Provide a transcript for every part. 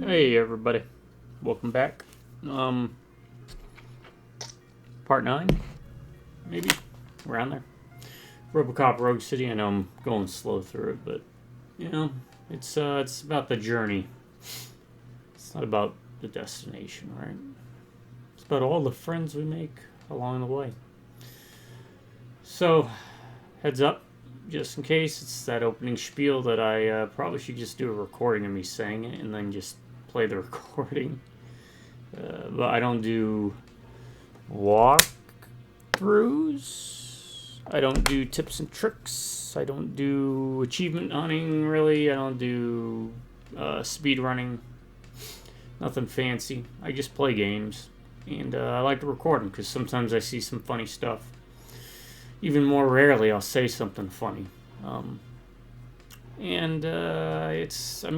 Hey everybody, welcome back. Part 9, maybe, around there. RoboCop Rogue City. I know I'm going slow through it, but you know, it's about the journey. It's not about the destination, right? It's about all the friends we make along the way. So, heads up, just in case, it's that opening spiel that I probably should just do a recording of me saying it and then just play the recording. But I don't do walkthroughs. I don't do tips and tricks. I don't do achievement hunting, really. I don't do speed running. Nothing fancy. I just play games. And I like to record them because sometimes I see some funny stuff. Even more rarely, I'll say something funny. I'm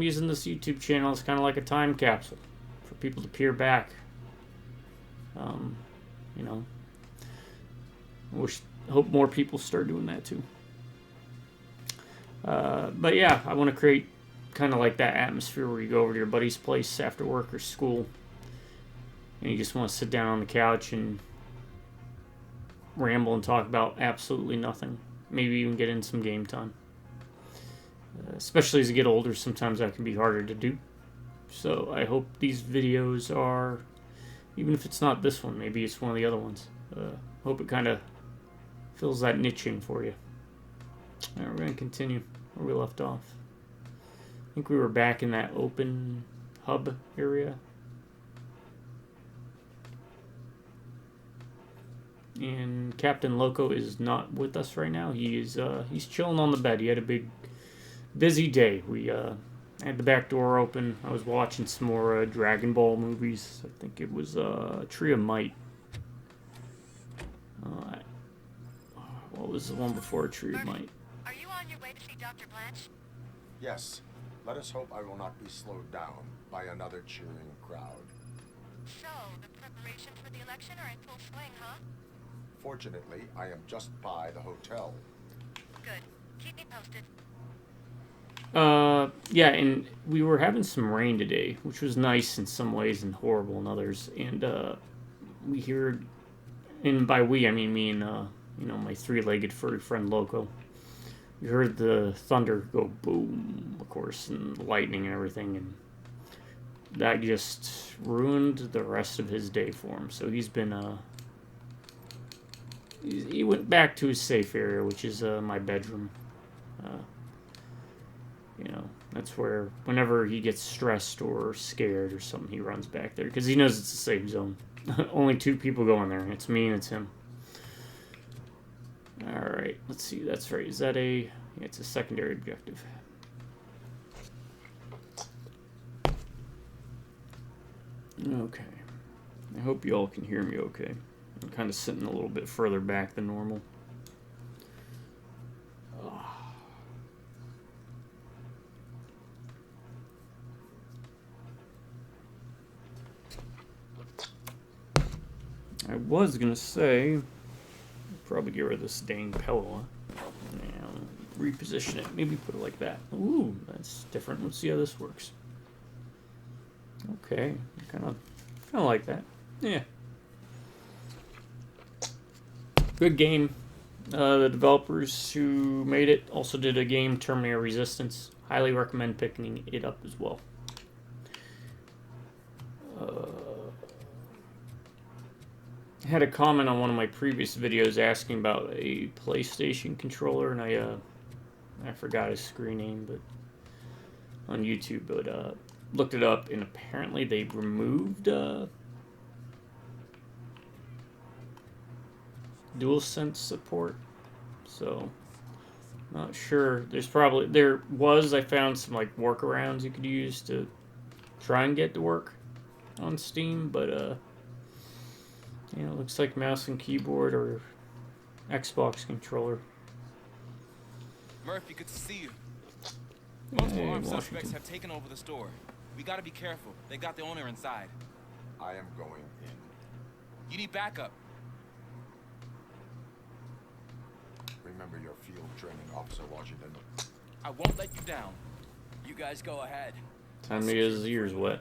using this YouTube channel as kind of like a time capsule for people to peer back. You know, hope more people start doing that too. But yeah, I want to create kind of like that atmosphere where you go over to your buddy's place after work or school, and you just want to sit down on the couch and ramble and talk about absolutely nothing. Maybe even get in some game time. Especially as you get older, sometimes that can be harder to do. So I hope these videos are, even if it's not this one, maybe it's one of the other ones. Hope it kind of fills that niche in for you. Alright, we're going to continue where we left off. I think we were back in that open hub area. And Captain Loco is not with us right now. He's chilling on the bed. He had a big, busy day. We had the back door open. I was watching some more Dragon Ball movies. I think it was Tree of Might. What was the one before Tree of Might? Are you on your way to see Dr. Blanche? Yes. Let us hope I will not be slowed down by another cheering crowd. So, the preparations for the election are in full swing, huh? Fortunately, I am just by the hotel. Good. Keep me posted. Yeah, and we were having some rain today, which was nice in some ways and horrible in others. And we heard, and by we I mean me and my three-legged furry friend Loco. We heard the thunder go boom, of course, and lightning and everything, and that just ruined the rest of his day for him. So he's been he went back to his safe area, which is my bedroom. That's where whenever he gets stressed or scared or something, he runs back there because he knows it's a safe zone. Only two people go in there, and it's me and it's him. Alright, let's see, that's right. Is that a... Yeah, it's a secondary objective. Okay. I hope you all can hear me okay. I'm kind of sitting a little bit further back than normal. I was gonna say, probably get rid of this dang pillow. And reposition it. Maybe put it like that. Ooh, that's different. Let's see how this works. Okay, kind of like that. Yeah. Good game. The developers who made it also did a game, Terminator Resistance. Highly recommend picking it up as well. I had a comment on one of my previous videos asking about a PlayStation controller, and I forgot his screen name, but on YouTube, but looked it up, and apparently they removed DualSense support. So not sure. I found some like workarounds you could use to try and get to work on Steam, but it looks like mouse and keyboard or Xbox controller. Murphy, good to see you. Multiple armed suspects have taken over the store. We gotta be careful. They got the owner inside. I am going in. You need backup. Remember your field training, Officer Washington. I won't let you down. You guys go ahead. Time to get his ears wet.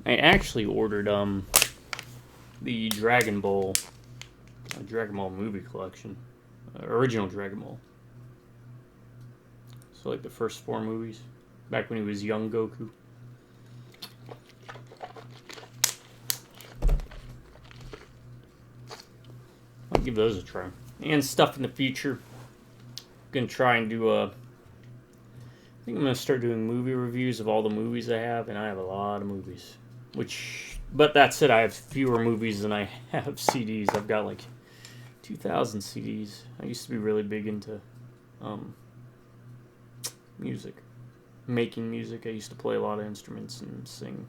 I actually ordered the Dragon Ball movie collection, original Dragon Ball. So like the first 4 movies, back when he was young Goku. I'll give those a try. And stuff in the future. Gonna try and do I think I'm gonna start doing movie reviews of all the movies I have, and I have a lot of movies. But that said, I have fewer movies than I have CDs. I've got like 2,000 CDs. I used to be really big into music, making music. I used to play a lot of instruments and sing,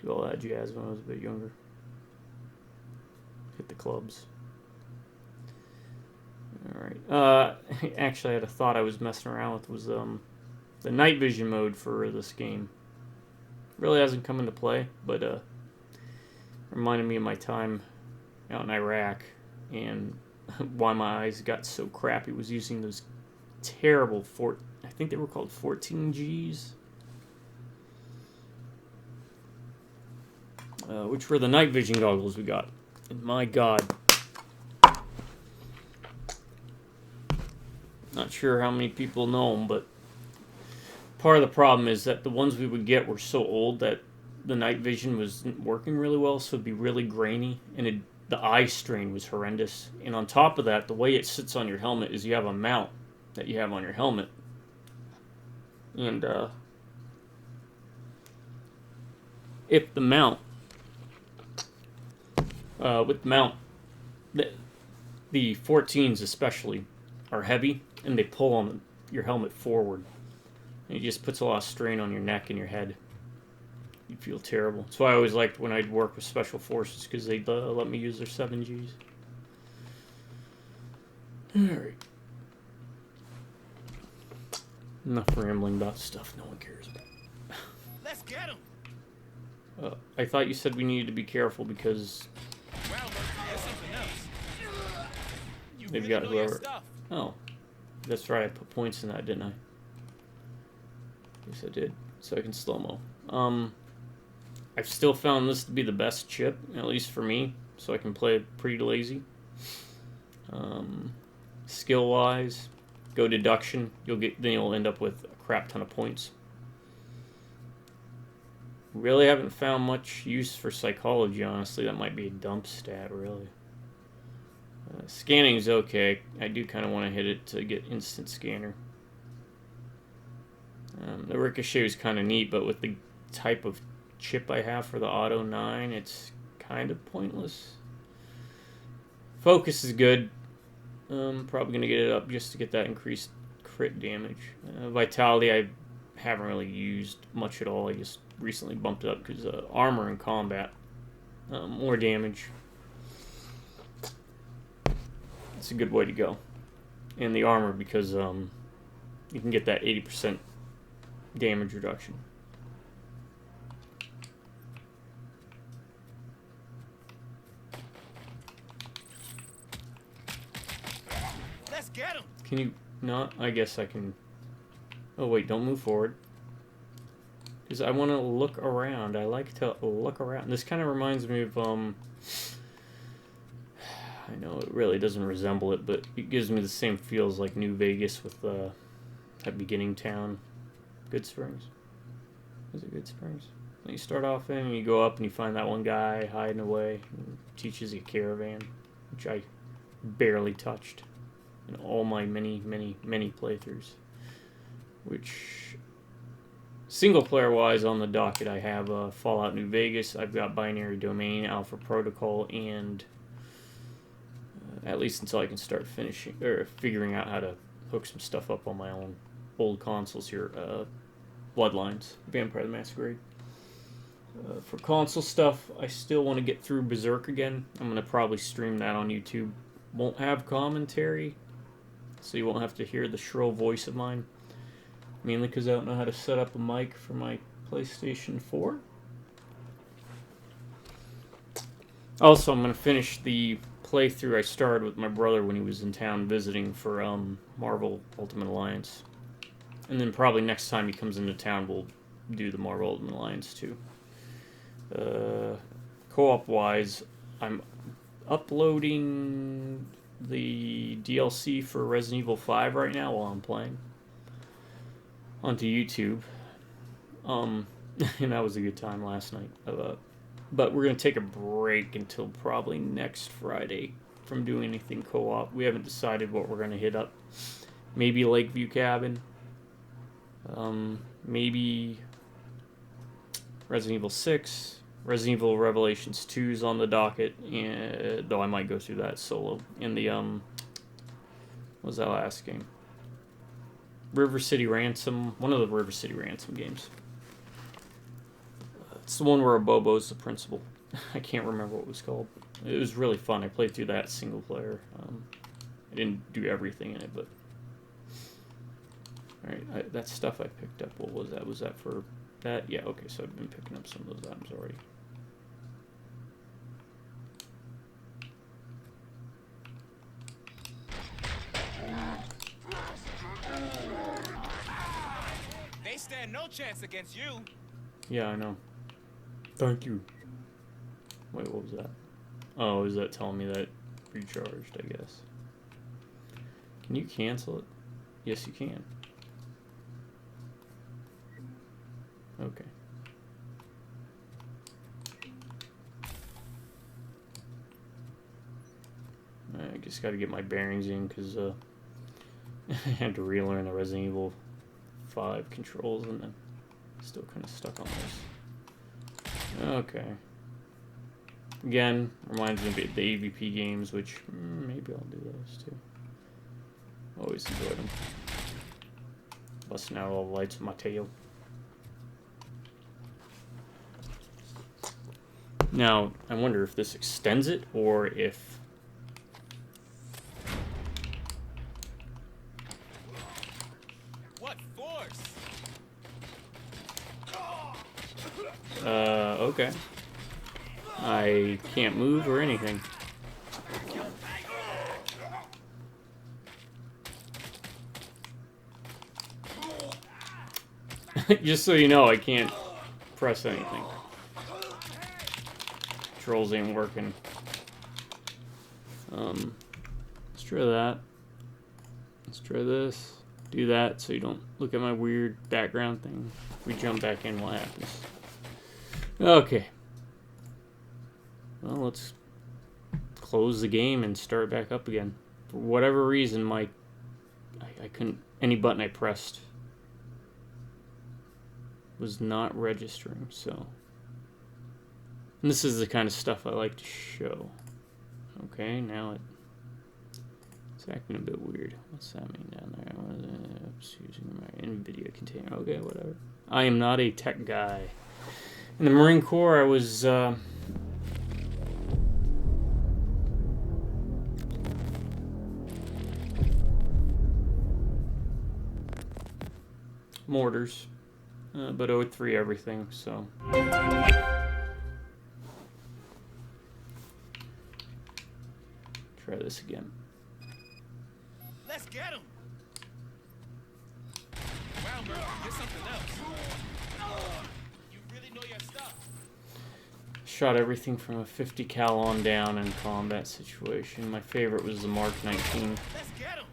do all that jazz when I was a bit younger. Hit the clubs. Alright. Actually, I had a thought I was messing around with was the night vision mode for this game. Really hasn't come into play, but reminded me of my time out in Iraq and why my eyes got so crappy was using those terrible I think they were called 14Gs, which were the night vision goggles we got. And my God, not sure how many people know them, but part of the problem is that the ones we would get were so old that the night vision wasn't working really well, so it'd be really grainy, and the eye strain was horrendous. And on top of that, the way it sits on your helmet is you have a mount that you have on your helmet. And if the mount, with the mount, the 14s especially, are heavy, and they pull on your helmet forward. And it just puts a lot of strain on your neck and your head. You feel terrible. That's why I always liked when I'd work with Special Forces, because they'd let me use their 7Gs. Alright. Enough rambling about stuff no one cares about. Let's get him. I thought you said we needed to be careful because they've got whoever. Oh, that's right. I put points in that, didn't I? Yes, I did. So I can slow-mo. I've still found this to be the best chip, at least for me, so I can play it pretty lazy. Skill-wise, go deduction. Then you'll end up with a crap ton of points. Really haven't found much use for psychology, honestly. That might be a dump stat, really. Scanning is okay. I do kind of want to hit it to get instant scanner. The ricochet is kind of neat, but with the type of chip I have for the Auto 9, it's kind of pointless. Focus is good. Probably going to get it up just to get that increased crit damage. Vitality I haven't really used much at all. I just recently bumped it up because armor in combat. More damage. It's a good way to go. And the armor because you can get that 80% damage reduction. Let's get him. Can you not? I guess I can. Oh wait, don't move forward. Because I want to look around. I like to look around. This kind of reminds me of I know it really doesn't resemble it, but it gives me the same feels like New Vegas with that beginning town. Good Springs. Is it Good Springs? You start off in and you go up and you find that one guy hiding away and teaches you caravan, which I barely touched in all my many playthroughs. Which, single player wise on the docket, I have Fallout New Vegas, I've got Binary Domain, Alpha Protocol, and at least until I can start figuring out how to hook some stuff up on my own old consoles here, Bloodlines, Vampire the Masquerade. For console stuff, I still want to get through Berserk again. I'm going to probably stream that on YouTube. Won't have commentary, so you won't have to hear the shrill voice of mine. Mainly because I don't know how to set up a mic for my PlayStation 4. Also, I'm going to finish the playthrough I started with my brother when he was in town visiting for Marvel Ultimate Alliance. And then probably next time he comes into town, we'll do the Marvel Ultimate Alliance too. Co-op wise, I'm uploading the DLC for Resident Evil 5 right now while I'm playing onto YouTube. And that was a good time last night. But we're going to take a break until probably next Friday from doing anything co-op. We haven't decided what we're going to hit up. Maybe Lakeview Cabin. Maybe Resident Evil 6. Resident Evil Revelations 2 is on the docket, and, though I might go through that solo. In the, what was that last game? River City Ransom. One of the River City Ransom games. It's the one where Bobo's the principal. I can't remember what it was called. It was really fun. I played through that single player. I didn't do everything in it, but... Alright, that stuff I picked up, what was that? Was that for that? Yeah, okay, so I've been picking up some of those items already. They stand no chance against you. Yeah, I know. Thank you. Wait, what was that? Oh, is that telling me that recharged, I guess? Can you cancel it? Yes, you can. Okay. I just got to get my bearings in because I had to relearn the Resident Evil 5 controls and then still kind of stuck on this. Okay. Again, reminds me of the AVP games, which maybe I'll do those too. Always enjoyed them. Busting out all the lights with my tail. Now, I wonder if this extends it or if... What force? Okay. I can't move or anything. Just so you know, I can't press anything. Controls ain't working. Let's try that. Let's try this. Do that so you don't look at my weird background thing. If we jump back in, what happens? Okay. Well, let's close the game and start back up again. For whatever reason, I couldn't... Any button I pressed was not registering, so... And this is the kind of stuff I like to show. Okay, now it's acting a bit weird. What's that mean down there? Oops, using my NVIDIA container. Okay, whatever. I am not a tech guy. In the Marine Corps, I was... mortars, but 03 everything, so... Try this again. Let's get him. Wow, bro, you're something else. You really know your stuff. Shot everything from a 50 cal on down in combat situation. My favorite was the Mark 19. Let's get him.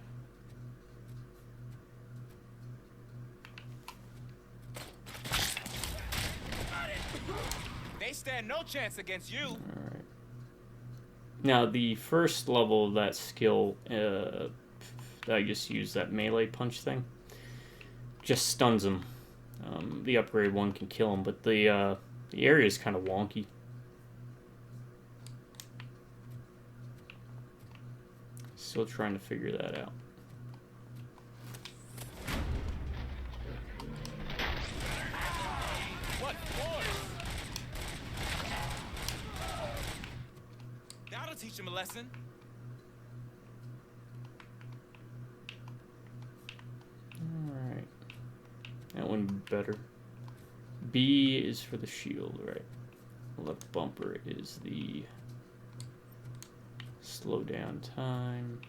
They stand no chance against you. All right. Now, the first level of that skill, that I just used, that melee punch thing, just stuns him. The upgrade one can kill him, but the area is kind of wonky. Still trying to figure that out. What force? That'll teach him a lesson. Alright. That one better. B is for the shield, right? Left bumper is the slow down time.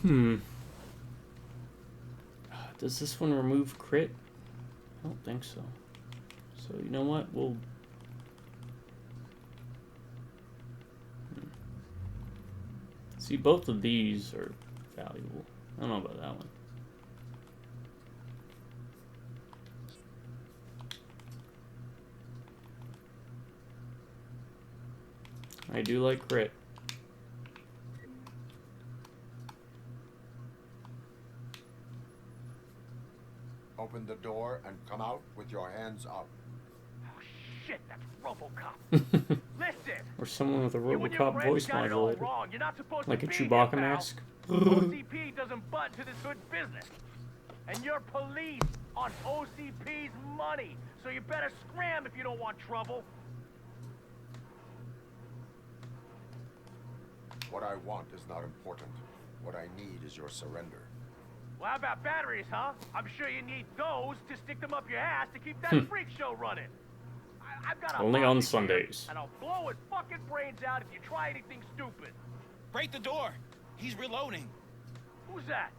Does this one remove crit? I don't think so. So you know what? We'll... See, both of these are valuable. I don't know about that one. I do like crit. Open the door and come out with your hands up. Oh shit, that's RoboCop. Listen! Or someone with a You and your RoboCop friends voice got it all modulator. wrong. You're not supposed Like to a be Chewbacca here, pal. mask. OCP doesn't butt into this good business. And you're police on OCP's money. So you better scram if you don't want trouble. What I want is not important. What I need is your surrender. Well, how about batteries, huh? I'm sure you need those to stick them up your ass to keep that freak show running. I've got a Only on hostage here, Sundays. and I'll blow his fucking brains out if you try anything stupid. Break the door. He's reloading. Who's that?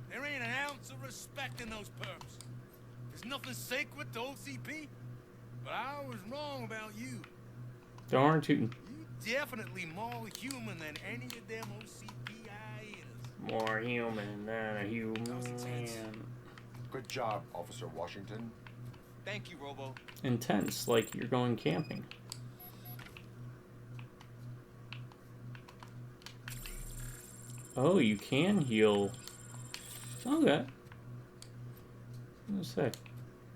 There ain't an ounce of respect in those perps. There's nothing sacred to OCP. But I was wrong about you. Darn tootin'. You definitely more human than any of them OCP is. More human than a human. Good job, Officer Washington. Thank you, Robo. Intense, like you're going camping. Oh, you can heal. Okay. I was gonna say.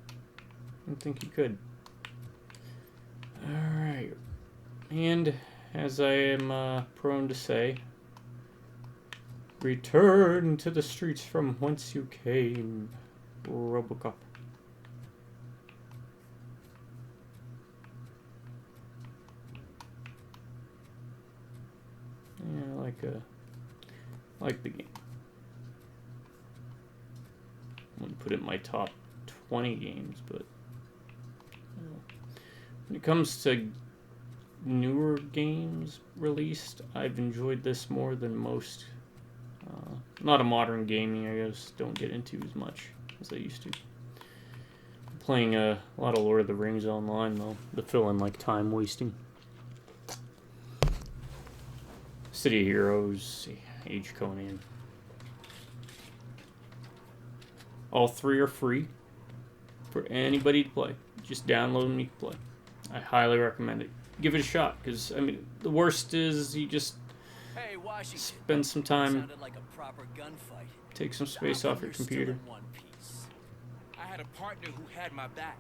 I didn't think you could. Alright. And, as I am prone to say, return to the streets from whence you came, RoboCop. Yeah, I like the game. I wouldn't put it in my top 20 games, but when it comes to newer games released, I've enjoyed this more than most. Not a modern gaming, I guess, don't get into as much as I used to. Playing a lot of Lord of the Rings online, though, to fill in, like, time wasting. City of Heroes, Age of Conan. All three are free for anybody to play. Just download them, you can play. I highly recommend it. Give it a shot, because, I mean, the worst is you just Hey, Washington. spend some time, Sounded like a proper gunfight. take some space off your You're still computer. in one piece. I had a partner who had my back.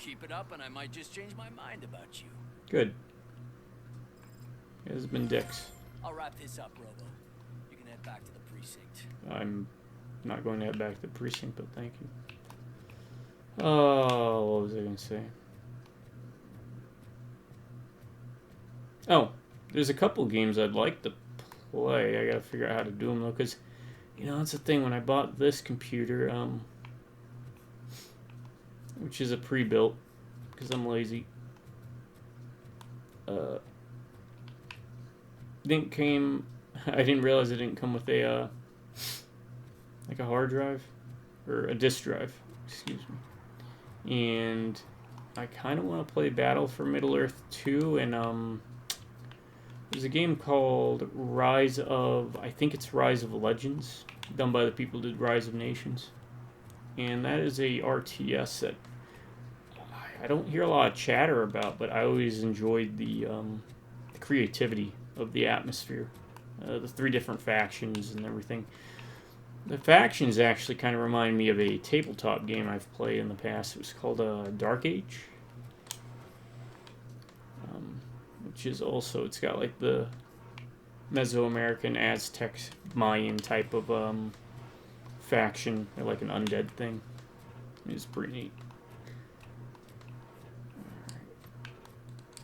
Keep it up, and I might just change my mind about you. Good. You guys have been dicks. I'll wrap this up, Robo. You can head back to the precinct. I'm not going to head back to the precinct, but thank you. Oh, what was I going to say? Oh, there's a couple games I'd like to play. I gotta figure out how to do them, though, because, you know, that's the thing. When I bought this computer, which is a pre-built, because I'm lazy, I didn't realize it didn't come with a, like a hard drive, or a disk drive, excuse me. And I kind of want to play Battle for Middle-earth 2, and, there's a game called Rise of Legends, done by the people who did Rise of Nations. And that is a RTS that I don't hear a lot of chatter about, but I always enjoyed the creativity of the atmosphere. The three different factions and everything. The factions actually kind of remind me of a tabletop game I've played in the past. It was called Dark Age. Which is also, it's got like the Mesoamerican, Aztec, Mayan type of faction. They're like an undead thing. It's pretty neat. Alright.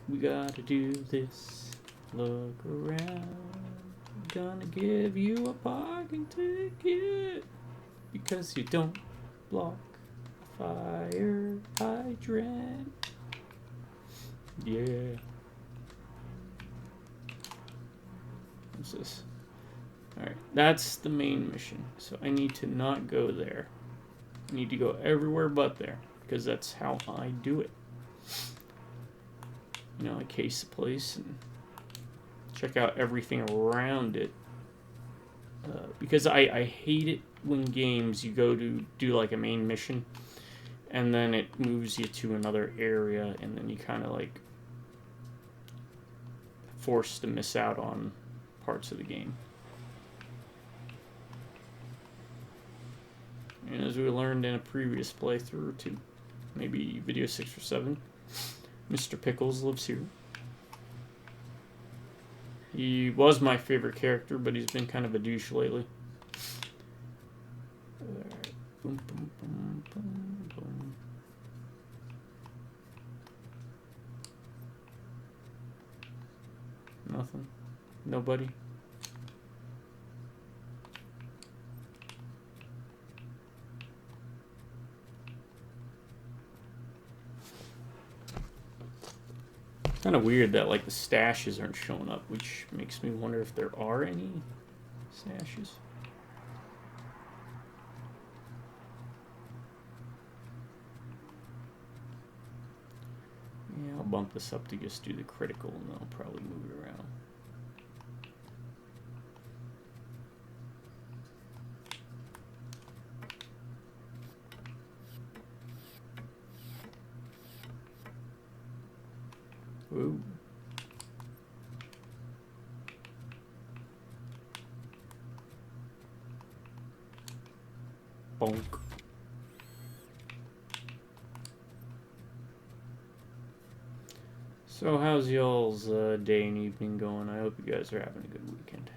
We gotta do this. Look around. Gonna give you a parking ticket. Because you don't block Fire hydrant. Yeah. What's this? Alright, that's the main mission. So I need to not go there. I need to go everywhere but there. Because that's how I do it. You know, I case the place and check out everything around it. Because I hate it when games you go to do like a main mission and then it moves you to another area and then you kind of like forced to miss out on parts of the game. And as we learned in a previous playthrough or two, maybe video 6 or 7, Mr. Pickles lives here. He was my favorite character, but he's been kind of a douche lately. Alright. Boom, boom, boom, boom, boom. Nothing. Nobody. Kind of weird that like the stashes aren't showing up, which makes me wonder if there are any stashes. Yeah, I'll bump this up to just do the critical and then I'll probably move it around. Ooh. Bonk. So how's y'all's day and evening going? I hope you guys are having a good weekend.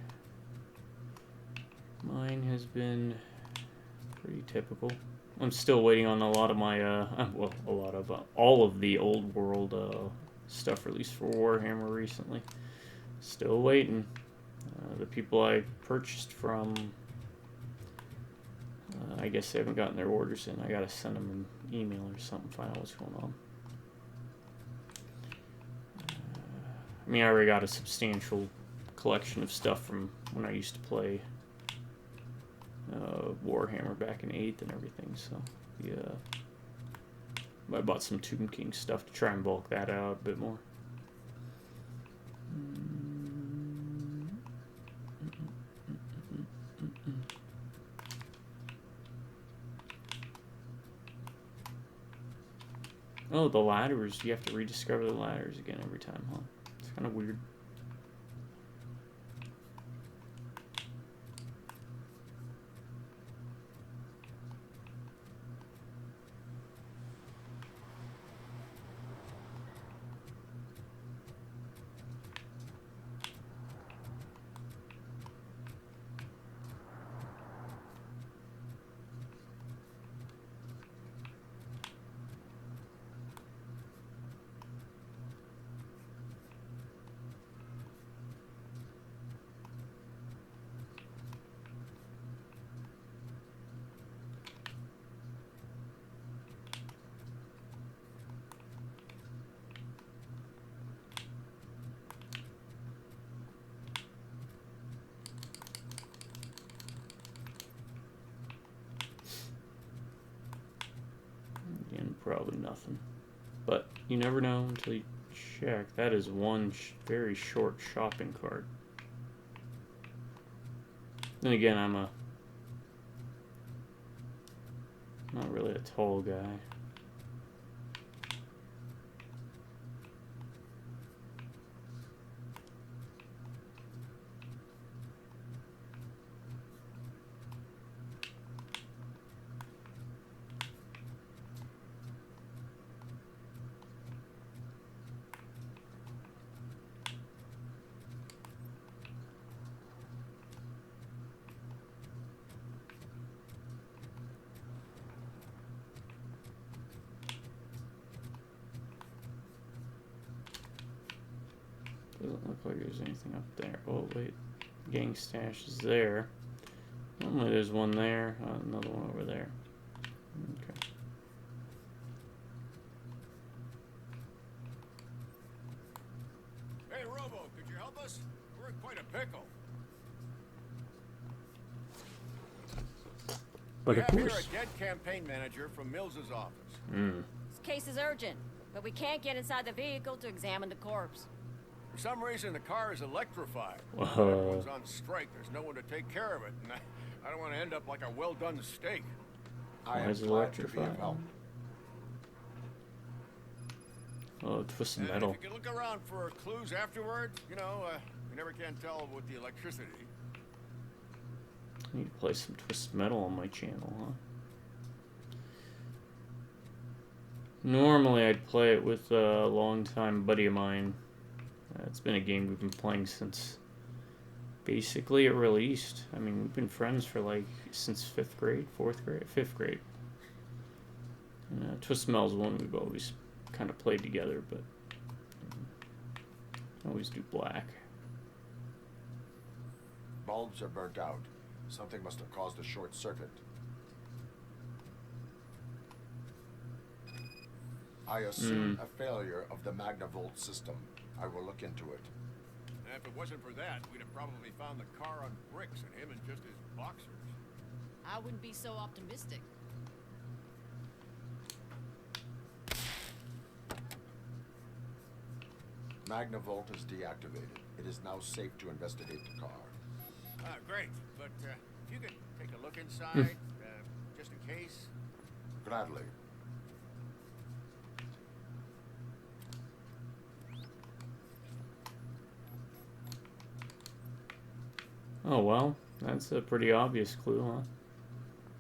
Mine has been pretty typical. I'm still waiting on a lot of my, well, a lot of, all of the old world stuff released for Warhammer recently. Still waiting. The people I purchased from, I guess they haven't gotten their orders in. I gotta send them an email or something, find out what's going on. I mean, I already got a substantial collection of stuff from when I used to play Warhammer back in 8th and everything, so yeah. I bought some Tomb King stuff to try and bulk that out a bit more. Oh, the ladders. You have to rediscover the ladders again every time, huh? It's kind of weird. Again, probably nothing. But you never know until you check. That is one very short shopping cart. Then again, I'm not really a tall guy. Doesn't look like there's anything up there. Oh, wait. Gang stash is there. Normally there's one there. Another one over there. Okay. But We of have here course. a dead campaign manager from Mills's office. This case is urgent, but we can't get inside the vehicle to examine the corpse. For some reason, the car is electrified. Whoa. Everyone's on strike. There's no one to take care of it, and I don't want to end up like a well-done steak. Why I am is it glad to be of electrified? help. Oh, twisted And metal. if you can look around for clues afterwards, you know, you never can tell with the electricity. I need to play some twisted metal on my channel, huh? Normally I'd play it with a longtime buddy of mine. It's been a game we've been playing since basically it released. I mean, we've been friends for like since 5th grade, 4th grade, 5th grade. And Twisted Metal's one we've always kind of played together, but always do black. Bulbs are burnt out. Something must have caused a short circuit. I assume a failure of the Magnavolt system. I will look into it. And if it wasn't for that, we'd have probably found the car on bricks and him in just his boxers. I wouldn't be so optimistic. Magnavolt is deactivated. It is now safe to investigate the car. Great, but if you could take a look inside, just in case. Gladly. Oh well, that's a pretty obvious clue, huh?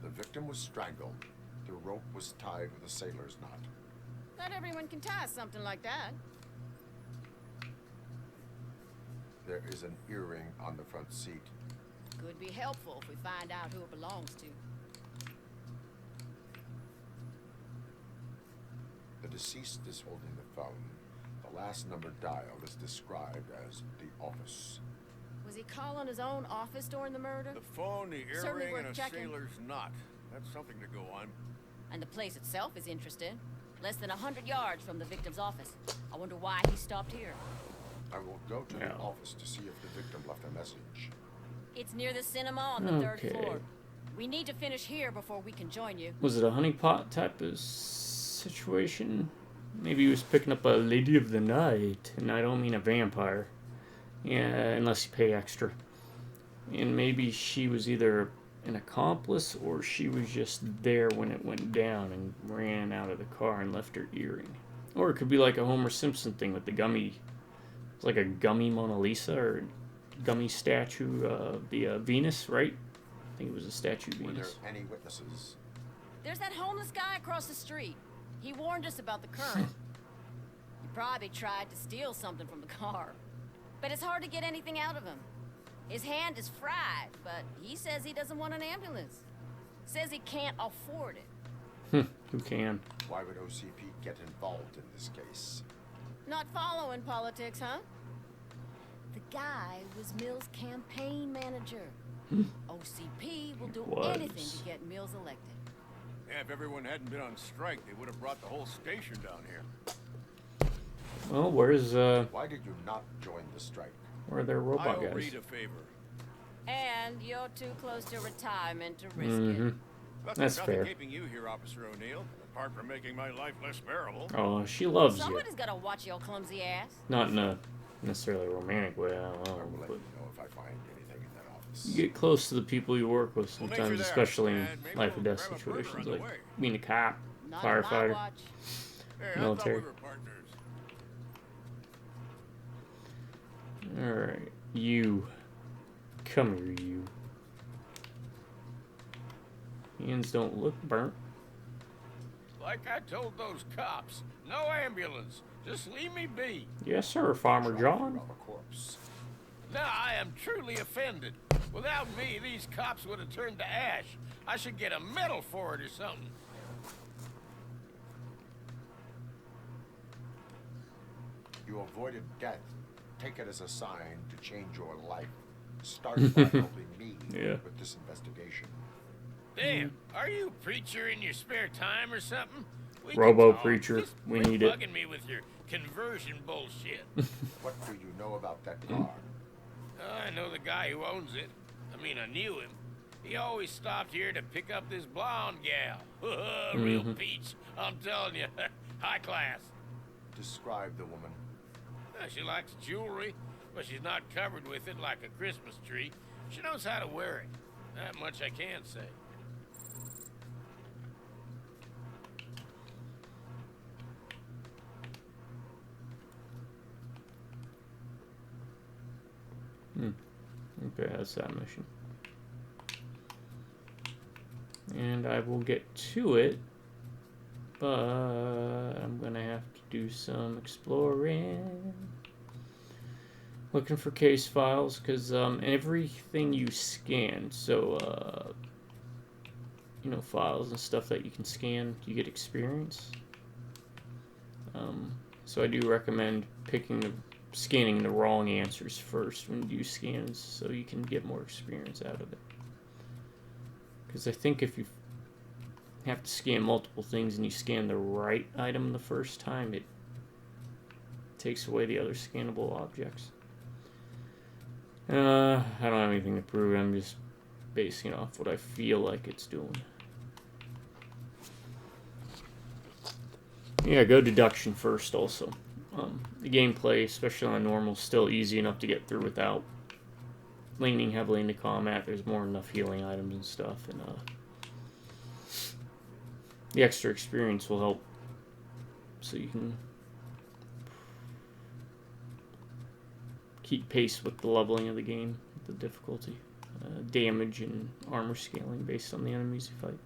The victim was strangled. The rope was tied with a sailor's knot. Not everyone can tie something like that. There is an earring on the front seat. Could be helpful if we find out who it belongs to. The deceased is holding the phone. The last number dialed is described as the office. Was he calling his own office during the murder? The phone, the Certainly earring, worth and a checking. sailor's knot. That's something to go on. And the place itself is interesting. Less than 100 yards from the victim's office. I wonder why he stopped here. I will go to Yeah. the office to see if the victim left a message. It's near the cinema on the 3rd Okay. floor. We need to finish here before we can join you. Was it a honeypot type of situation? Maybe he was picking up a lady of the night, and I don't mean a vampire. Yeah, unless you pay extra. And maybe she was either an accomplice or she was just there when it went down and ran out of the car and left her earring. Or it could be like a Homer Simpson thing with the gummy. It's like a gummy Mona Lisa or gummy statue of the Venus, right? I think it was a statue of Were there Venus. any witnesses? There's that homeless guy across the street. He warned us about the current. He probably tried to steal something from the car. But it's hard to get anything out of him. His hand is fried, but he says he doesn't want an ambulance. Says he can't afford it. Who can? Why would OCP get involved in this case? Not following politics, huh? The guy was Mills' campaign manager. OCP will do Was. anything to get Mills elected. Yeah, if everyone hadn't been on strike, they would have brought the whole station down here. Well, where's Why did you not join the strike? where are their robot I'll guys? read a favor. And you're too close to retirement to risk Mm-hmm. it. That's nothing fair. keeping you here, Officer O'Neill, apart from making my life less bearable. Oh, she loves you. Somebody's gotta watch your clumsy ass. Not in a necessarily romantic way, I don't I know. will let But you know if I find anything in that office. you get close to the people you work with We'll meet sometimes, you there, especially in and maybe life or we'll death grab a burger situations, on the like way. being a cop, Not on my firefighter. watch. Hey, military. I thought we were partners. Alright, you. Come here, you. Hands don't look burnt. Like I told those cops, no ambulance. Just leave me be. Yes, sir, Farmer John. Rob a corpse. Now I am truly offended. Without me, these cops would have turned to ash. I should get a medal for it or something. You avoided death. Take it as a sign to change your life. Start by helping me Yeah. with this investigation. Damn, are you a preacher in your spare time or something? We can Robo talk. preacher, Just we quit need it. bugging me with your conversion bullshit. What do you know about that car? I know the guy who owns it. I mean, I knew him. He always stopped here to pick up this blonde gal. Real peach, I'm telling you. High class. Describe the woman. She likes jewelry, but she's not covered with it like a Christmas tree. She knows how to wear it. That much I can say. Okay, that's that mission. And I will get to it, but I'm gonna have to do some exploring. Looking for case files, because everything you scan, so you know, files and stuff that you can scan, you get experience. So I do recommend scanning the wrong answers first when you do scans, so you can get more experience out of it. Because I think if you have to scan multiple things and you scan the right item the first time, it takes away the other scannable objects. I don't have anything to prove. I'm just basing it off what I feel like it's doing. Yeah, go deduction first also. The gameplay, especially on normal, is still easy enough to get through without leaning heavily into combat. There's more than enough healing items and stuff, and the extra experience will help, so you can keep pace with the leveling of the game, the difficulty, damage, and armor scaling based on the enemies you fight.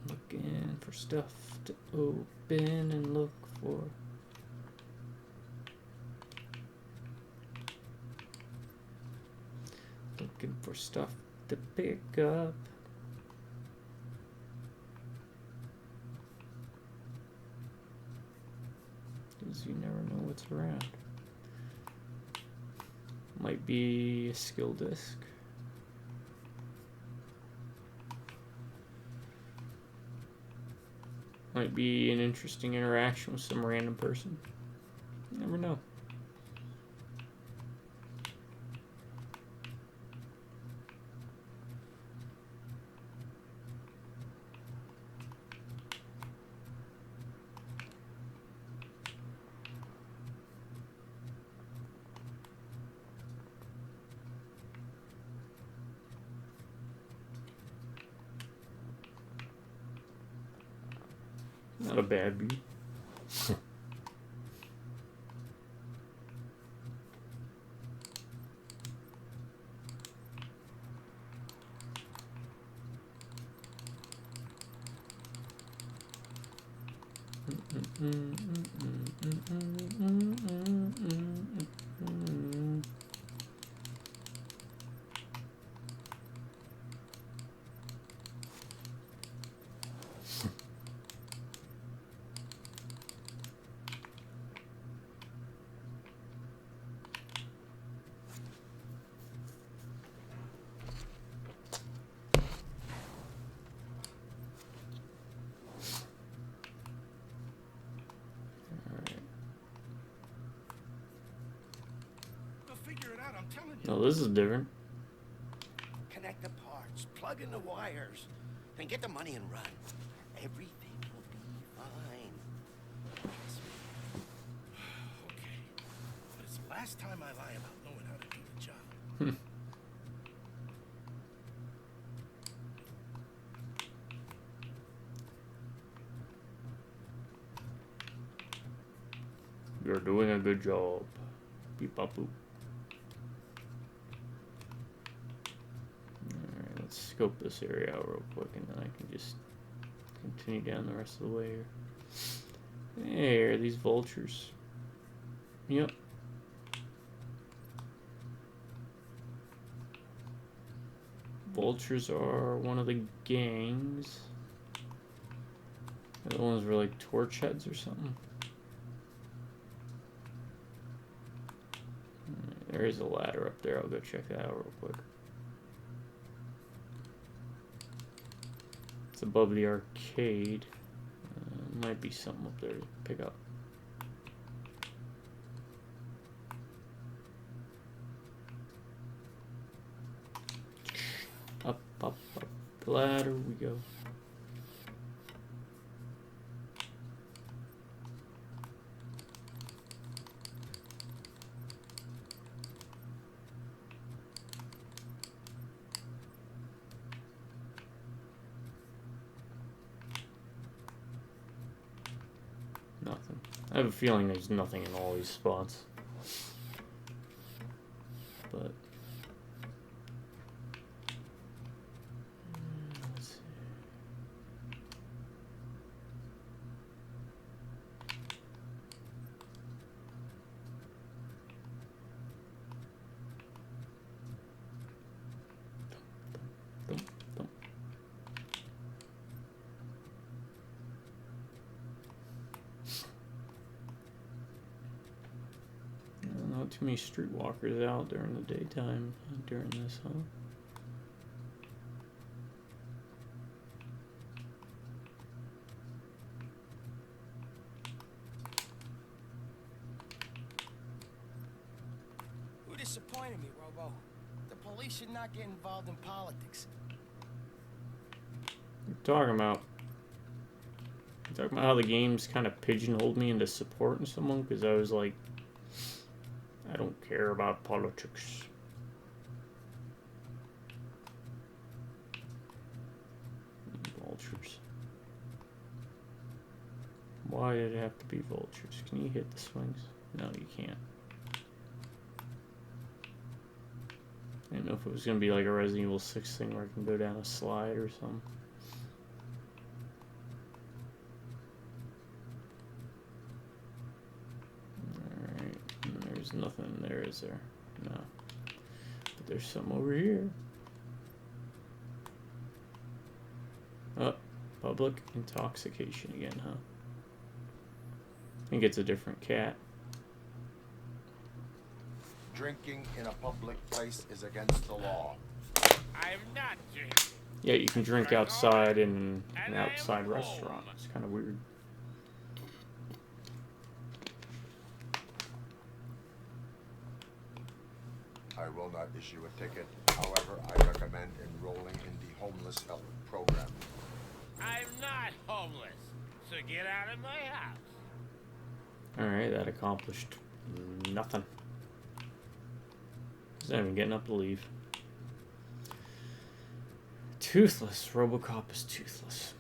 Looking for stuff to open and look for. Looking for stuff to pick up. Because you never know what's around. Might be a skill disc. Might be an interesting interaction with some random person. You never know. Not a bad view. Oh, this is different. Connect the parts, plug in the wires, and get the money and run. Everything will be fine. Trust me. Okay. But it's the last time I lie about knowing how to do the job. You're doing a good job. Beep bop boop. Alright, let's scope this area out real quick and then I can just continue down the rest of the way here. There, these vultures. Yep. Vultures are one of the gangs. The other ones were like torch heads or something. There is a ladder up there. I'll go check that out real quick. It's above the arcade. Might be something up there to pick up. Up, up, up the ladder we go. Nothing. I have a feeling there's nothing in all these spots. But let's see. Dum, dum. Not too many streetwalkers out during the daytime during this, huh? Who disappointed me, Robo? The police should not get involved in politics. You're talking about how the game's kind of pigeonholed me into supporting someone because I was like, I don't care about politics. Vultures. Why did it have to be vultures? Can you hit the swings? No, you can't. I didn't know if it was going to be like a Resident Evil 6 thing where I can go down a slide or something. Alright, there's nothing there, is there? No. But there's some over here. Oh, public intoxication again, huh? I think it's a different cat. Drinking in a public place is against the law. I'm not drinking. Yeah, you can drink outside in an outside restaurant. It's kind of weird. I will not issue a ticket. However, I recommend enrolling in the homeless help program. I'm not homeless, so get out of my house. Alright, that accomplished nothing. He's not even getting up to leave. Toothless. RoboCop is toothless.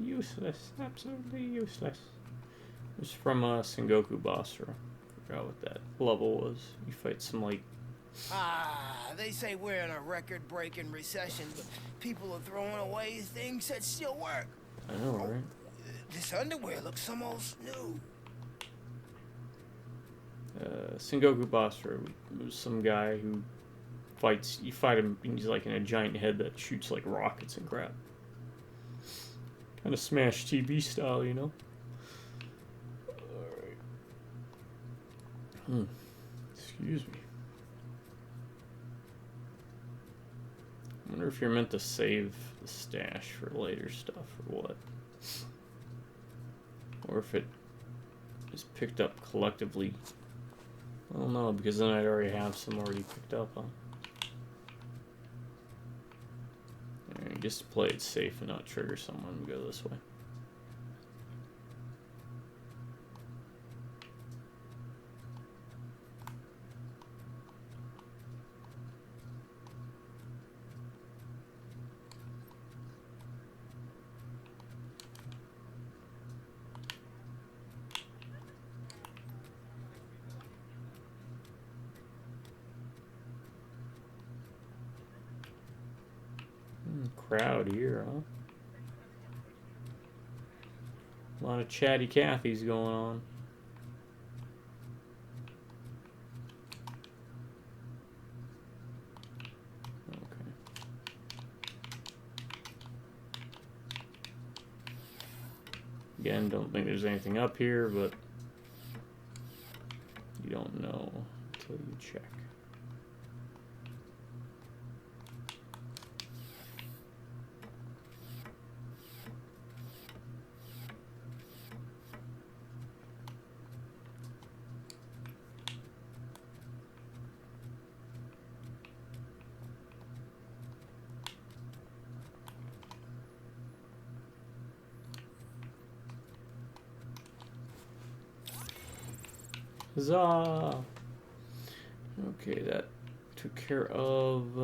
Useless. Absolutely useless. It's from Sengoku Basra. Forgot what that level was. You fight some like... They say we're in a record-breaking recession, but people are throwing away things that still work. I know, right? This underwear looks almost new. Sengoku Basra was some guy who fights. You fight him, and he's like in a giant head that shoots like rockets and crap. Kind of Smash TV style, you know. Alright. Excuse me. I wonder if you're meant to save the stash for later stuff or what. Or if it is picked up collectively. I don't know, because then I'd already have some already picked up, huh? Alright, just to play it safe and not trigger someone, we go this way. Crowd here, huh? A lot of chatty Cathy's going on. Okay. Again, don't think there's anything up here, but you don't know. until you check. Huzzah! Okay, that took care of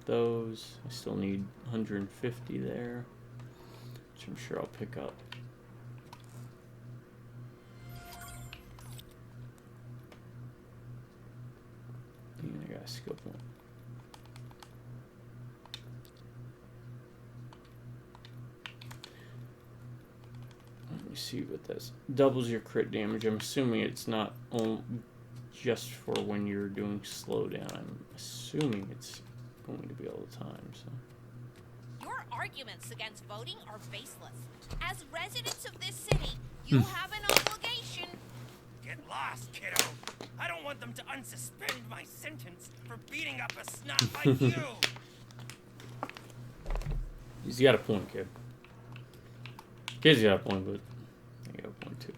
those. I still need 150 there, which I'm sure I'll pick up. And I got a skill point. Let me see what this doubles your crit damage. I'm assuming it's not just for when you're doing slowdown. I'm assuming it's going to be all the time. So Your arguments against voting are baseless. As residents of this city, you have an obligation. Get lost, kiddo. I don't want them to unsuspend my sentence for beating up a snob like you. he's got a point, kid. Kid's got a point, but I got a point too.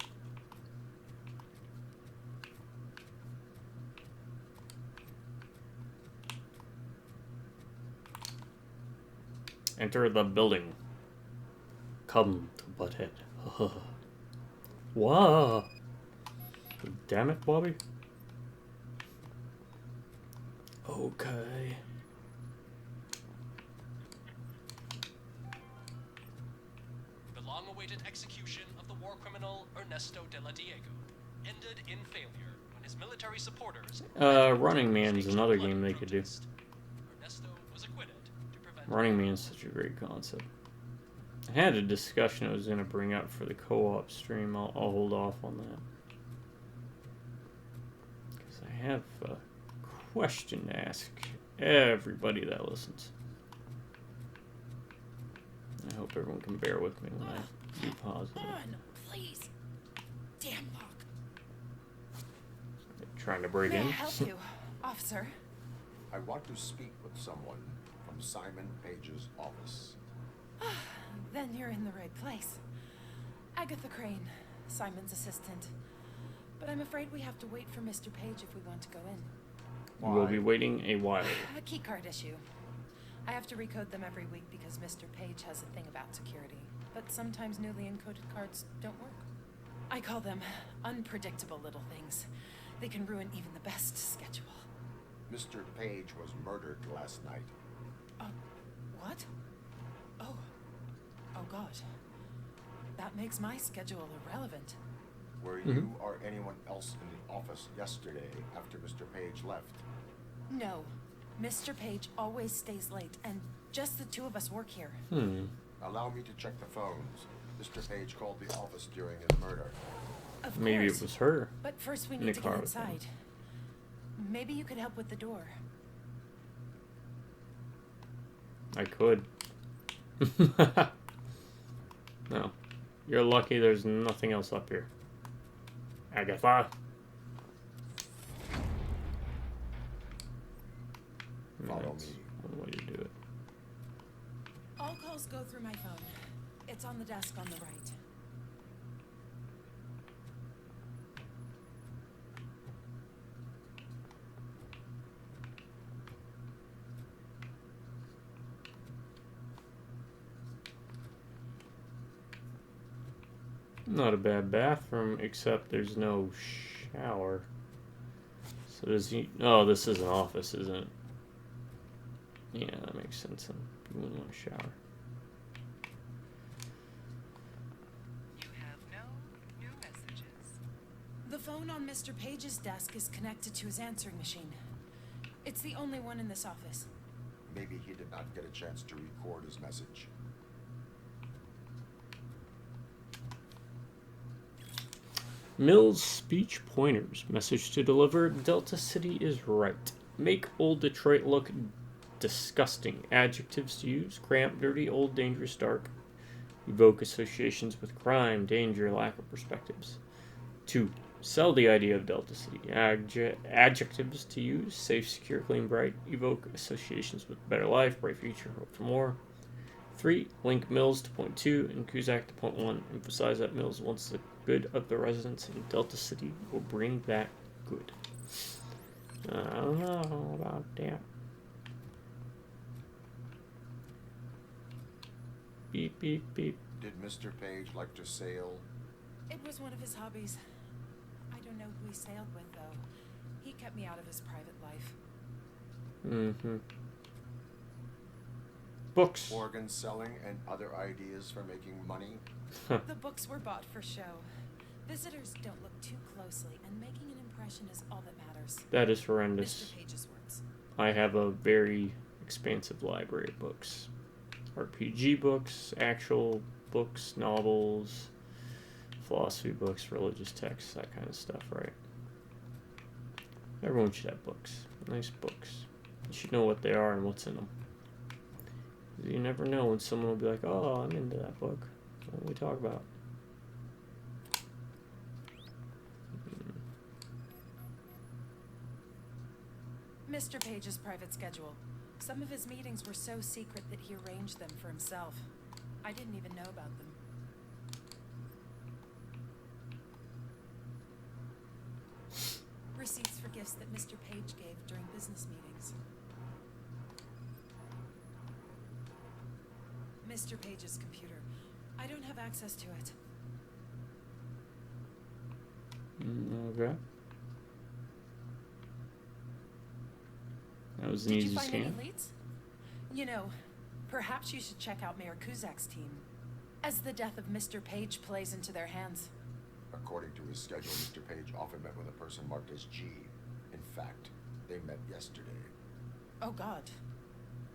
Enter the building. Come to Butthead. Wow. Damn it, Bobby. Okay. The long-awaited execution of the war criminal Ernesto de la Diego ended in failure when his military supporters... Running Man is another game they could do. Ernesto was acquitted to prevent... Running Man is such a great concept. I had a discussion I was going to bring up for the co-op stream. I'll hold off on that. Because I have a question to ask everybody that listens. I hope everyone can bear with me when I do pause it. On, please. Damn lock. Trying to break May in. I help you, officer? I want to speak with someone from Simon Page's office. Then you're in the right place. Agatha Crane, Simon's assistant. But I'm afraid we have to wait for Mr. Page if we want to go in. We will be waiting a while. A key card issue. I have to recode them every week because Mr. Page has a thing about security. But sometimes newly encoded cards don't work. I call them unpredictable little things. They can ruin even the best schedule. Mr. Page was murdered last night. What? Oh. Oh, God. That makes my schedule irrelevant. Were you or anyone else in the office yesterday after Mr. Page left? No. Mr. Page always stays late, and just the two of us work here. Allow me to check the phones. Mr. Page called the office during his murder. Of Maybe course. it was her. But first we in need the to get car with him. inside. Maybe you could help with the door. I could. No. You're lucky there's nothing else up here. Agatha. Follow That's me. one way to do it. All calls go through my phone. It's on the desk on the right. Not a bad bathroom, except there's no shower. So does he... Oh, this is an office, isn't it? Yeah, that makes sense. You wouldn't want a shower. You have no new messages. The phone on Mr. Page's desk is connected to his answering machine. It's the only one in this office. Maybe he did not get a chance to record his message. Mills speech pointers. Message to deliver. Delta City is right. Make old Detroit look disgusting. Adjectives to use. Cramped, dirty, old, dangerous, dark. Evoke associations with crime, danger, lack of perspectives. 2. Sell the idea of Delta City. Adjectives to use: safe, secure, clean, bright. Evoke associations with better life, bright future, hope for more. 3. Link Mills to point 2 and Cusack to point 1. Emphasize that Mills wants the good of the residents in Delta City will bring that good. I don't know about that. Beep, beep, beep. Did Mr. Page like to sail? It was one of his hobbies. I don't know who he sailed with, though. He kept me out of his private life. Mm-hmm. Books. Organ selling and other ideas for making money? The books were bought for show. Visitors don't look too closely, and making an impression is all that matters. That is horrendous. Mr. Page's words. I have a very expansive library of books. RPG books, actual books, novels, philosophy books, religious texts, that kind of stuff, right? Everyone should have books. Nice books. You should know what they are and what's in them. You never know when someone will be like, oh, I'm into that book. What do we talk about? Mr. Page's private schedule. Some of his meetings were so secret that he arranged them for himself. I didn't even know about them. Receipts for gifts that Mr. Page gave during business meetings. Mr. Page's computer. I don't have access to it. Okay. That was an Did easy you find scan. any leads? You know, perhaps you should check out Mayor Cusack's team, as the death of Mr. Page plays into their hands. According to his schedule, Mr. Page often met with a person marked as G. In fact, they met yesterday. Oh, God.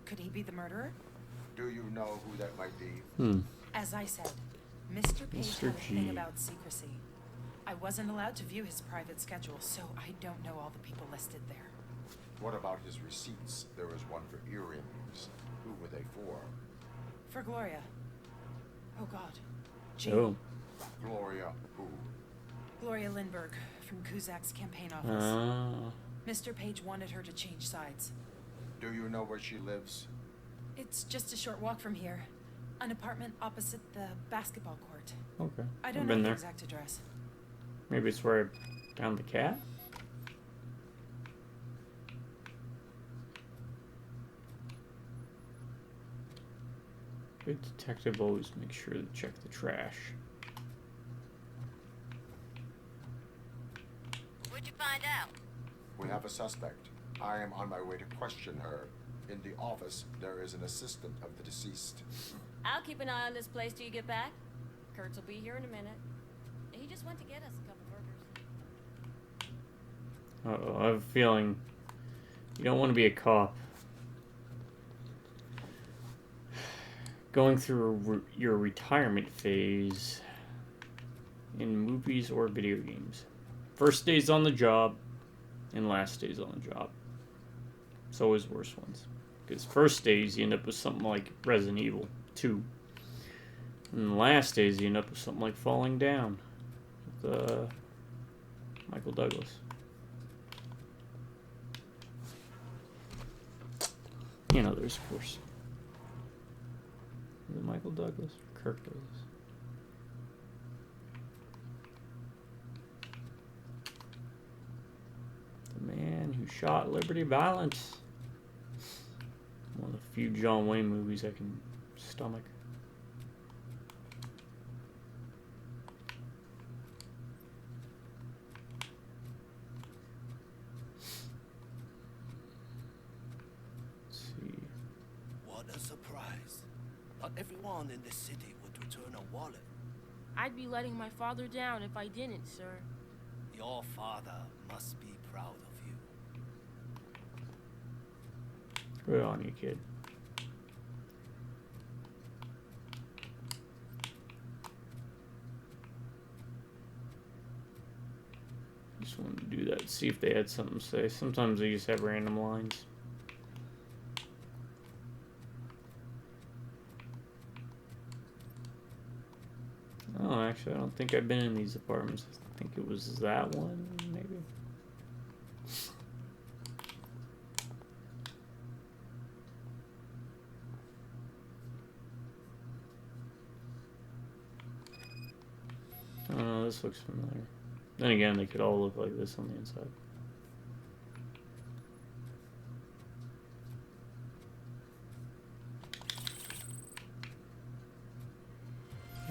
Could he be the murderer? Do you know who that might be? As I said, Mr. Page Mr. had a thing G. about secrecy. I wasn't allowed to view his private schedule, so I don't know all the people listed there. What about his receipts? There was one for earrings. Who were they for? For Gloria. Oh, God. G. Oh. Gloria who? Gloria Lindbergh from Cusack's campaign office. Ah. Mr. Page wanted her to change sides. Do you know where she lives? It's just a short walk from here. An apartment opposite the basketball court. Okay. I I've don't know been the there. exact address. Maybe it's where I found the cat? Good detective always makes sure to check the trash. What'd you find out? We have a suspect. I am on my way to question her. In the office, there is an assistant of the deceased. I'll keep an eye on this place till you get back. Kurtz will be here in a minute. He just went to get us a couple burgers. Uh-oh, I have a feeling you don't want to be a cop. Going through your retirement phase in movies or video games. First days on the job and last days on the job. It's always worse ones. Because first days you end up with something like Resident Evil 2. And the last days you end up with something like Falling Down with Michael Douglas. You know, there's of course. Is it Michael Douglas or Kirk Douglas? The man who shot Liberty Valance. One of the few John Wayne movies I can stomach. Let's see. What a surprise. Not everyone in the city would return a wallet. I'd be letting my father down if I didn't, sir. Your father must be proud of you. Good on you, kid. Just wanted to do that, see if they had something to say. Sometimes they just have random lines. Oh, Actually, I don't think I've been in these apartments. I think it was that one, maybe. Oh, this looks familiar. Then again, they could all look like this on the inside.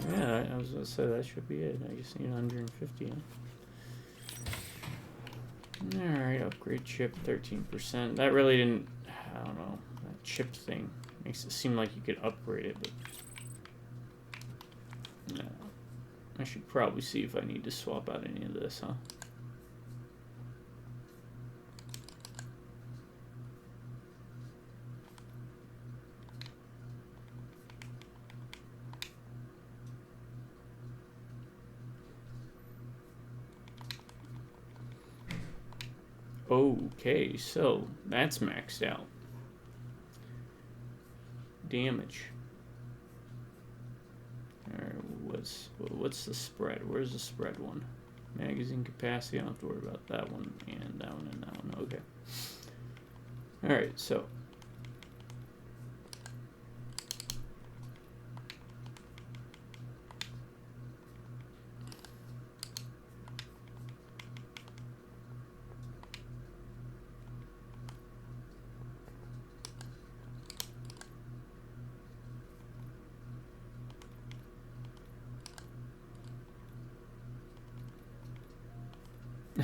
Yeah, I was gonna say that should be it. I just need 150. Alright, upgrade chip 13%. That really didn't. I don't know. That chip thing makes it seem like you could upgrade it, but. No. I should probably see if I need to swap out any of this, huh? Okay, so that's maxed out. Damage. Alright, what's the spread? Where's the spread one? Magazine capacity, I don't have to worry about that one, and that one, and that one. Okay. Alright, so.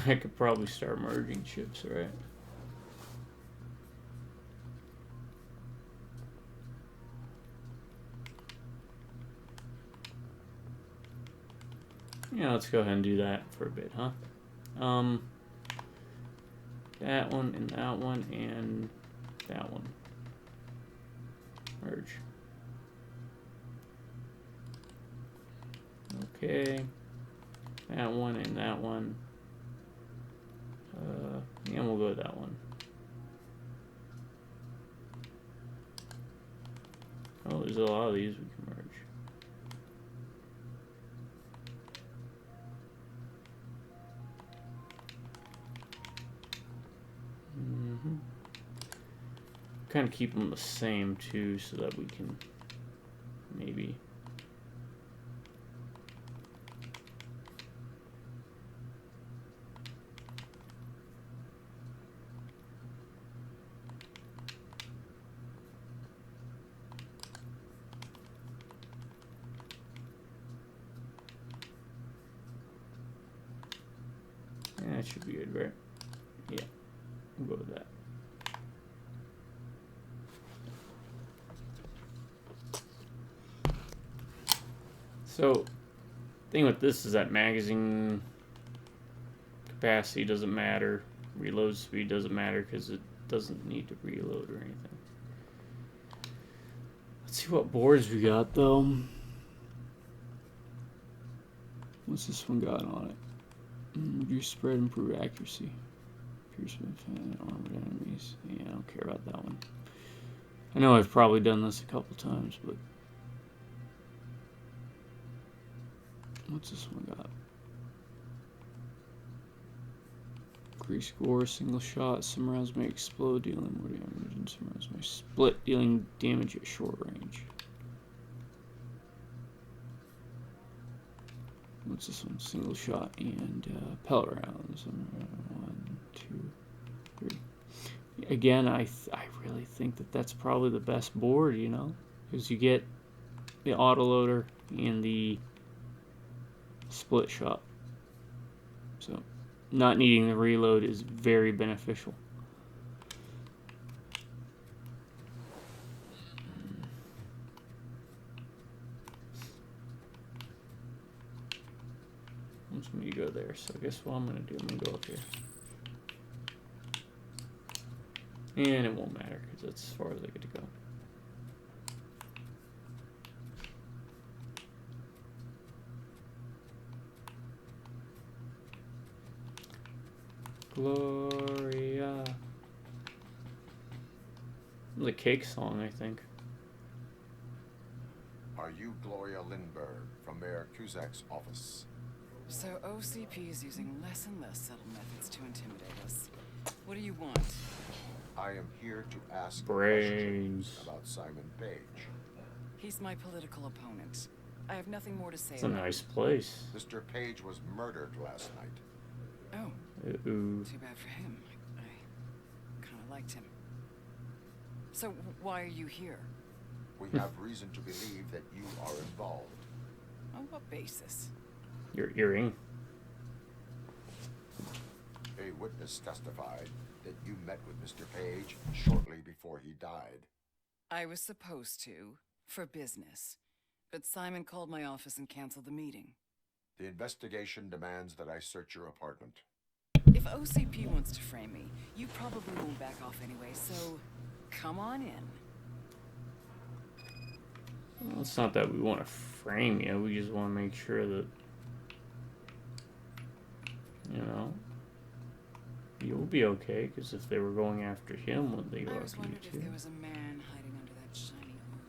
I could probably start merging chips, right? Yeah, let's go ahead and do that for a bit, huh? That one and that one and that one. Merge. Okay. That one and that one. Yeah, we'll go with that one. Oh, there's a lot of these we can merge. Kind of keep them the same too, so that we can maybe. Yeah, that should be good, right? Yeah, we'll go with that. So, thing with this is that magazine capacity doesn't matter. Reload speed doesn't matter because it doesn't need to reload or anything. Let's see what boards we got though. What's this one got on it? Reduce spread, improve accuracy. Piercement, armored enemies. Yeah, I don't care about that one. I know I've probably done this a couple times, but what's this one got? Increase score, single shot. Some rounds may explode, dealing more damage, and some rounds may split, dealing damage at short range. What's this one? Single shot and pellet rounds. 1, 2, 3. Again, I really think that that's probably the best board, you know, because you get the autoloader and the split shot. So, not needing the reload is very beneficial. Wants me to go there, so I guess what I'm going to do, I'm going to go up here. And it won't matter, because that's as far as I get to go. Gloria. The Cake song, I think. Are you you Gloria Lindbergh from Mayor Cusack's office. So OCP is using less and less subtle methods to intimidate us. What do you want? I am here to ask Brains. questions about Simon Page. He's my political opponent. I have nothing more to say It's a about nice place. Mr. Page was murdered last night. Oh. Ooh. Too bad for him. I kind of liked him. So why are you here? We have reason to believe that you are involved. On what basis? Your earring. A witness testified that you met with Mr. Page shortly before he died. I was supposed to, for business. But Simon called my office and canceled the meeting. The investigation demands that I search your apartment. If OCP wants to frame me, you probably won't back off anyway, so come on in. Well, it's not that we want to frame you. We just want to make sure that, you know, you'll be okay. Because if they were going after him, would they go I was after you wondered too? if there was a man hiding under that shiny armor.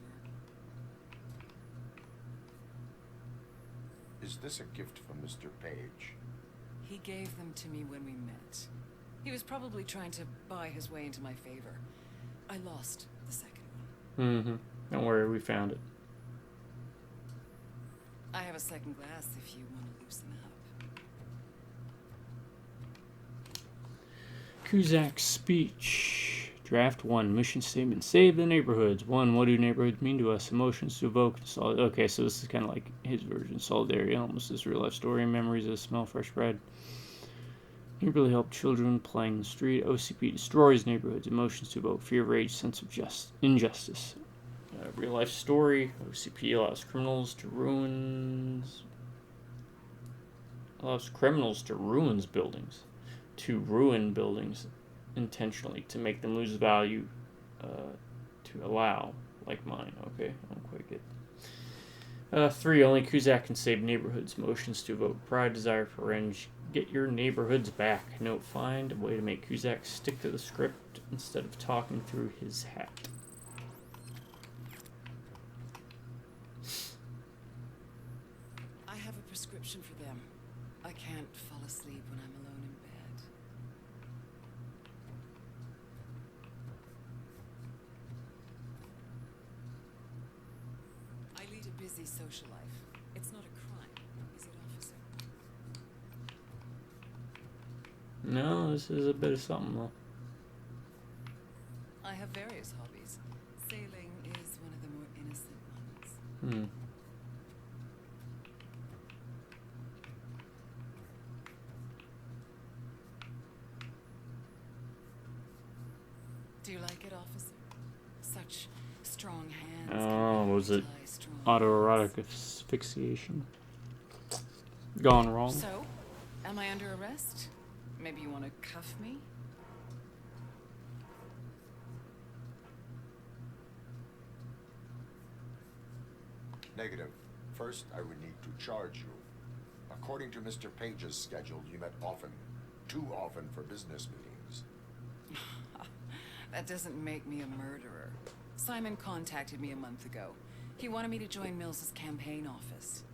Is this a gift from Mr. Page? He gave them to me when we met. He was probably trying to buy his way into my favor. I lost the second one. Mm-hmm. Don't worry, we found it. I have a second glass if you want to loosen up. Cusack's speech. Draft 1. Mission statement. Save the neighborhoods. 1. What do neighborhoods mean to us? Emotions to evoke. Okay, so this is kind of like his version. Solidarity. Almost this real life story. Memories of smell fresh bread. Neighborly help children playing the street. OCP destroys neighborhoods. Emotions to evoke. Fear, rage, sense of injustice. Real life story. OCP allows criminals to ruin buildings. To ruin buildings intentionally, to make them lose value, to allow, like mine. Okay, I don't quite get. 3. Only Cusack can save neighborhoods. Motions to evoke pride, desire for revenge. Get your neighborhoods back. Note: find a way to make Cusack stick to the script instead of talking through his hat. I have a prescription for them. I can't fall asleep when I'm alone in bed. I lead a busy social life. It's not a crime, is it, officer? No, this is a bit of something though. I have various hobbies. Sailing is one of the more innocent ones. Do you like it, officer? Such strong hands. Oh, was it autoerotic asphyxiation? Gone wrong? So, am I under arrest? Maybe you want to cuff me? Negative. First, I would need to charge you. According to Mr. Page's schedule, you met often. Too often for business meetings. That doesn't make me a murderer. Simon contacted me a month ago. He wanted me to join Mills's campaign office.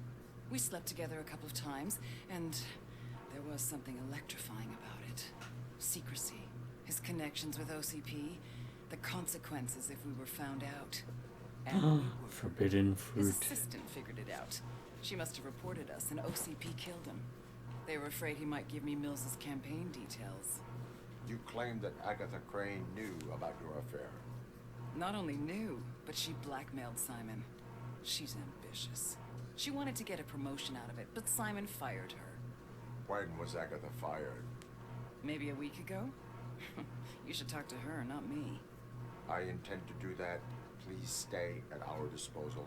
We slept together a couple of times, and there was something electrifying about it. Secrecy, his connections with OCP, the consequences if we were found out. And we were. Forbidden fruit. His assistant figured it out. She must have reported us, and OCP killed him. They were afraid he might give me Mills's campaign details. You claimed that Agatha Crane knew about your affair. Not only knew, but she blackmailed Simon. She's ambitious. She wanted to get a promotion out of it, but Simon fired her. When was Agatha fired? Maybe a week ago? You should talk to her, not me. I intend to do that. Please stay at our disposal.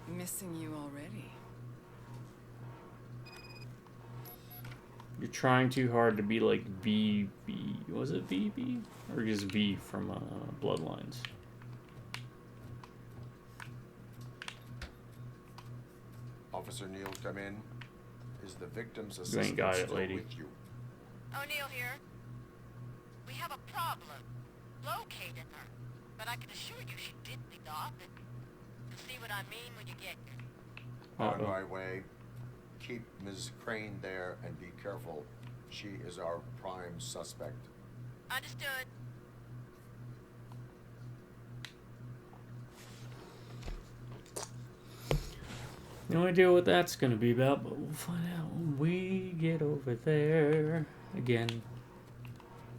Missing you already. You're trying too hard to be like VB. Was it VB? Or just V from Bloodlines? Officer Neal, come in. Is the victim's You assistant ain't got it, still lady. with you? O'Neill here. We have a problem. Located her. But I can assure you she didn't leave the office. See what I mean when you get... On my way. Keep Ms. Crane there and be careful. She is our prime suspect. Understood. No idea what that's gonna be about, but we'll find out when we get over there again.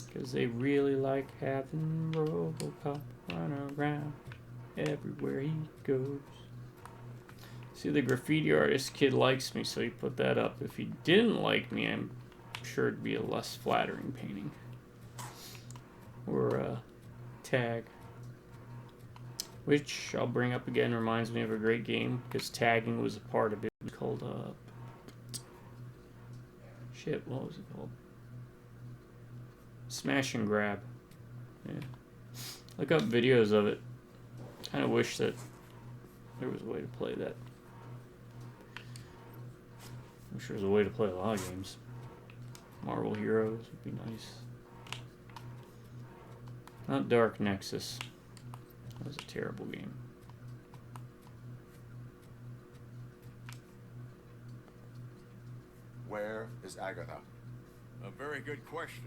Because they really like having RoboCop run around everywhere he goes. See, the graffiti artist kid likes me, so he put that up. If he didn't like me, I'm sure it'd be a less flattering painting. Or a tag. Which I'll bring up again, reminds me of a great game, because tagging was a part of it. It was called, shit, what was it called? Smash and Grab. Yeah. Look up videos of it. Kind of wish that there was a way to play that. Wish there was a way to play a lot of games. Marvel Heroes would be nice. Not Dark Nexus. That was a terrible game. Where is Agatha? A very good question.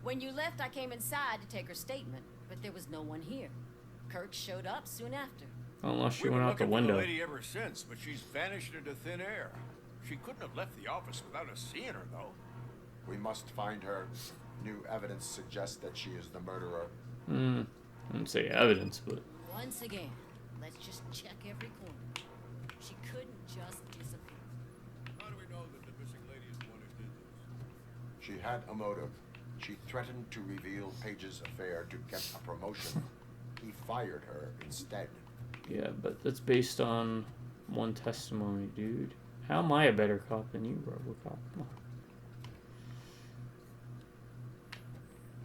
When you left, I came inside to take her statement, but there was no one here. Kurt showed up soon after. Unless she We've went been out the looking for window. the lady ever since, but she's vanished into thin air. She couldn't have left the office without us seeing her, though. We must find her. New evidence suggests that she is the murderer. I wouldn't say evidence, but... Once again, let's just check every corner. She couldn't just disappear. How do we know that the missing lady is the one who did this? She had a motive. She threatened to reveal Page's affair to get a promotion. He fired her instead. Yeah, but that's based on one testimony, dude. How am I a better cop than you, RoboCop? Come on.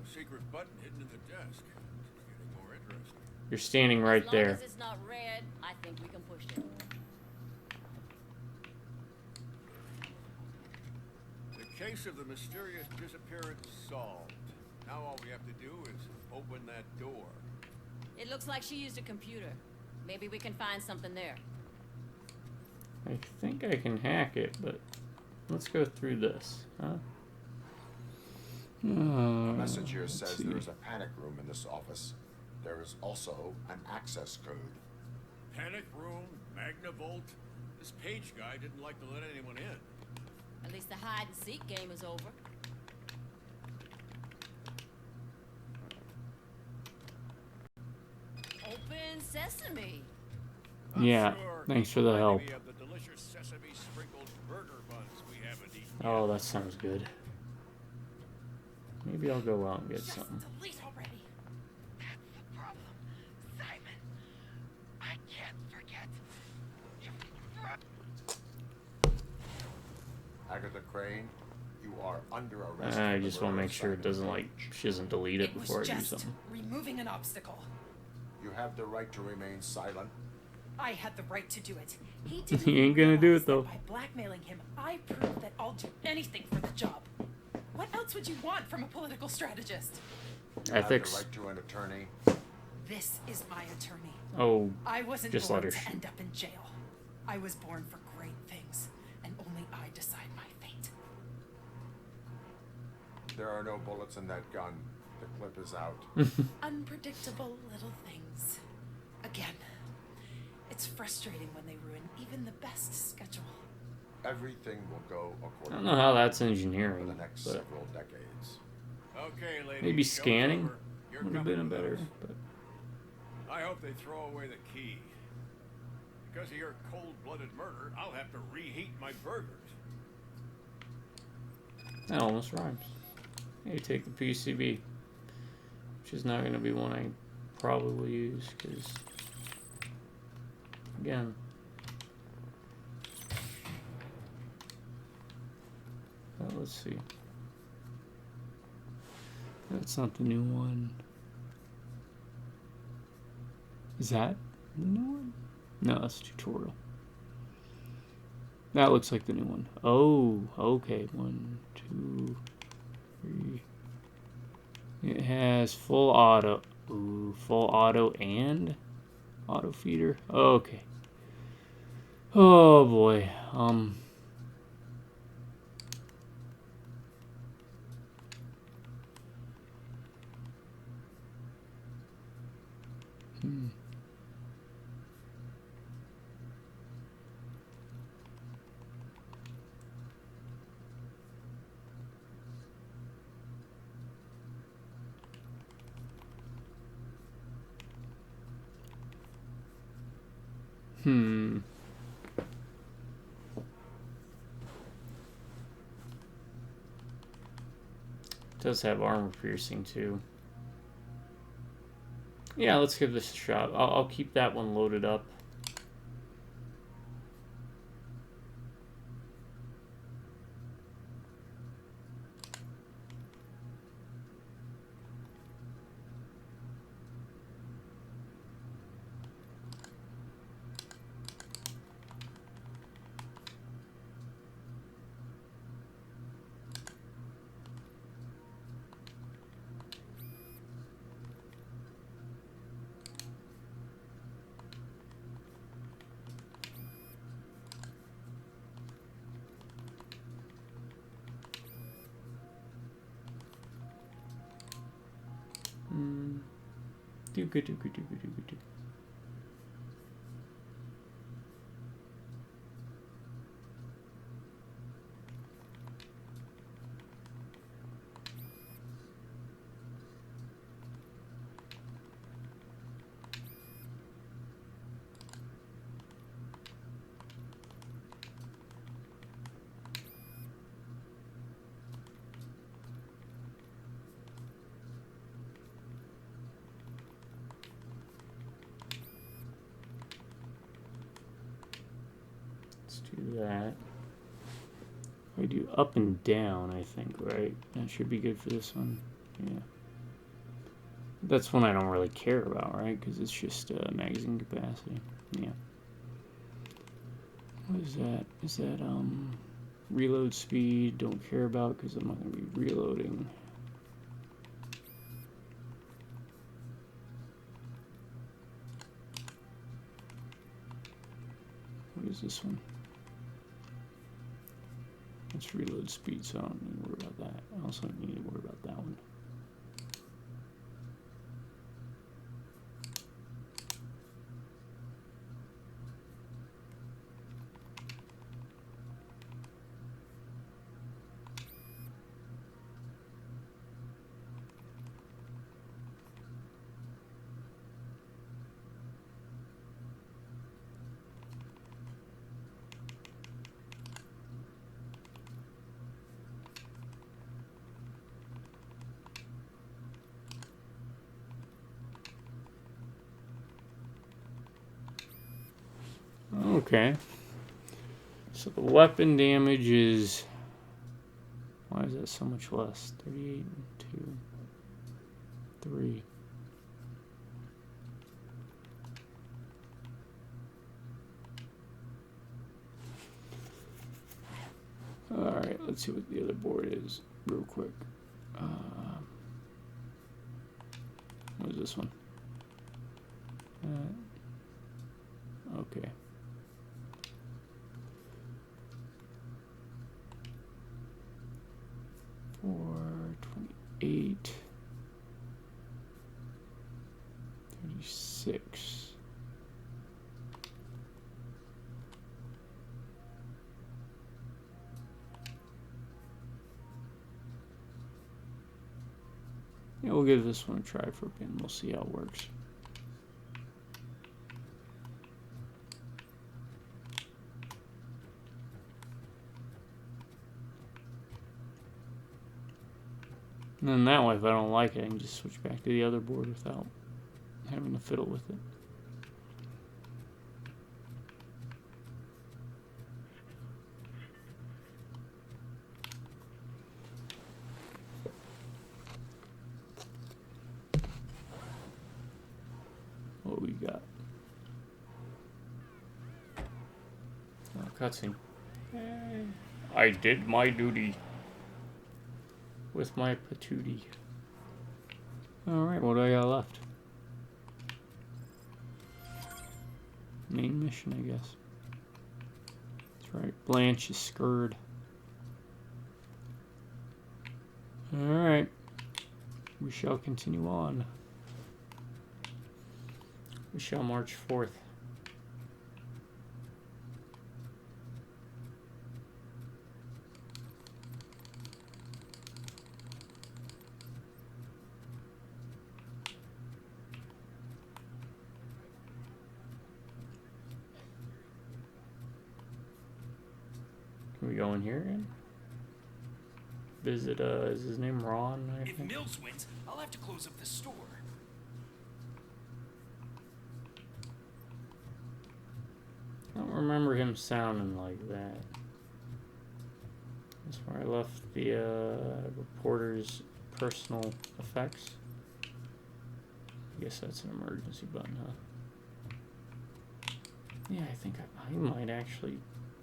A secret button hidden in the desk. It's getting more interesting. You're standing right there. As long as it's not red, I think we can push it. The case of the mysterious disappearance solved. Now all we have to do is open that door. It looks like she used a computer. Maybe we can find something there. I think I can hack it, but let's go through this, huh? A message here says there is a panic room in this office. There is also an access code. Panic room, Magnavolt. This Page guy didn't like to let anyone in. At least the hide and seek game is over. Open sesame. Yeah, Sure, thanks keep for the reminding help. me of the delicious sesame sprinkled burger buns we haven't eaten Oh, yet. that sounds good. Maybe I'll go out and get something. Delete already. That's the problem, Simon. I can't forget. Agatha Crane, you are under arrest. I for the just want to murder make of sure it Simon doesn't, like, Page. she doesn't delete it It was before I do just something. removing an obstacle. You have the right to remain silent. I had the right to do it. He didn't He ain't gonna do realize it, though. that by blackmailing him, I proved that I'll do anything for the job. What else would you want from a political strategist? You Ethics. have the right to an attorney. This is my attorney. Oh, I wasn't just born let her to shoot. end up in jail. I was born for great things, and only I decide my fate. There are no bullets in that gun. The clip is out. Unpredictable little things. Again, it's frustrating when they ruin even the best schedule. Everything will go I according don't know how that's for engineering, the next but several decades. Okay, ladies. maybe show's scanning over. You're would have been a coming with better. us. But I hope they throw away the key. Because of your cold-blooded murder, I'll have to reheat my burgers. that almost rhymes. Hey, take the PCB, which is not going to be one I probably will use because, again, let's see. That's not the new one. Is that the new one? No, that's a tutorial. That looks like the new one. Oh, okay. 1, 2, 3. It has full auto. Ooh, full auto and Auto feeder. Okay. Oh boy. Does have armor piercing too. Yeah, let's give this a shot. I'll keep that one loaded up. Do. Let's do that. I do up and down, I think, right? That should be good for this one. Yeah. That's one I don't really care about, right? Because it's just magazine capacity. Yeah. What is that? Is that reload speed? Don't care about because I'm not going to be reloading. What is this one? It's reload speed, so I don't need to worry about that. I also don't need to worry about that one. Okay. So the weapon damage is... Why is that so much less? 38 and 2. 3. Alright, let's see what the other board is real quick. What is this one? Okay. For 28, 36. Yeah, we'll give this one a try for a bit and we'll see how it works. And then that way, if I don't like it, I can just switch back to the other board without having to fiddle with it. What we got? Oh, cutscene. I did my duty. With my patootie. Alright, what do I got left? Main mission, I guess. That's right. Blanche is scurred. Alright. We shall continue on. We shall march forth. Can we go in here again? Visit, is his name Ron? I If think? Mills wins, I'll have to close up the store. I don't remember him sounding like that. That's where I left the reporter's personal effects. I guess that's an emergency button, huh? Yeah, I think I might actually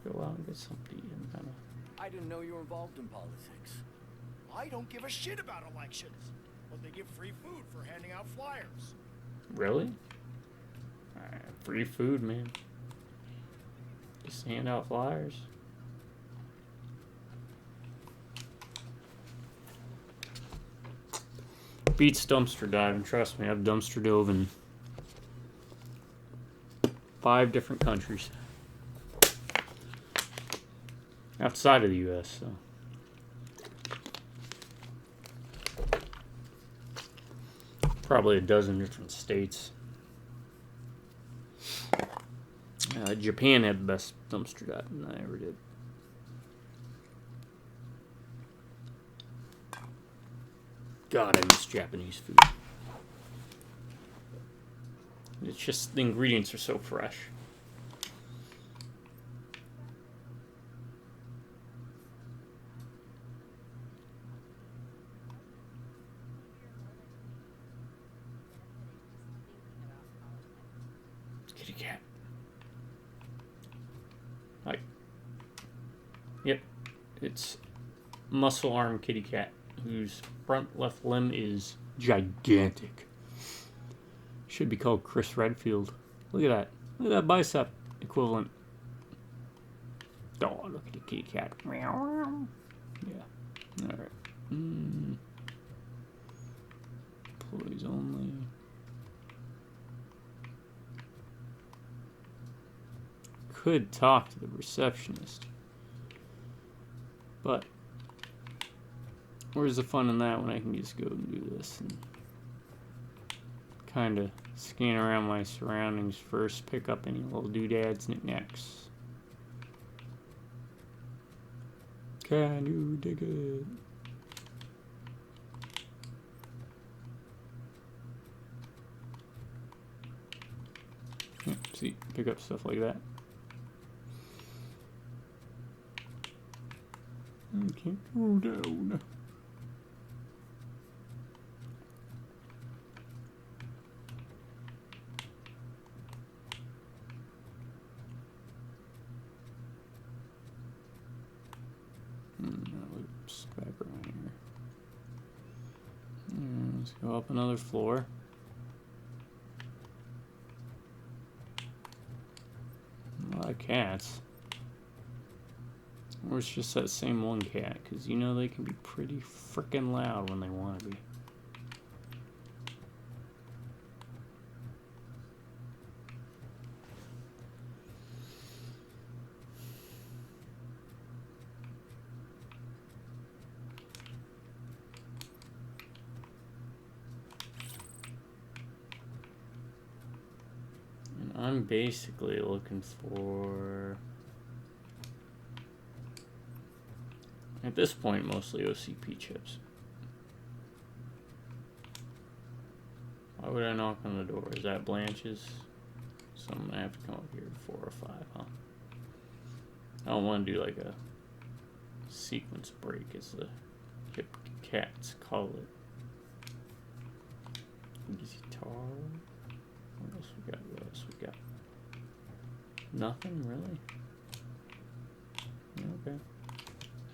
go out and get something and kind of. I didn't know you were involved in politics. I don't give a shit about elections, but they give free food for handing out flyers. Really? Free food, man. Just hand out flyers. Beats dumpster diving, trust me. I've dumpster dove in 5 different countries. Outside of the US, so. Probably a dozen different states. Japan had the best dumpster diving I ever did. God, I miss Japanese food. It's just the ingredients are so fresh. Kitty cat. Hi. Yep, it's muscle arm kitty cat, whose front left limb is gigantic. Should be called Chris Redfield. Look at that. Look at that bicep equivalent. Oh, look at the kitty cat. Yeah. Alright. Employees only. Could talk to the receptionist. But where's the fun in that when I can just go and do this and kind of scan around my surroundings first, pick up any little doodads, knickknacks. Can you dig it? Yeah, see, pick up stuff like that. Okay, go down. Oops, back around here. Let's go up another floor. A lot of cats. Or it's just that same one cat, because you know they can be pretty frickin' loud when they want to be. And I'm basically looking for... At this point, mostly OCP chips. Why would I knock on the door? Is that Blanche's? So I'm gonna have to come up here 4 or 5, huh? I don't want to do like a sequence break, as the hip cats call it. Guitar. What else we got? What else we got? Nothing really. Okay.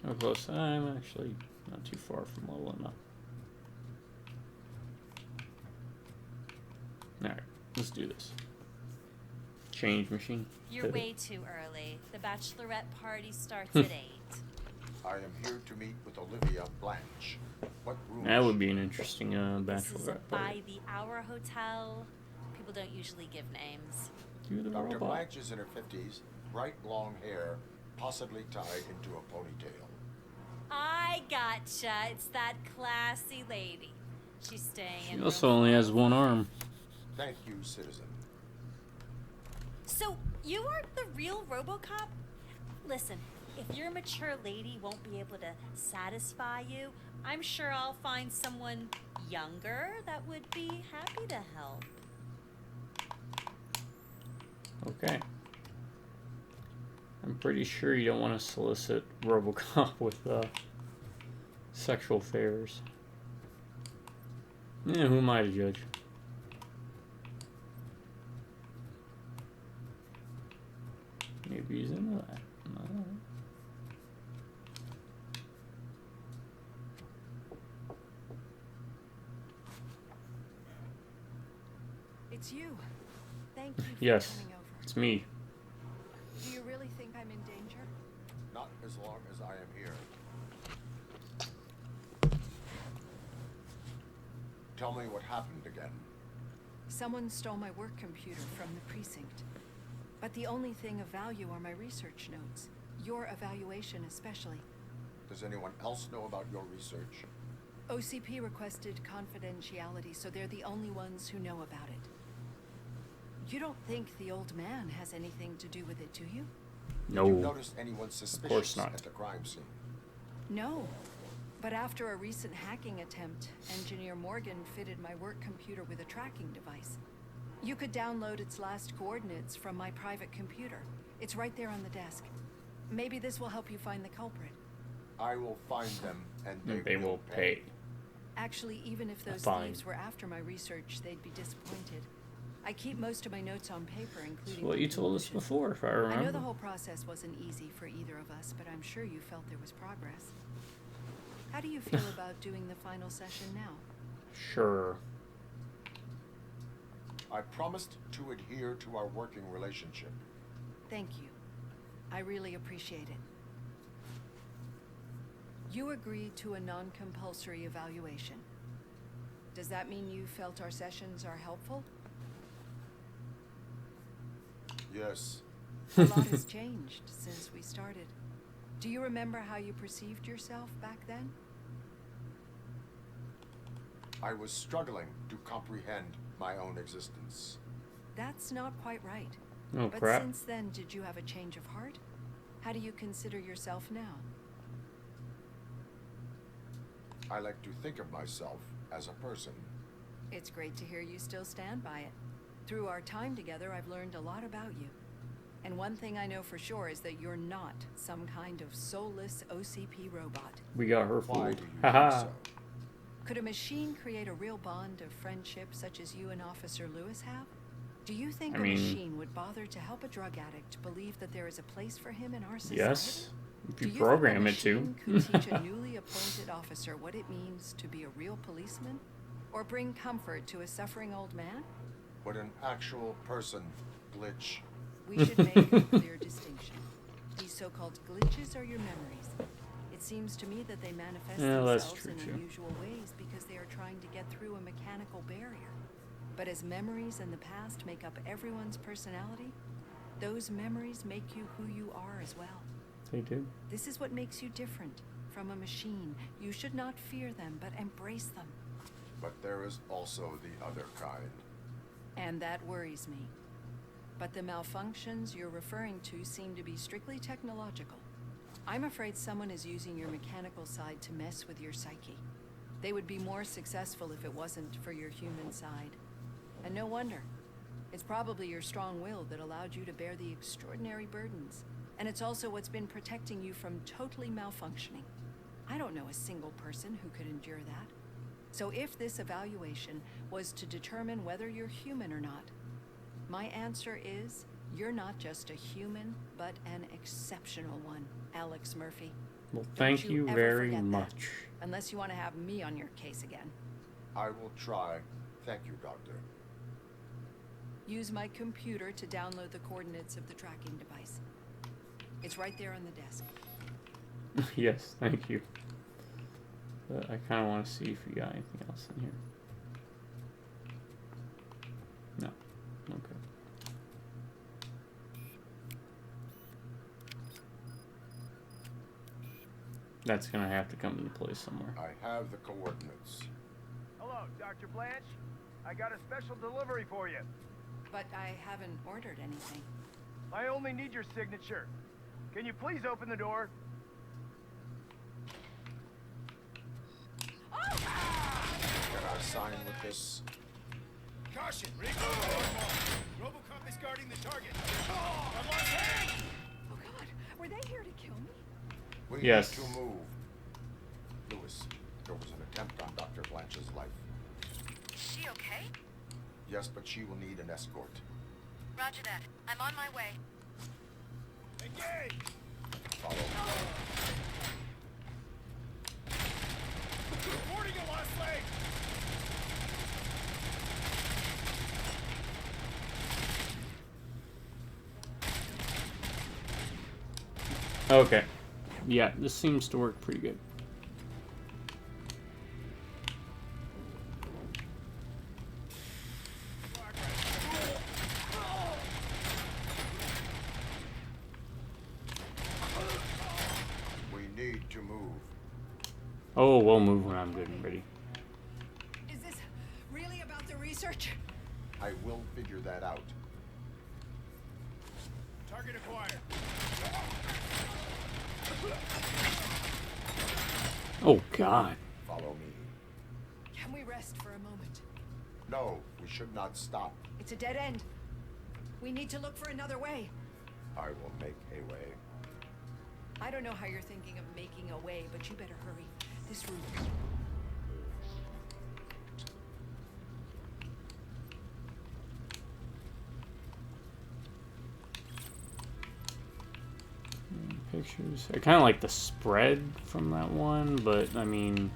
How close? I'm actually not too far from leveling up. Alright, let's do this. change machine. You're way too early. The bachelorette party starts at 8. I am here to meet with Olivia Blanche. What room? That would be an interesting This is a bachelorette party. by-the-hour hotel. People don't usually give names. You're the Dr. robot. Blanche is in her 50s, bright long hair, possibly tied into a ponytail. I gotcha. It's that classy lady. She's staying She in also room only has one 404. arm. Thank you, citizen. So, you aren't the real RoboCop? Listen, if your mature lady won't be able to satisfy you, I'm sure I'll find someone younger that would be happy to help. Okay. I'm pretty sure you don't want to solicit RoboCop with sexual favors. Yeah, who am I to judge? Maybe he's into that. I don't know. It's you. Thank you for Yes, coming over. it's me. Do you really think I'm in danger? Not as long as I am here. Tell me what happened again. Someone stole my work computer from the precinct. But the only thing of value are my research notes. Your evaluation especially. Does anyone else know about your research? OCP requested confidentiality, so they're the only ones who know about it. You don't think the old man has anything to do with it, do you? No. Did you notice anyone suspicious Of course not. at the crime scene? No. But after a recent hacking attempt, Engineer Morgan fitted my work computer with a tracking device. You could download its last coordinates from my private computer. It's right there on the desk. Maybe this will help you find the culprit. I will find them, and They will pay. Actually, even if those Fine. thieves were after my research, they'd be disappointed. I keep most of my notes on paper, including... That's what you told us before, if I remember. I know the whole process wasn't easy for either of us, but I'm sure you felt there was progress. How do you feel about doing the final session now? Sure. I promised to adhere to our working relationship. Thank you. I really appreciate it. You agreed to a non-compulsory evaluation. Does that mean you felt our sessions are helpful? Yes. A lot has changed since we started. Do you remember how you perceived yourself back then? I was struggling to comprehend my own existence. That's not quite right. Oh, but crap. since then, did you have a change of heart? How do you consider yourself now? I like to think of myself as a person. It's great to hear you still stand by it. Through our time together, I've learned a lot about you. And one thing I know for sure is that you're not some kind of soulless OCP robot. We got her Why fooled. do you think Haha. so? Could a machine create a real bond of friendship such as you and Officer Lewis have? Do you think I a mean- machine would bother to help a drug addict believe that there is a place for him in our society? Yes. If Do you you program think it a to. machine could teach a newly appointed officer what it means to be a real policeman? Or bring comfort to a suffering old man? Would an actual person glitch? We should make a clear distinction. These so-called glitches are your memories. It seems to me that they manifest Yeah, that's themselves true, in too. unusual ways because they are trying to get through a mechanical barrier. But as memories in the past make up everyone's personality, those memories make you who you are as well. They do. This is what makes you different from a machine. You should not fear them, but embrace them. But there is also the other kind. And that worries me. But the malfunctions you're referring to seem to be strictly technological. I'm afraid someone is using your mechanical side to mess with your psyche. They would be more successful if it wasn't for your human side. And no wonder. It's probably your strong will that allowed you to bear the extraordinary burdens. And it's also what's been protecting you from totally malfunctioning. I don't know a single person who could endure that. So if this evaluation was to determine whether you're human or not, my answer is you're not just a human, but an exceptional one, Alex Murphy. Well, Don't thank you you ever very forget that, much. unless you want to have me on your case again. I will try. Thank you, Doctor. Use my computer to download the coordinates of the tracking device. It's right there on the desk. Yes, thank you. But I kind of want to see if you got anything else in here. No. Okay. That's gonna have to come into play somewhere. I have the coordinates. Hello, Dr. Blanche. I got a special delivery for you. But I haven't ordered anything. I only need your signature. Can you please open the door? Can I sign with this? Caution! RoboCop is guarding the target. I lost hand! Oh God, were they here to kill me? We Yes. need to move. Lewis, there was an attempt on Dr. Blanche's life. Is she okay? Yes, but she will need an escort. Roger that. I'm on my way. Engage! Follow. Reporting a lost leg! Okay. Yeah, this seems to work pretty good. We need to move. Oh, we'll move when I'm good and ready. Is this really about the research? I will figure that out. Target acquired. Oh, God. Follow me. Can we rest for a moment? No, we should not stop. It's a dead end. We need to look for another way. I will make a way. I don't know how you're thinking of making a way, but you better hurry. This room. Pictures. I kind of like the spread from that one, but I mean,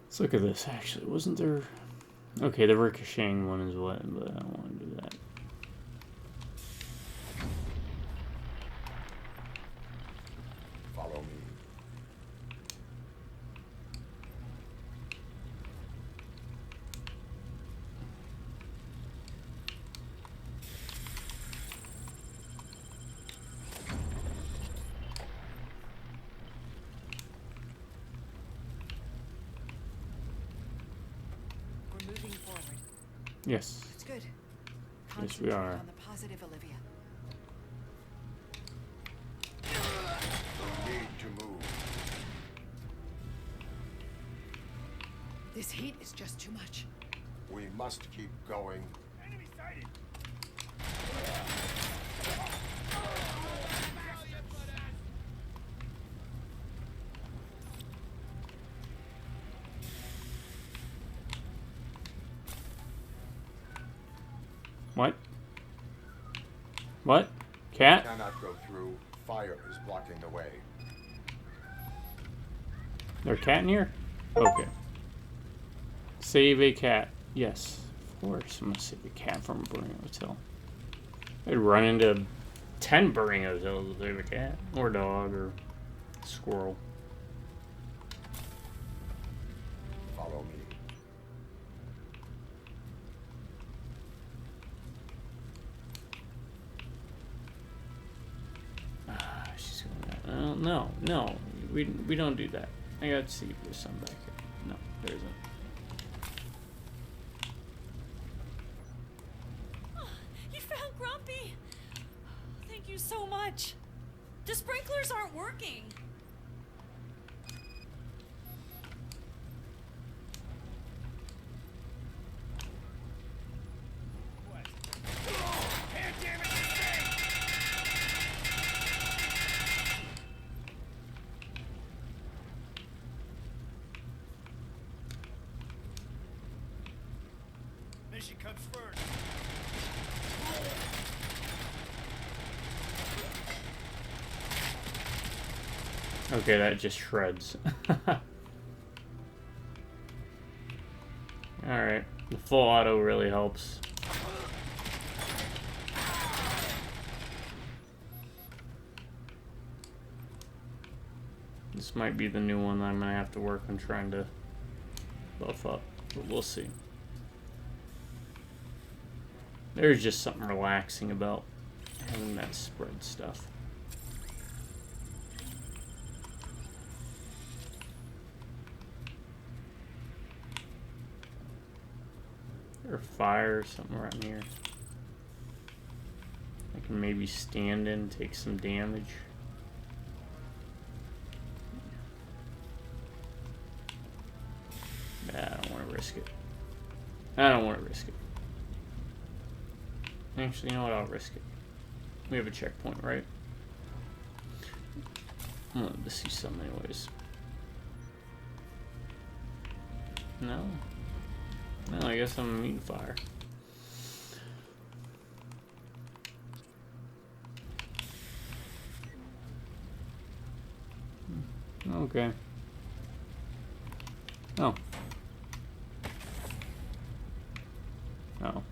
let's look at this. Actually, wasn't there? Okay, the ricocheting one is what, but I don't want to do that. Follow me. We're moving forward. Yes. That's good. Yes, we are. On the positive, Olivia. We need to move. This heat is just too much. We must keep going. Enemy sighted! What? What? Cat? Cannot go through. Fire is blocking the way. There's a cat in here? Okay. Save a cat. Yes, of course. I'm gonna save a cat from a burning hotel. I'd run into 10 burning hotels if they have a cat. Or dog, or squirrel. Follow me. She's going. No, no, we don't do that. I gotta see if there's some back here. No, there isn't. You found Grumpy. Thank you so much. The sprinklers aren't working. Hand damn it, this thing! Mission comes first. Okay, that just shreds. Alright. The full auto really helps. This might be the new one that I'm gonna have to work on trying to buff up, but we'll see. There's just something relaxing about having that spread stuff. Or fire or something around here. I can maybe stand in, take some damage. Nah, I don't want to risk it. I don't want to risk it. Actually, you know what? I'll risk it. We have a checkpoint, right? I'm gonna to see some anyways. No? No, I guess I'm immune to fire. Okay. Oh. Oh.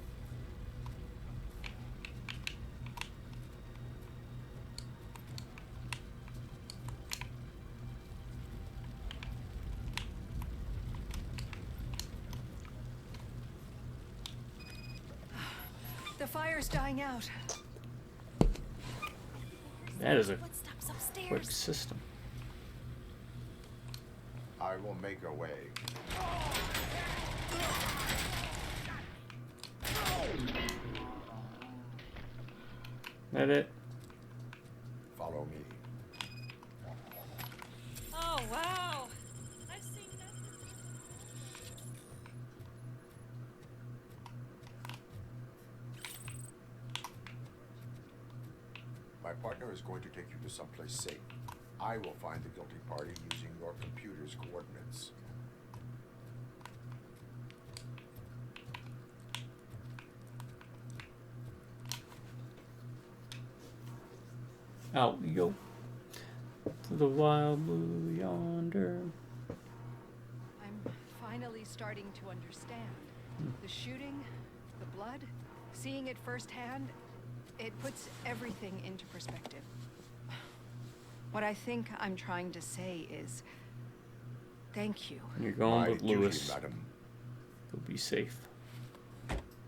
The fire's dying out. That is a quick system. I will make a way. That it? Follow me. Oh, wow. I've seen nothing. My partner is going to take you to someplace safe. I will find the guilty party using your computer's coordinates. Out we go. To the wild blue yonder. I'm finally starting to understand. The shooting, the blood, seeing it firsthand, it puts everything into perspective. What I think I'm trying to say is, thank you. You're going My with duty, Lewis. madam. You'll be safe.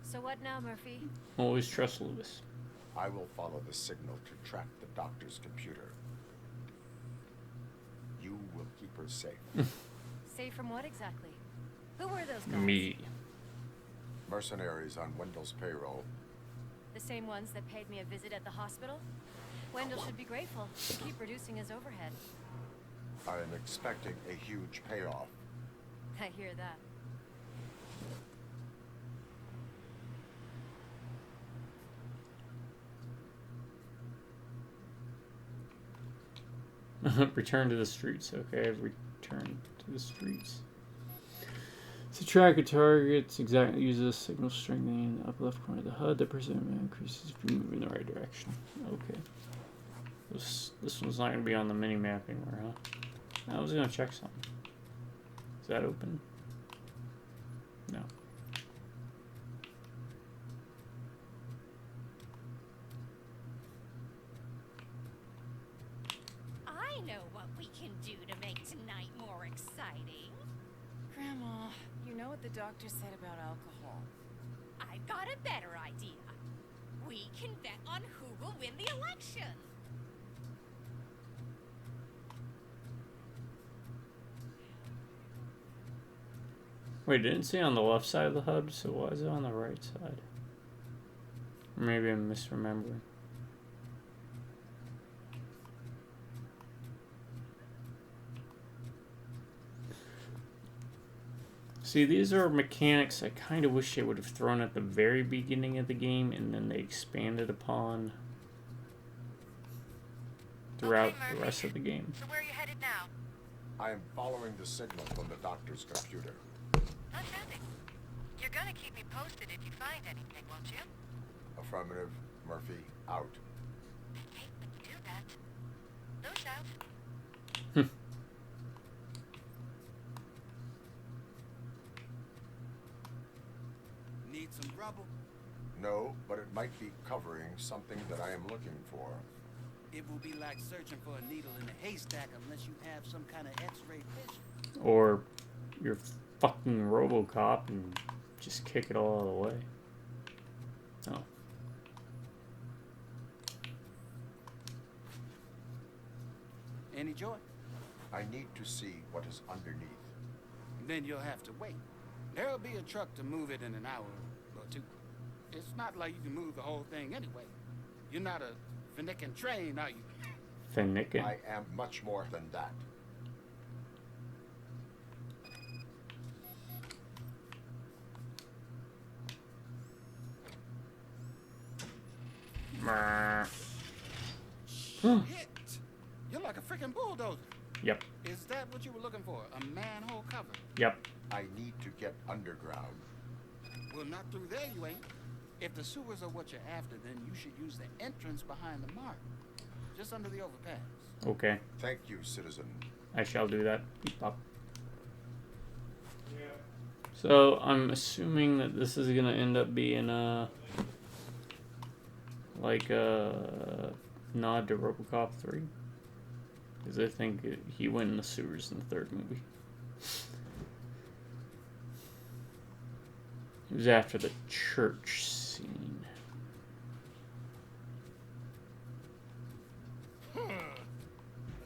So what now, Murphy? Always trust Lewis. I will follow the signal to track the doctor's computer. You will keep her safe. Safe from what exactly? Who were those guys? Me. Mercenaries on Wendell's payroll. The same ones that paid me a visit at the hospital? Wendell should be grateful. Keep reducing his overhead. I am expecting a huge payoff. I hear that. Return to the streets. Okay, I've returned to the streets. To track a target, exactly uses signal strengthening in the upper left corner of the HUD. The percent increases if you move in the right direction. Okay. This one's not going to be on the mini map anymore, huh? I was going to check something. Is that open? No. I know what we can do to make tonight more exciting. Grandma, you know what the doctor said about alcohol. I've got a better idea. We can bet on who will win the election. Wait, it didn't say on the left side of the HUD, so why is it on the right side? Or maybe I'm misremembering. See, these are mechanics I kind of wish they would have thrown at the very beginning of the game and then they expanded upon throughout the rest of the game. So where are you headed now? I am following the signal from the doctor's computer. Outstanding. You're gonna keep me posted if you find anything, won't you? Affirmative. Murphy, out. Hate when you do that. Those out. need some rubble? No, but it might be covering something that I am looking for. It will be like searching for a needle in a haystack unless you have some kind of X-ray vision. Or you're fucking RoboCop and just kick it all out of the way. Oh. Any joy? I need to see what is underneath. Then you'll have to wait. There'll be a truck to move it in an hour or two. It's not like you can move the whole thing anyway. You're not a Finnican train, are you? Finnican? I am much more than that. Shit! You're like a freaking bulldozer. Yep. Is that what you were looking for? A manhole cover? Yep. I need to get underground. Well, not through there, you ain't. If the sewers are what you're after, then you should use the entrance behind the mark. Just under the overpass. Okay. Thank you, citizen. I shall do that. Beep bop. So I'm assuming that this is gonna end up being like a nod to RoboCop 3, because I think he went in the sewers in the third movie. It was after the church scene.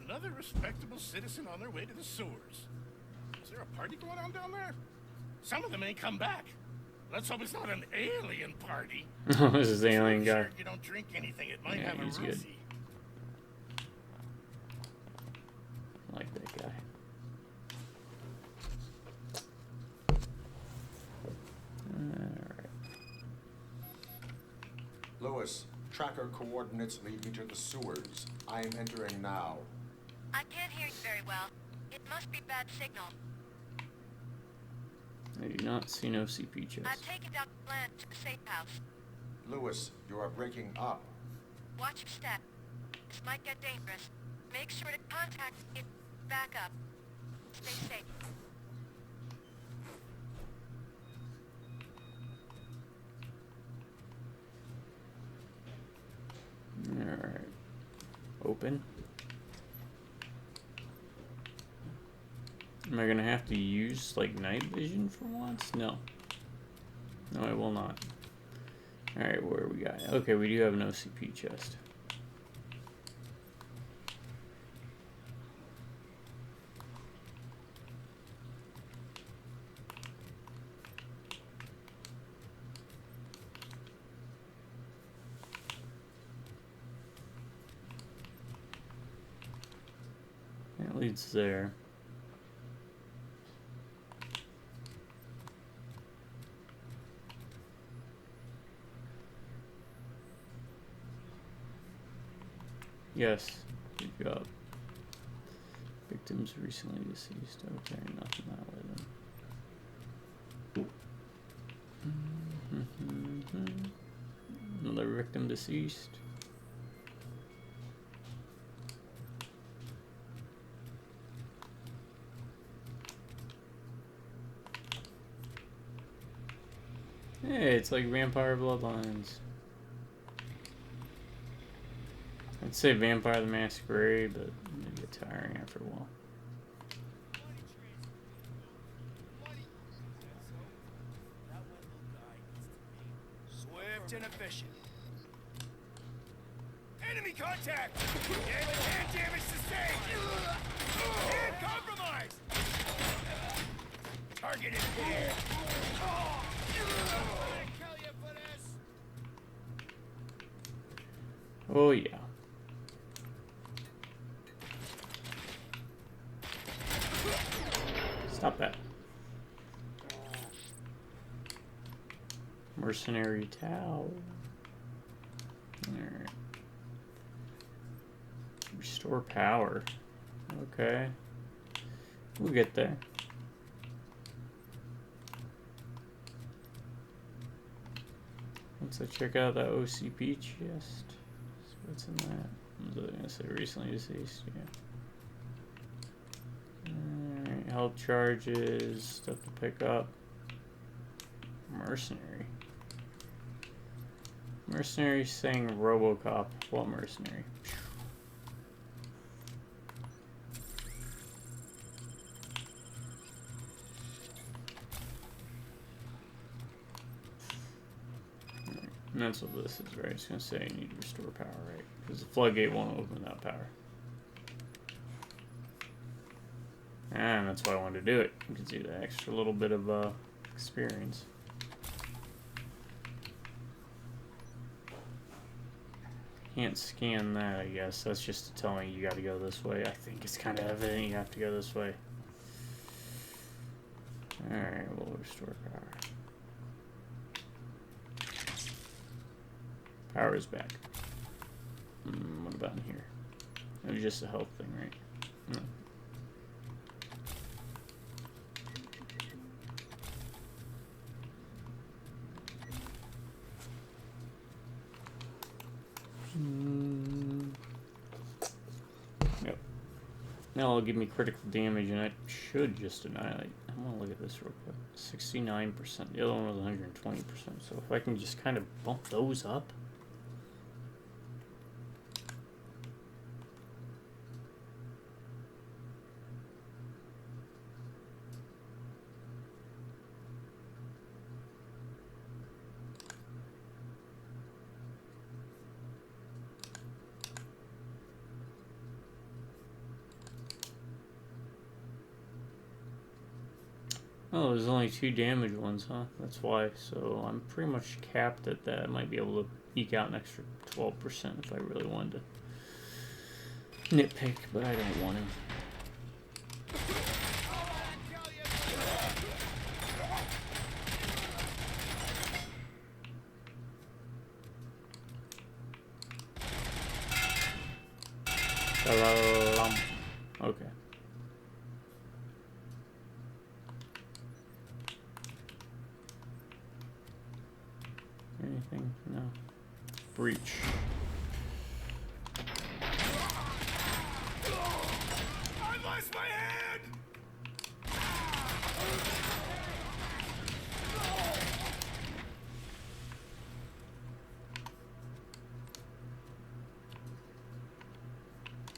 Another respectable citizen on their way to the sewers. Is there a party going on down there? Some of them ain't come back. Let's hope it's not an alien party. This is the alien guy. Sure you don't drink anything, it might Yeah, have a he's good. roofie. I like that guy. Alright. Lewis, tracker coordinates lead me to the sewers. I am entering now. I can't hear you very well. It must be bad signal. I do not see no CP chest. I've taken down the plan to the safe house. Lewis, you are breaking up. Watch your step. This might get dangerous. Make sure to contact it. Back up. Stay safe. Alright. Open. Am I gonna have to use like night vision for once? No. No, I will not. Alright, where we got? Okay, we do have an OCP chest. That leads there. Yes, good job. Victims recently deceased. Okay, nothing that way then. Another victim deceased. Hey, it's like Vampire Bloodlines. I'd say Vampire the Masquerade, but it'd get tiring after a while. Swift and efficient. Enemy contact! Hand damage sustained! Hand compromised! Target is here! Oh yeah. Stop that. Mercenary Tower. Alright. Restore power. Okay. We'll get there. Once I check out that OCP chest. So what's in that? Was I gonna say recently deceased? Yeah. Alright, health charges, stuff to pick up. Mercenary. Mercenary saying RoboCop. What mercenary? And that's what this is, right? It's going to say you need to restore power, right? Because the floodgate won't open without power. And that's why I wanted to do it. You can see the extra little bit of experience. Can't scan that, I guess. That's just to tell me you got to go this way. I think it's kind of evident you have to go this way. Alright, we'll restore power. Power is back. What about in here? It was just a health thing, right? No. Yep. Now it'll give me critical damage, and it should just annihilate. I'm gonna look at this real quick. 69%. The other one was 120%. So if I can just kind of bump those up. Oh, there's only 2 damage ones, huh? That's why. So I'm pretty much capped at that. I might be able to eke out an extra 12% if I really wanted to nitpick, but I don't want to. Okay. Anything? No. Breach. I lost my hand!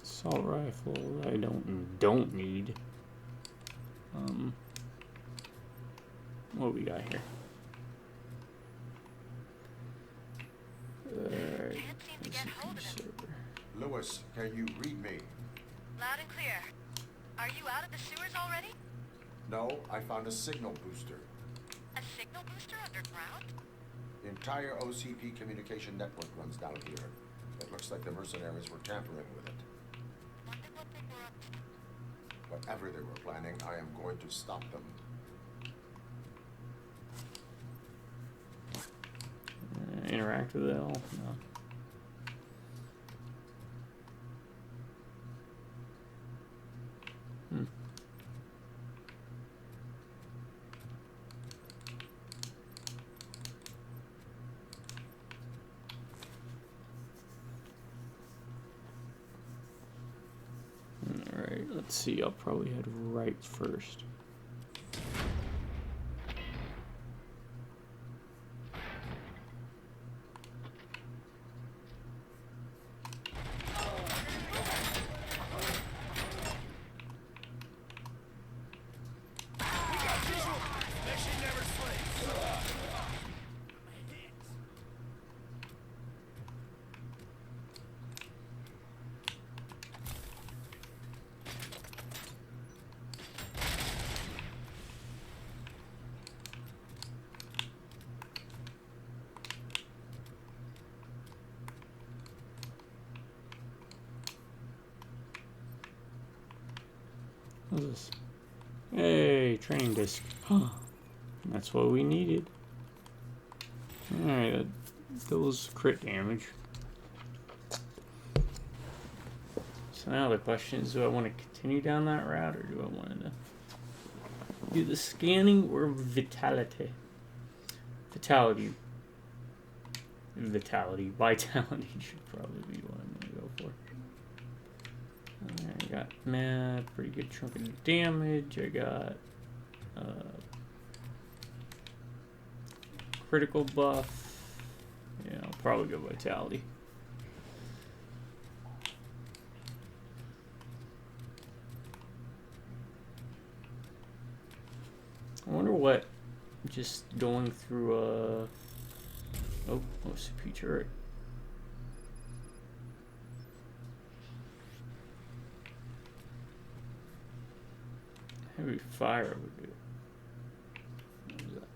Assault rifle. I don't need. What we got here? Alright. Lewis, can you read me? Loud and clear. Are you out of the sewers already? No, I found a signal booster. A signal booster underground? The entire OCP communication network runs down here. It looks like the mercenaries were tampering with it. Wonder what they were up to. Whatever they were planning, I am going to stop them. Interact with it all? No. Alright, let's see. I'll probably head right first. What's this? Hey, training disc. Huh. That's what we needed. Alright, those crit damage. So now the question is, do I want to continue down that route, or do I want to do the scanning or vitality? Vitality should probably be what I'm going to go for. I got pretty good chunk of damage. I got critical buff. Yeah, I'll Probably go vitality. I wonder what just going through OCP turret. Heavy fire would do. What is that?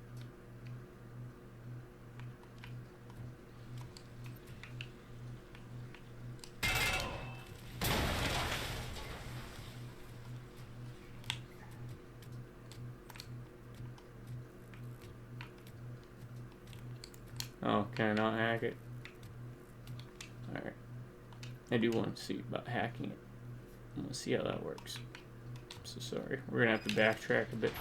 Oh, can I not hack it? Alright. I do want to see about hacking it. I want to see how that works. So sorry. We're going to have to backtrack a bit.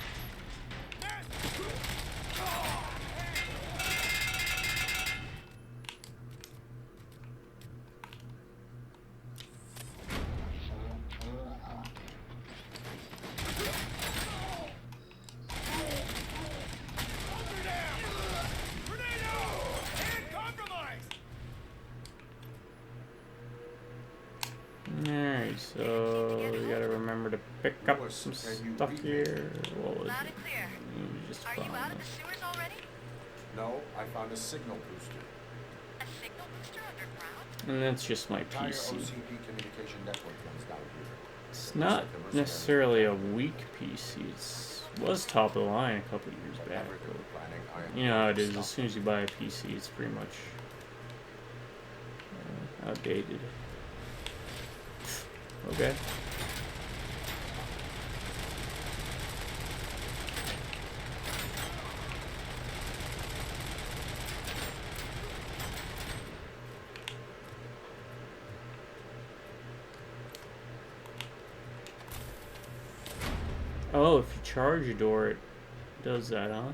Alright, so we gotta remember to pick up some stuff here. What was it? Just Are you out of the sewers already? No, I found a signal booster. A signal booster underground? And that's just my Entire PC. OCP communication network runs down here. It's not necessarily a weak PC. It was top of the line a couple of years back. But you know how it is. As soon as you buy a PC, it's pretty much outdated. Okay. Oh, if you charge a door, it does that, huh?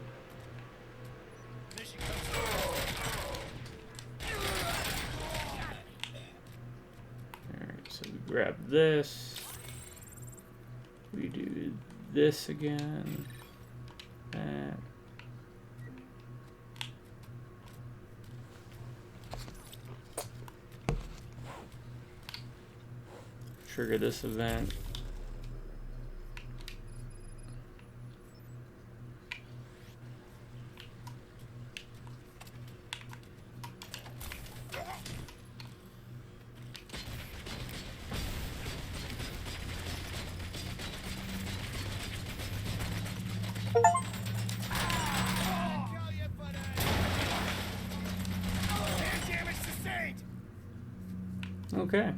Alright, so we grab this. We do this again. That. Trigger this event. Okay.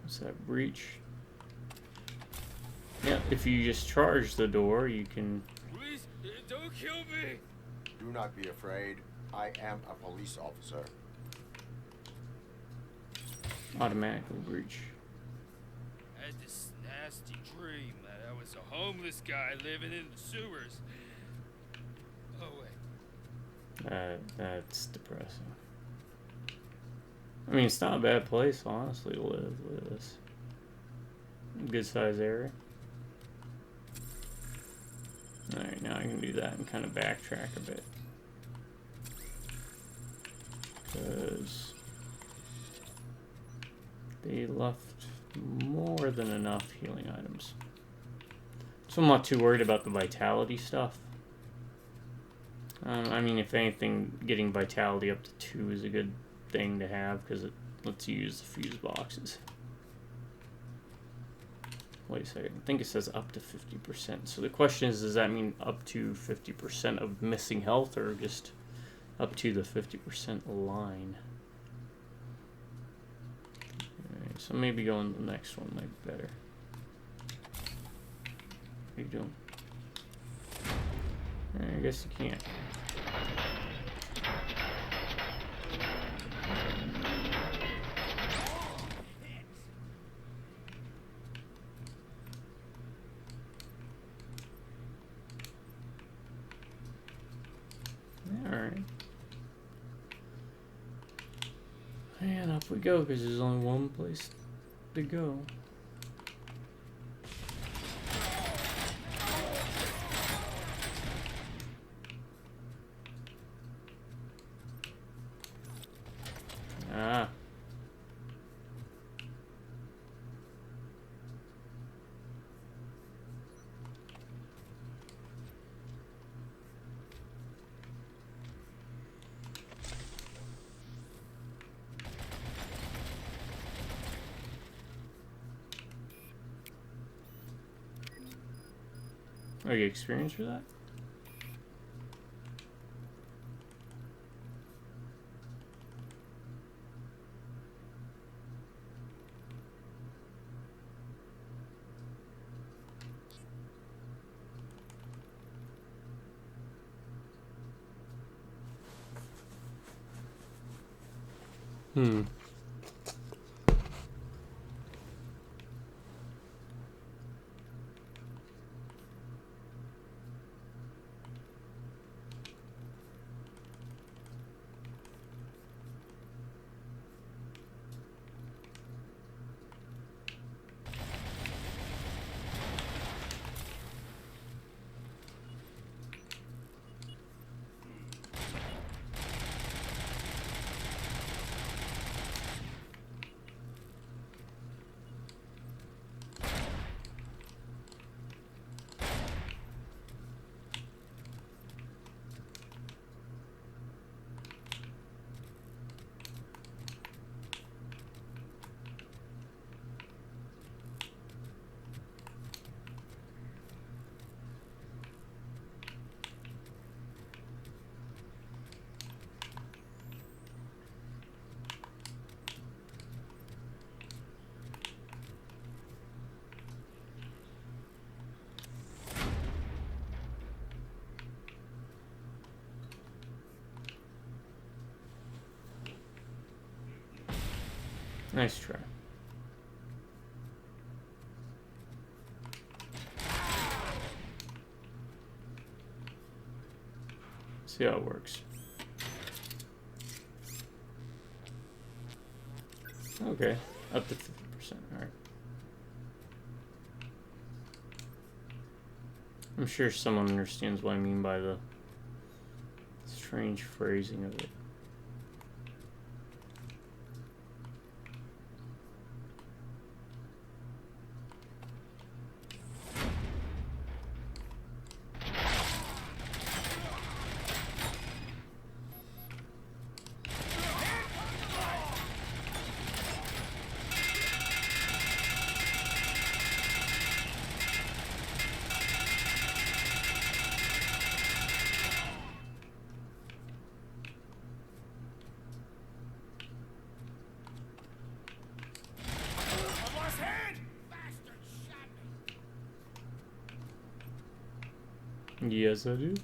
What's that breach? Yeah, if you just charge the door, you can... Please, don't kill me! Do not be afraid. I am a police officer. Automatically breach. I had this nasty dream that I was a homeless guy living in the sewers. Oh wait. That's depressing. I mean, it's not a bad place, honestly, to live. Look at this. Good size area. Alright, now I can do that and kind of backtrack a bit. Because they left more than enough healing items. So I'm not too worried about the vitality stuff. I mean, if anything, getting vitality up to 2 is a good thing to have because it lets you use the fuse boxes. Wait a second, I think it says up to 50%. So the question is, does that mean up to 50% of missing health or just up to the 50% line? Alright, so maybe going to the next one might be better. What are you doing? I guess you can't. Alright. And up we go, because there's only one place to go. I get experience for that? Hmm. Nice try. See how it works. Okay, up to 50%. All right. I'm sure someone understands what I mean by the strange phrasing of it. Yes, I do.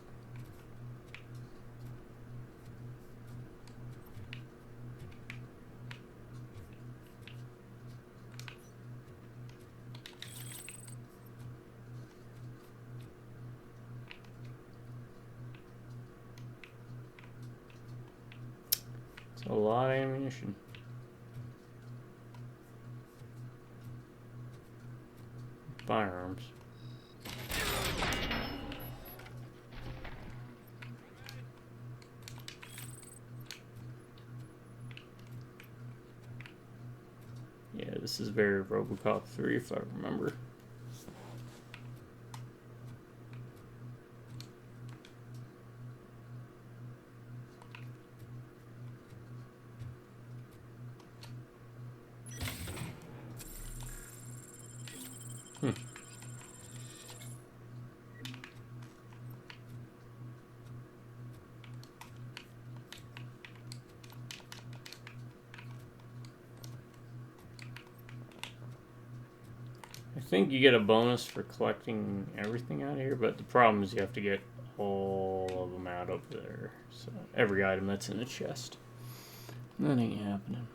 It's a lot of ammunition. Firearms. Yeah, this is very RoboCop 3 if I remember. I think you get a bonus for collecting everything out of here, but the problem is you have to get all of them out of there. So every item that's in the chest. That ain't happening.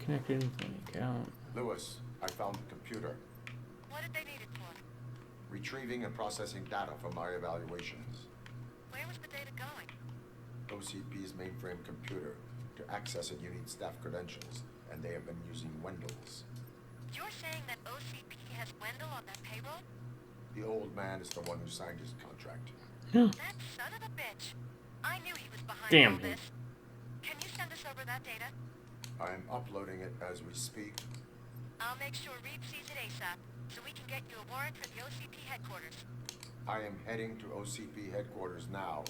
Connected account. Lewis, I found the computer. What did they need it for? Retrieving and processing data for my evaluations. Where was the data going? OCP's mainframe computer. To access it, you need staff credentials, and they have been using Wendell's. You're saying that OCP has Wendell on that payroll? The old man is the one who signed his contract. That son of a bitch. I knew he was behind Damn all him. this. Can you send us over that data? I'm uploading it as we speak. I'll make sure Reed sees it ASAP, so we can get you a warrant for the OCP headquarters. I am heading to OCP headquarters now.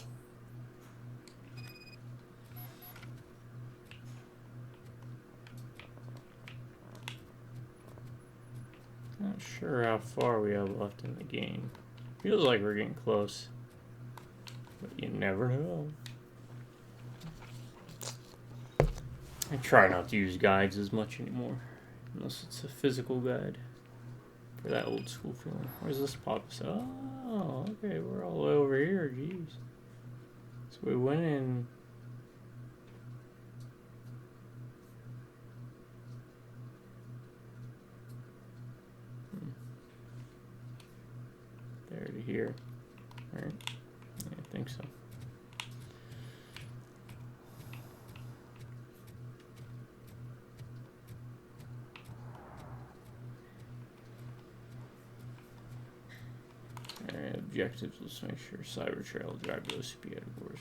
Not sure how far we have left in the game. Feels like we're getting close. But you never know. I try not to use guides as much anymore. Unless it's a physical guide. For that old school feeling. Where's this pop? Oh, okay, we're all the way over here, jeez. So we went in. There to here. Right? Yeah, I think so. Alright, objectives. Let's make sure Cybertrail drive to OCP headquarters.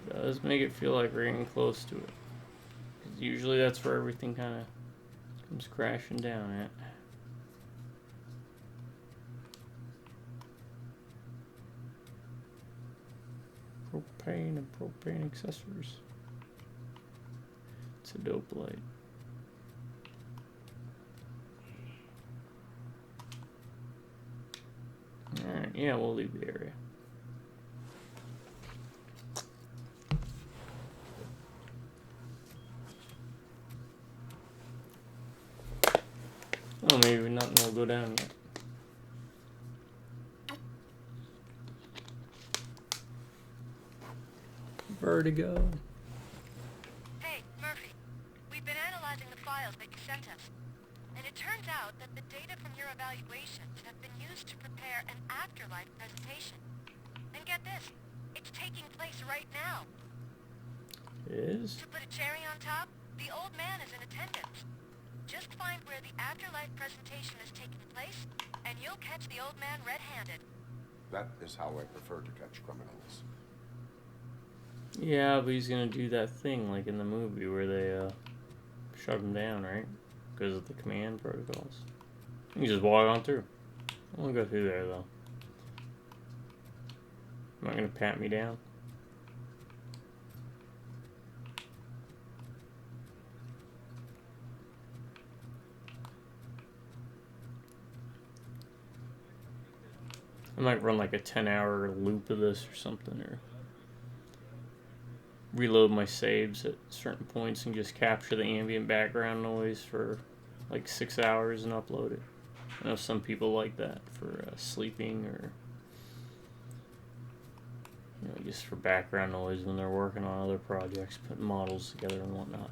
It does make it feel like we're getting close to it. Because usually that's where everything kind of comes crashing down at. Propane and propane accessories. It's a dope light. Alright, yeah, we'll leave the area. Oh, maybe nothing will go down yet. Vertigo. Hey, Murphy. We've been analyzing the files that you sent us. And it turns out that the data from your evaluations have been used to prepare an afterlife presentation. And get this, it's taking place right now. It is? To put a cherry on top, the old man is in attendance. Just find where the afterlife presentation is taking place, and you'll catch the old man red-handed. That is how I prefer to catch criminals. Yeah, but he's gonna do that thing like in the movie where they shut him down, right? Because of the command protocols. You can just walk on through. I won't go through there though. Not gonna pat me down. I might run like a 10-hour loop of this or something, or reload my saves at certain points and just capture the ambient background noise for like 6 hours and upload it. I know some people like that for sleeping or just for background noise when they're working on other projects, putting models together and whatnot.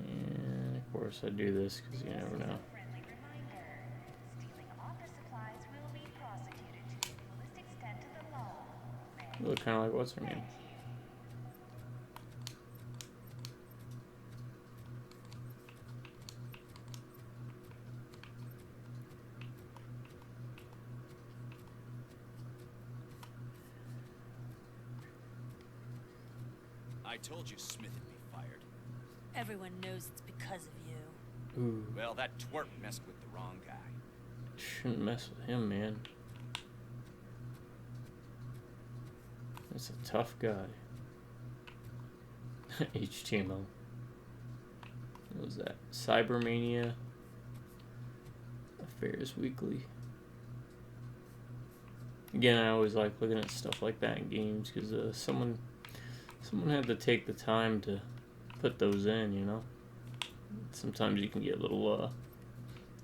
And of course I do this because you never know. You look kind of like what's her name? I told you Smith would be fired. Everyone knows it's because of you. Ooh. Well, that twerp messed with the wrong guy. Shouldn't mess with him, man. That's a tough guy. HTML. What was that? Cybermania Affairs Weekly. Again, I always like looking at stuff like that in games because someone had to take the time to put those in, you know. Sometimes you can get little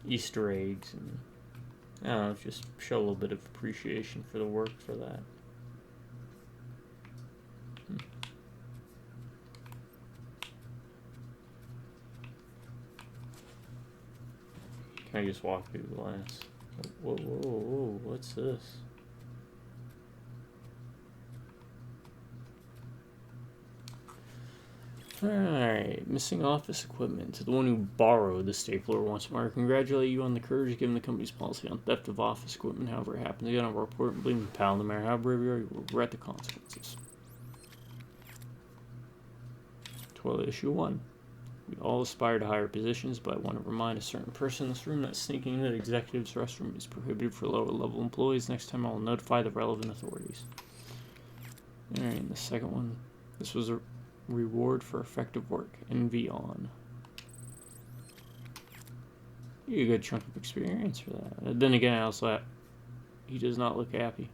Easter eggs and I don't know, just show a little bit of appreciation for the work for that. Can I just walk through the glass? Whoa, whoa, whoa, what's this? Alright, missing office equipment. To the one who borrowed the stapler once more, I congratulate you on the courage given the company's policy on theft of office equipment. However it happens, you don't report and blame the pal. No matter how brave you are, you will regret the consequences. Toilet issue 1. We all aspire to higher positions, but I want to remind a certain person in this room that sneaking into the executive's restroom is prohibited for lower level employees. Next time I will notify the relevant authorities. Alright, and the second one. This was a reward for effective work. Envy on. You get a good chunk of experience for that. And then again, I also he does not look happy.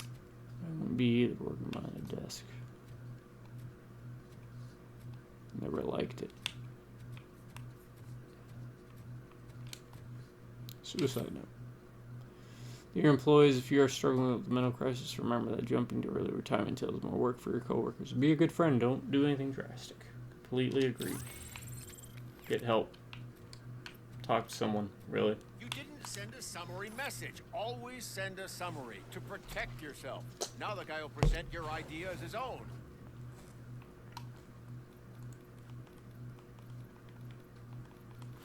I wouldn't be either working behind a desk. Never liked it. Suicide note. Dear employees, if you are struggling with the mental crisis, remember that jumping to early retirement entails more work for your coworkers. Be a good friend. Don't do anything drastic. Completely agree. Get help. Talk to someone, really. You didn't send a summary message. Always send a summary to protect yourself. Now the guy will present your idea as his own.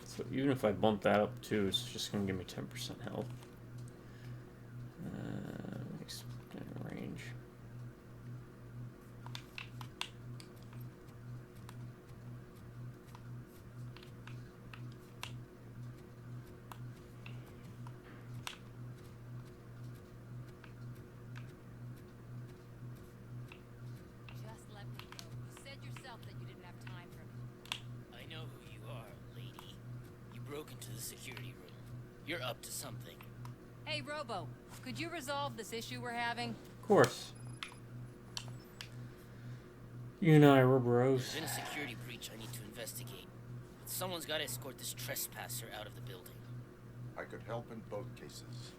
So even if I bump that up too, it's just going to give me 10% health. Expand range. Just let me go. You said yourself that you didn't have time for me. I know who you are, lady. You broke into the security room. You're up to something. Hey, Robo, could you resolve this issue we're having? Of course. You and I are bros. There's been a security breach I need to investigate. But someone's got to escort this trespasser out of the building. I could help in both cases.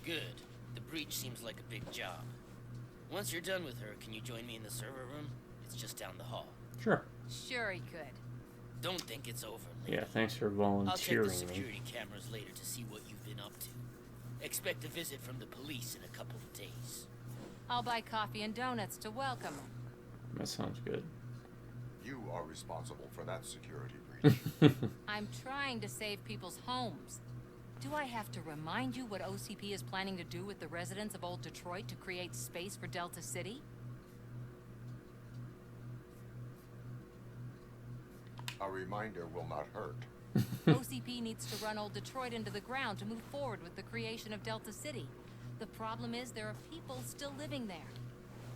Good. The breach seems like a big job. Once you're done with her, can you join me in the server room? It's just down the hall. Sure. Sure he could. Don't think it's over, lady. Yeah, thanks for I'll check volunteering the me. security cameras later to see what you've been up to. Expect a visit from the police in a couple of days. I'll buy coffee and donuts to welcome him. That sounds good. You are responsible for that security breach. I'm trying to save people's homes. Do I have to remind you what OCP is planning to do with the residents of Old Detroit to create space for Delta City? A reminder will not hurt. OCP needs to run Old Detroit into the ground to move forward with the creation of Delta City. The problem is there are people still living there.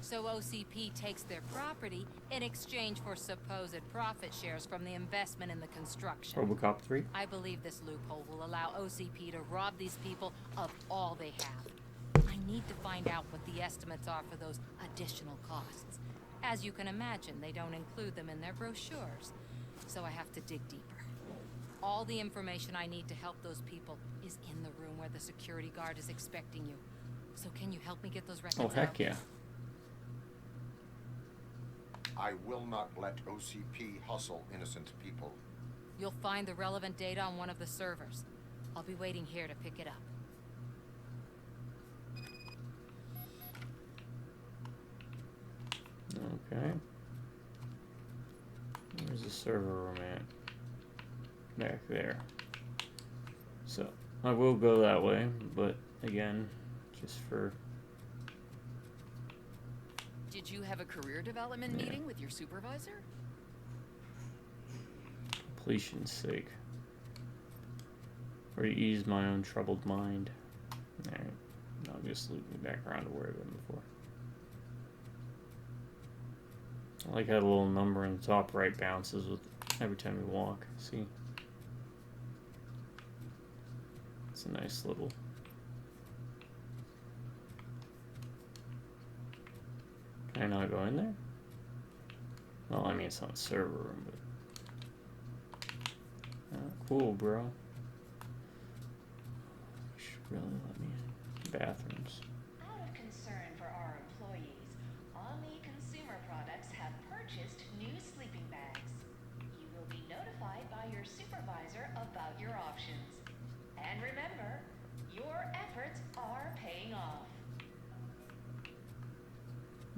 So OCP takes their property in exchange for supposed profit shares from the investment in the construction. RoboCop 3? I believe this loophole will allow OCP to rob these people of all they have. I need to find out what the estimates are for those additional costs. As you can imagine, they don't include them in their brochures. So I have to dig deeper. All the information I need to help those people is in the room where the security guard is expecting you. So can you help me get those records Oh, heck out? yeah. I will not let OCP hustle innocent people. You'll find the relevant data on one of the servers. I'll be waiting here to pick it up. Okay. Where's the server room at? Back there. So, I will go that way, but again, just for... Did you have a career development meeting with your supervisor? completion's sake. Or to ease my own troubled mind. Alright. I'll just loop me back around to where I've been before. I like how the little number in the top right bounces with every time you walk. See? It's a nice little... Can I not go in there? Well, I mean, it's not a server room, but... cool, bro. You should really let me in. Bathrooms. Out of concern for our employees, Omni Consumer Products have purchased new sleeping bags. You will be notified by your supervisor about your options. And remember, your efforts are paying off.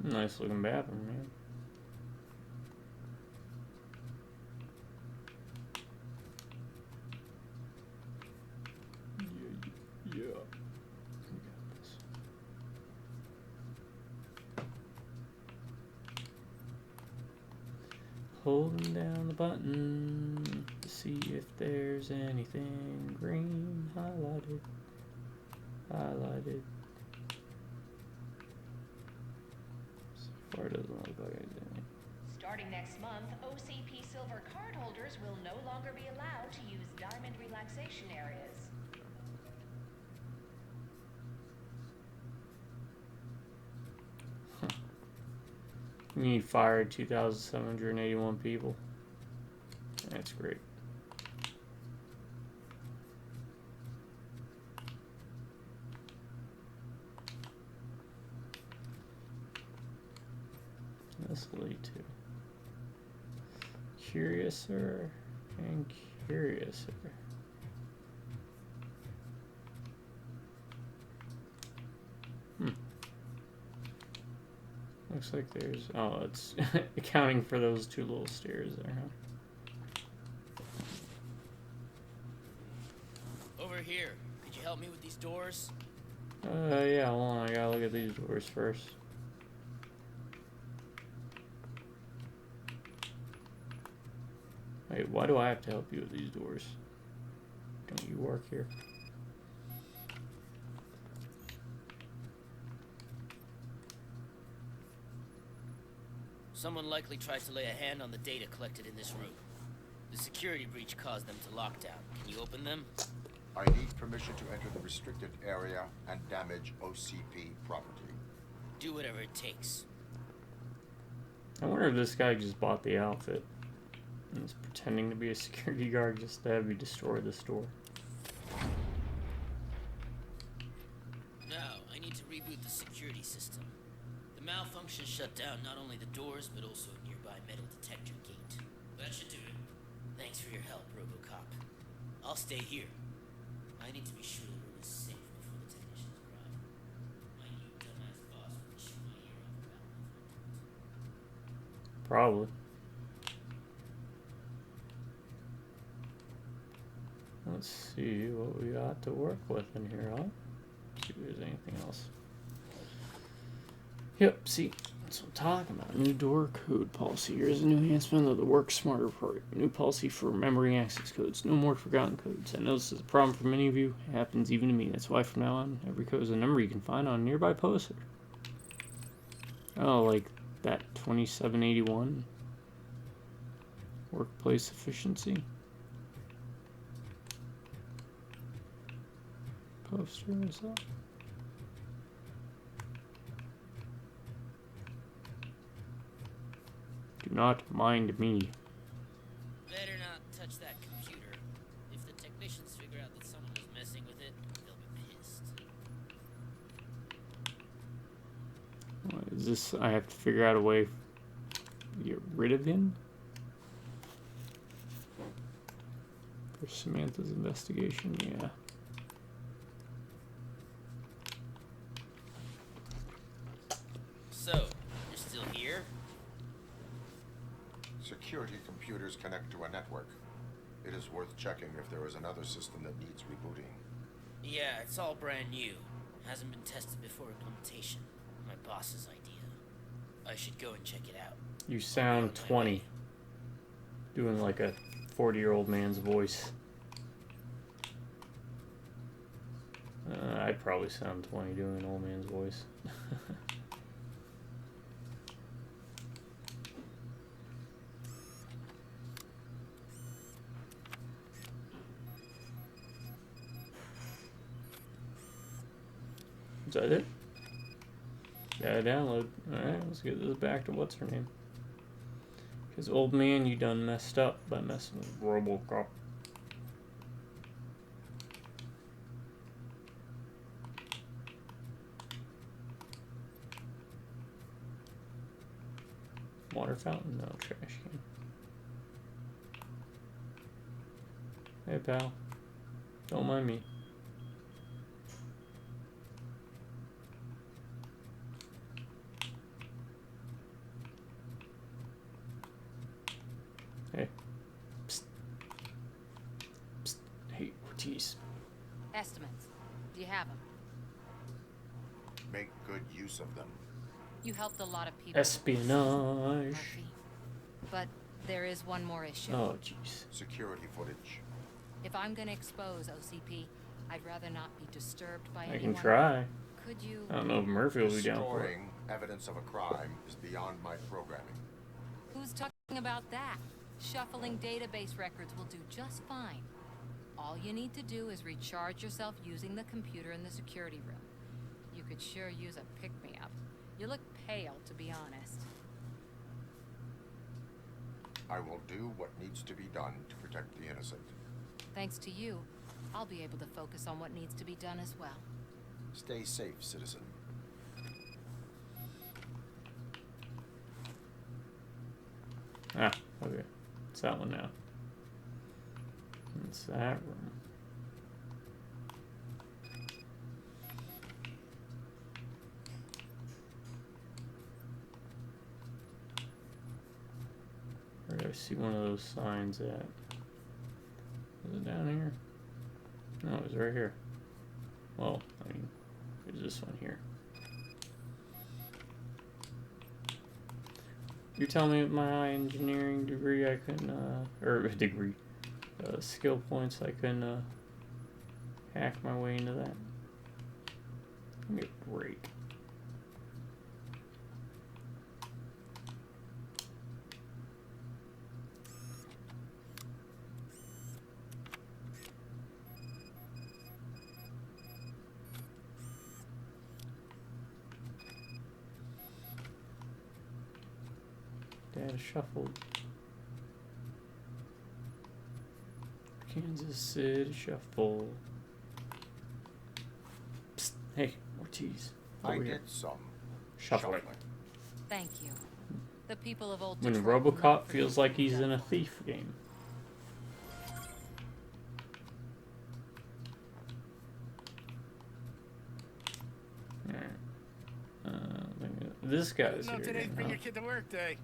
Nice looking bathroom, man. holding down the button to see if there's anything green highlighted. Highlighted. So far it doesn't look like anything. Starting next month, OCP Silver cardholders will no longer be allowed to use diamond relaxation areas. You fired 2,781 people. That's great. This will lead to Curiouser and Curiouser. Looks like there's... Oh, it's accounting for those two little stairs there, huh? Over here. Could you help me with these doors? Yeah, hold on. I gotta look at these doors first. Wait, why do I have to help you with these doors? Don't you work here? Someone likely tried to lay a hand on the data collected in this room. The security breach caused them to lock down. Can you open them? I need permission to enter the restricted area and damage OCP property. Do whatever it takes. I wonder if this guy just bought the outfit and is pretending to be a security guard just to have you destroy the store. Now, I need to reboot the security system. The malfunction shut down not only the doors, but also a nearby metal detector gate. That should do it. Thanks for your help, RoboCop. I'll stay here. I need to be sure the room is safe before the technicians arrive. My new dumbass boss will chew my ear off about my Probably. Let's see what we got to work with in here, huh? See if there's anything else. Yep, see, that's what I'm talking about. New door code policy. Here's a new enhancement of the Work Smarter program. New policy for remembering access codes. No more forgotten codes. I know this is a problem for many of you. It happens even to me. That's why from now on, every code is a number you can find on a nearby poster. Oh, like that 2781. Workplace efficiency. Poster is up. Do not mind me. Better not touch that computer. If the technicians figure out that someone was messing with it, they'll be pissed. What is this? I have to figure out a way to get rid of him? For Samantha's investigation, yeah. So, you're still here? Security computers connect to a network. It is worth checking if there is another system that needs rebooting. Yeah, it's all brand new. Hasn't been tested before implementation. My boss's idea. I should go and check it out. You sound 20. Doing like a 40-year-old man's voice. I'd probably sound 20 doing an old man's voice. Is that it? Gotta download. Alright, let's get this back to what's her name. Because old man, you done messed up by messing with RoboCop. Water fountain? No, trash can. Hey pal. Don't mind me. Hey. Psst. Psst. Hey, Ortiz. Estimates. Do you have them? Make good use of them. You helped a lot of people. Espionage. Murphy. But There is one more issue. Oh, jeez. Security footage. If I'm gonna expose OCP, I'd rather not be disturbed by I anyone. can try. Could you? I don't know if Murphy will be down for it. Destroying evidence of a crime is beyond my programming. Who's talking about that? Shuffling database records will do just fine. All you need to do is recharge yourself using the computer in the security room. You could sure use a pick-me-up. You look pale, to be honest. I will do what needs to be done to protect the innocent. Thanks to you, I'll be able to focus on what needs to be done as well. Stay safe, citizen. Ah, okay. It's that one now. It's that room. Where do I see one of those signs at? Is it down here? No, it's right here. Well, I mean, there's this one here. You're telling me with my engineering degree I couldn't, or degree, skill points I couldn't, hack my way into that? Give me a break. Data shuffled. Kansas City shuffle. Psst. Hey, Ortiz. I did some shuffling. Thank you. The people of Old When Detroit will RoboCop not feels forget like what he's you've in a done. thief game. This guy's No, here today's again, bring huh? your kid to work day.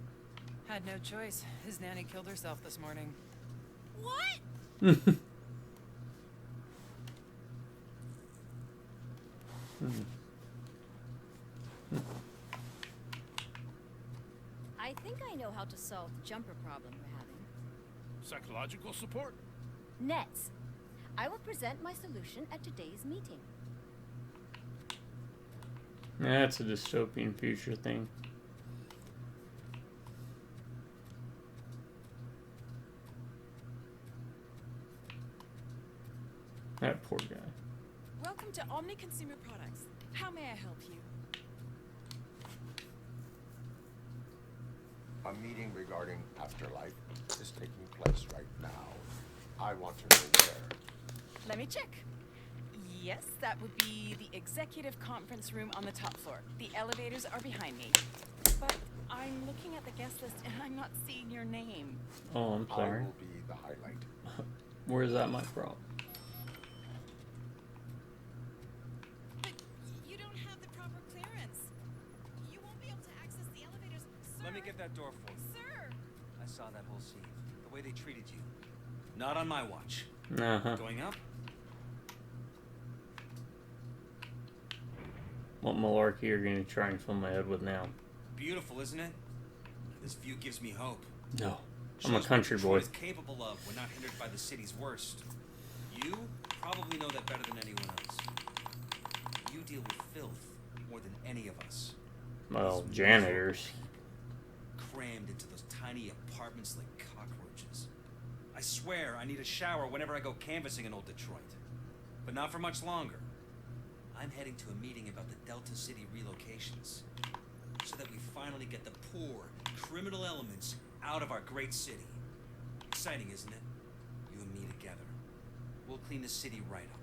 Had no choice. His nanny killed herself this morning. What? I think I know how to solve the jumper problem we're having. Psychological support? Nets. I will present my solution at today's meeting. That's a dystopian future thing. That poor guy. Welcome to Omni Consumer Products. How may I help you? A meeting regarding afterlife is taking place right now. I want to know where. Let me check. Yes, that would be the executive conference room on the top floor. The elevators are behind me. But I'm looking at the guest list and I'm not seeing your name. Oh, I'm I sorry. will be the highlight. Where's that my problem? You don't have the proper clearance. You won't be able to access the elevators. Sir. Let me get that door for you. Sir. I saw that whole scene. The way they treated you. Not on my watch. Uh-huh. Going up? What malarkey are you gonna try and fill my head with now? Beautiful, isn't it? This view gives me hope. No. I'm a Shows country what boy. Detroit is capable of when not hindered by the city's worst. You probably know that better than anyone else. You deal with filth more than any of us. Well, These janitors. crammed into those tiny apartments like cockroaches. I swear I need a shower whenever I go canvassing in old Detroit. But not for much longer. I'm heading to a meeting about the Delta City relocations. So that we finally get the poor, criminal elements out of our great city. Exciting, isn't it? You and me together. We'll clean the city right up.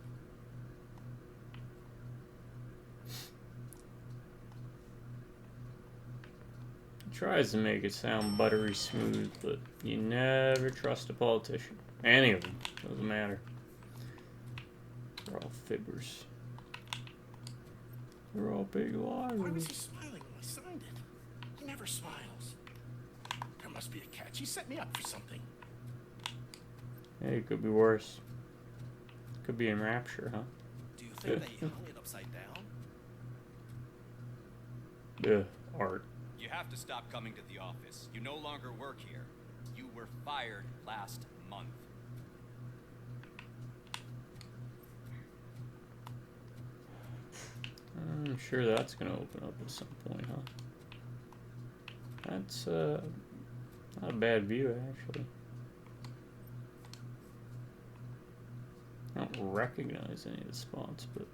Tries to make it sound buttery smooth, but you never trust a politician. Any of them. Doesn't matter. They're all fibbers. They're all big liars. Why was he smiling when I signed it? He never smiles. There must be a catch. He set me up for something. Hey, it could be worse. Could be in Rapture, huh? Do you think they hung it upside down? Yeah, art. You have to stop coming to the office. You no longer work here. You were fired last month. I'm sure that's gonna open up at some point, huh? That's not a bad view, actually. I don't recognize any of the spots, but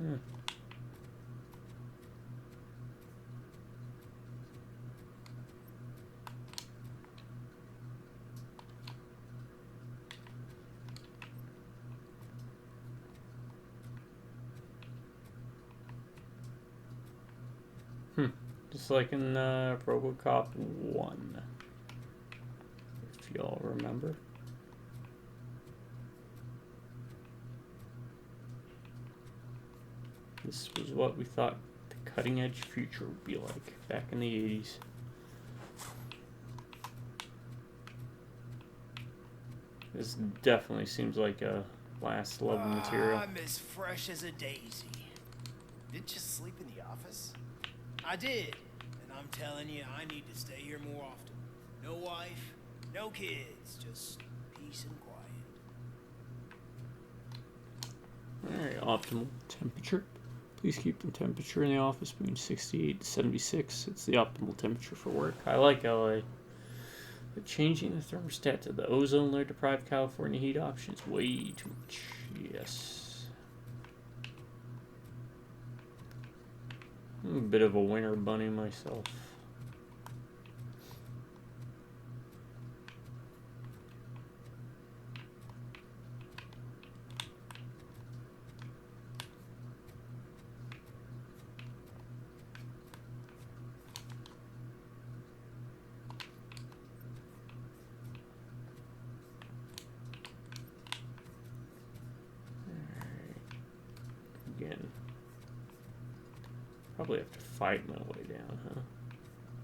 yeah. Just like in RoboCop 1, if y'all remember. This was what we thought the cutting edge future would be like back in the 80s. This definitely seems like a last level material. I'm as fresh as a daisy. Didn't you sleep in the office? I did, and I'm telling you, I need to stay here more often. No wife, no kids, just peace and quiet. Alright, optimal temperature. Please keep the temperature in the office between 68 to 76. It's the optimal temperature for work. I like LA. But changing the thermostat to the ozone layer deprived California heat option is way too much. Yes. I'm a bit of a winter bunny myself. Again. Probably have to fight my way down, huh?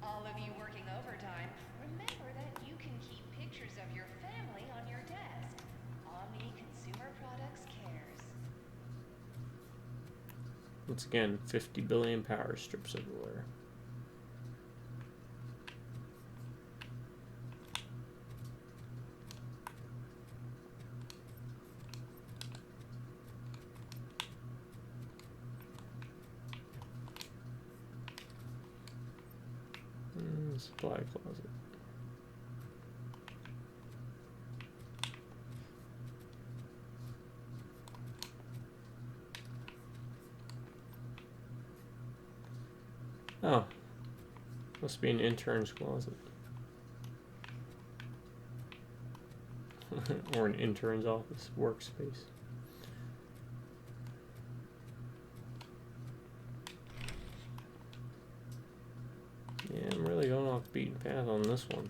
All of you working overtime, remember that you can keep pictures of your family on your desk. Omni Consumer Products cares. Once again, 50 billion power strips everywhere. Supply closet. Oh, must be an intern's closet. Or an intern's office workspace. Yeah, I'm really going off the beaten path on this one.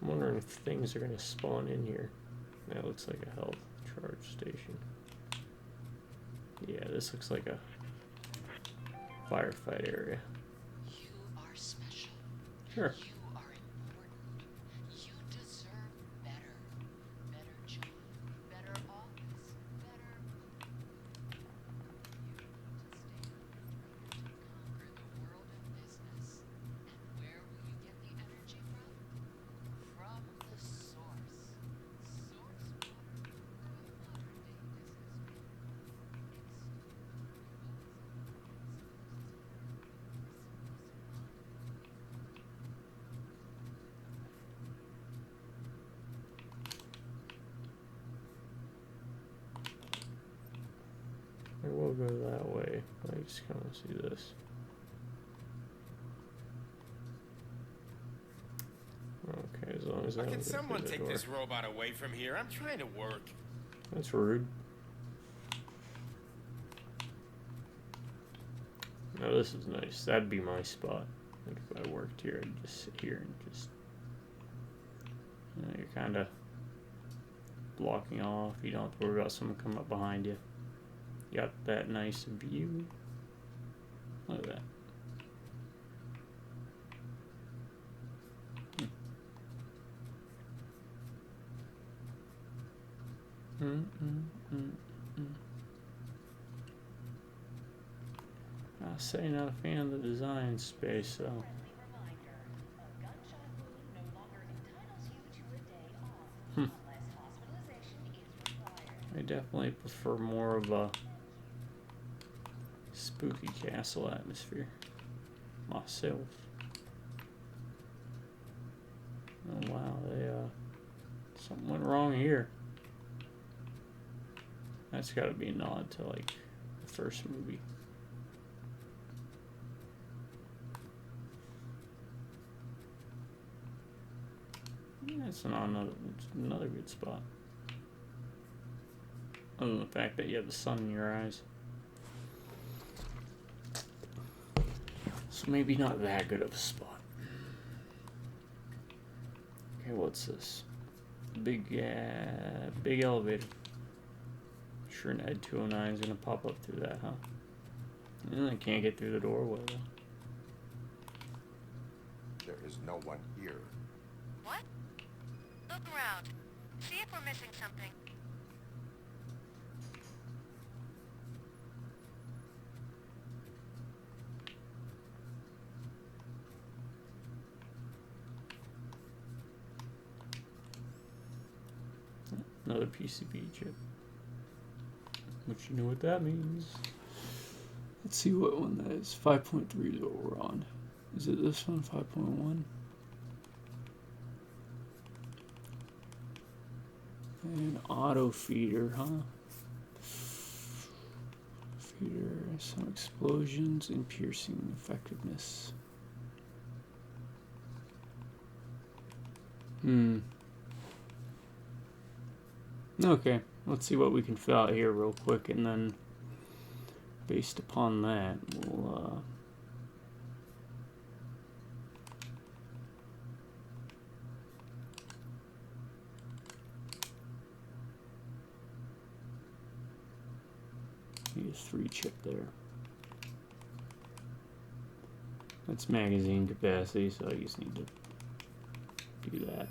I'm wondering if things are going to spawn in here. That looks like a health charge station. Yeah, this looks like a firefight area. You are special. Sure. You are important. You deserve better. Better job. Better office. Better. Where will you get the energy from? From the source. Source water for a modern-day businessman. I will go that way. I just kind of see this. Okay, as long as Can someone take this robot away from here? I'm trying to work. That's rude. Now this is nice. That'd be my spot. Like if I worked here, I'd just sit here and just... You know, you're kind of blocking off. You don't have to worry about someone coming up behind you. You got that nice view. Look at that. I say not a fan of the design space, so definitely prefer more of a spooky castle atmosphere myself. Oh wow, they something went wrong here. That's got to be a nod to like the first movie. Yeah, it's another good spot. Other than the fact that you have the sun in your eyes. So maybe not that good of a spot. Okay, what's this? Big elevator. Sure, an Ed 209 is gonna pop up through that, huh? I can't get through the doorway though. There is no one here. What? Look around. See if we're missing something. Another PCB chip. Which you know what that means. Let's see what one that is. 5.3 is what we're on. Is it this one? 5.1? And auto feeder, huh? Feeder, some explosions and piercing effectiveness. Okay, let's see what we can fill out here real quick, and then based upon that, we'll use 3 chip there. That's magazine capacity, so I just need to do that.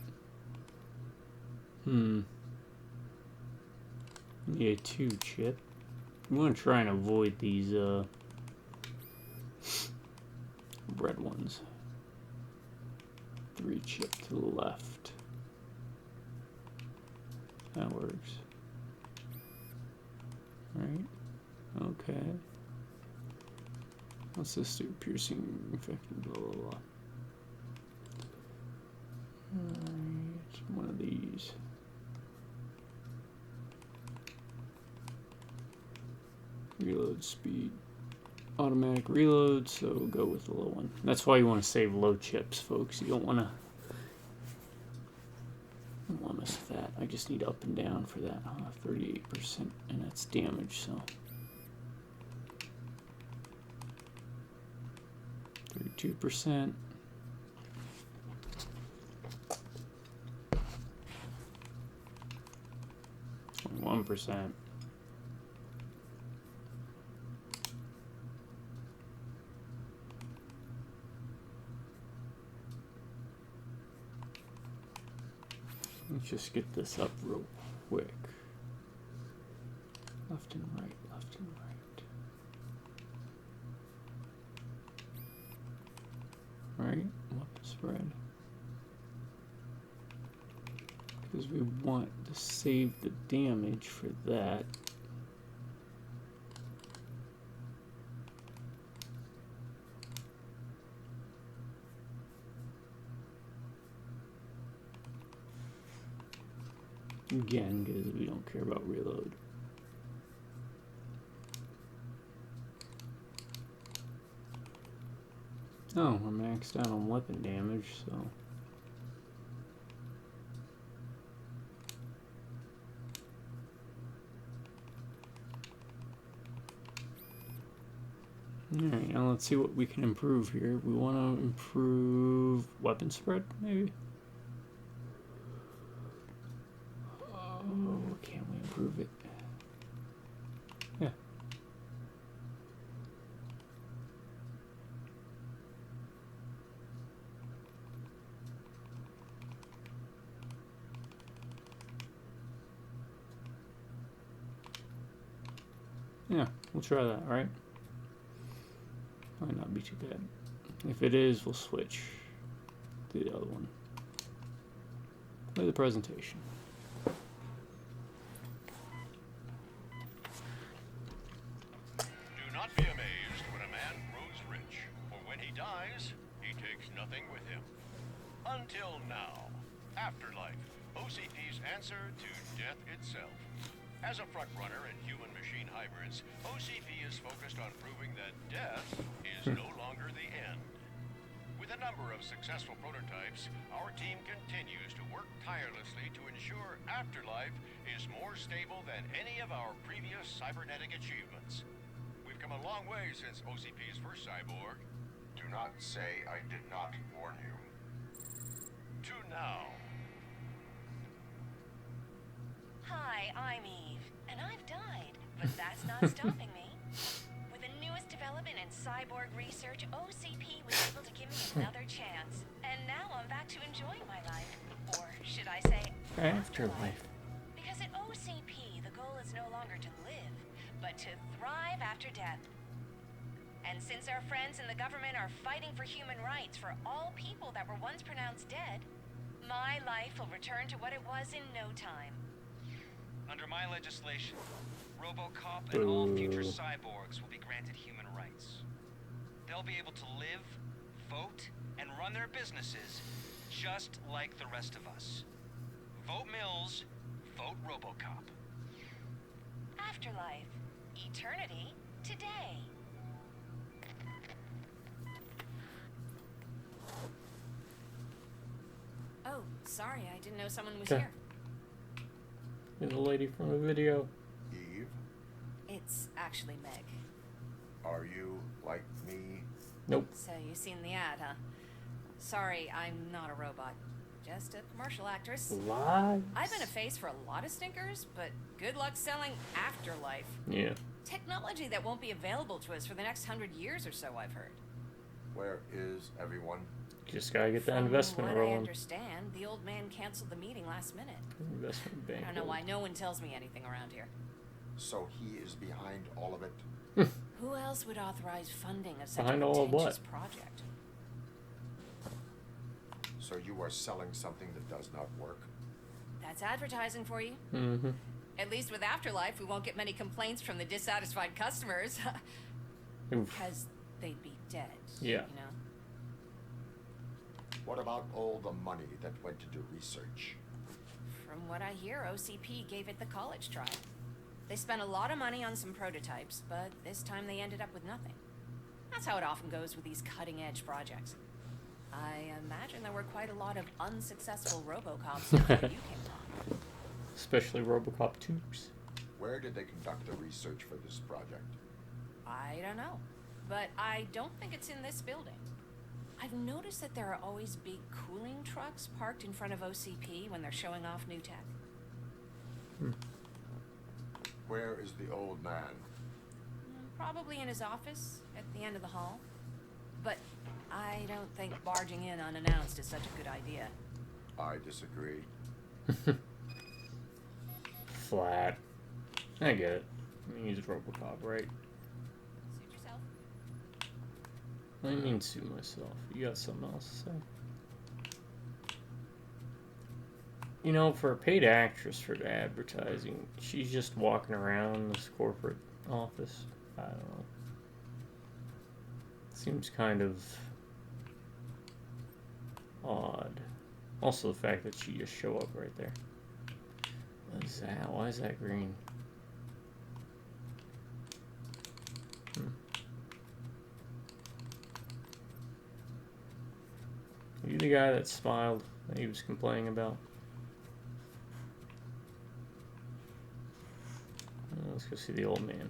Yeah, 2 chip. We want to try and avoid these red ones. 3 chip to the left. That works. Right? Okay. What's this do? Piercing, infecting, blah blah blah. Alright, one of these. Reload speed, automatic reload, so we'll go with the low one. That's why you want to save low chips, folks. You don't want to mess with that. I just need up and down for that. 38%, and that's damage, so 32%. 21%. Let's just get this up real quick. Left and right, left and right. Right? Weapon spread. Because we want to save the damage for that. Again, because we don't care about reload. Oh, we're maxed out on weapon damage, so. Alright, now let's see what we can improve here. We want to improve weapon spread, maybe? Oh, can't we improve it? Yeah. Yeah, we'll try that, right? Might not be too bad. If it is, we'll switch to the other one. Play the presentation. not be amazed when a man grows rich, for when he dies, he takes nothing with him. Until now. Afterlife, OCP's answer to death itself. As a frontrunner in human-machine hybrids, OCP is focused on proving that death is no longer the end. With a number of successful prototypes, our team continues to work tirelessly to ensure Afterlife is more stable than any of our previous cybernetic achievements. We've come a long way since OCP's first cyborg. Do not say I did not warn you. To now. Hi, I'm Eve, and I've died, but that's not stopping me. With the newest development in cyborg research, OCP was able to give me another chance. And now I'm back to enjoying my life. Or should I say, Afterlife. because at OCP, the goal is no longer to live, but to thrive after death. And since our friends in the government are fighting for human rights for all people that were once pronounced dead, my life will return to what it was in no time. Under my legislation, RoboCop and all future cyborgs will be granted human rights. They'll be able to live, vote, and run their businesses just like the rest of us. Vote Mills, vote RoboCop. Afterlife. Eternity. Today. Oh, sorry, I didn't know someone was Okay. here. And the lady from the video. Eve, It's actually Meg. are you like me? Nope. So you've seen the ad, huh? Sorry, I'm not a robot. Just a commercial actress. Lies. I've been a face for a lot of stinkers, but good luck selling Afterlife. Yeah. Technology that won't be available to us for the next 100 years or so, I've heard. Where is everyone? Just gotta get that From investment what I rolling. understand, the old man canceled the meeting last minute. Investment bank. I don't know why no one tells me anything around here. So he is behind all of it? Who else would authorize funding of such Behind a all of pretentious what? project? So you are selling something that does not work? That's advertising for you. Mm-hmm. At least with Afterlife, we won't get many complaints from the dissatisfied customers. Oof. Because they'd be dead. Yeah. You know? What about all the money that went into research? From what I hear, OCP gave it the college try. They spent a lot of money on some prototypes, but this time they ended up with nothing. That's how it often goes with these cutting-edge projects. I imagine there were quite a lot of unsuccessful RoboCops before you came along. Especially RoboCop 2s. Where did they conduct the research for this project? I don't know, but I don't think it's in this building. I've noticed that there are always big cooling trucks parked in front of OCP when they're showing off new tech. Where is the old man? Probably in his office at the end of the hall. But I don't think barging in unannounced is such a good idea. I disagree. Flat. I get it. I mean, he's RoboCop, right? Suit yourself. I mean, sue myself. You got something else to say? You know, for a paid actress for advertising, she's just walking around this corporate office. I don't know. Seems kind of odd. Also, the fact that she just show up right there. What is that? Why is that green? Are you the guy that smiled that he was complaining about? Let's go see the old man.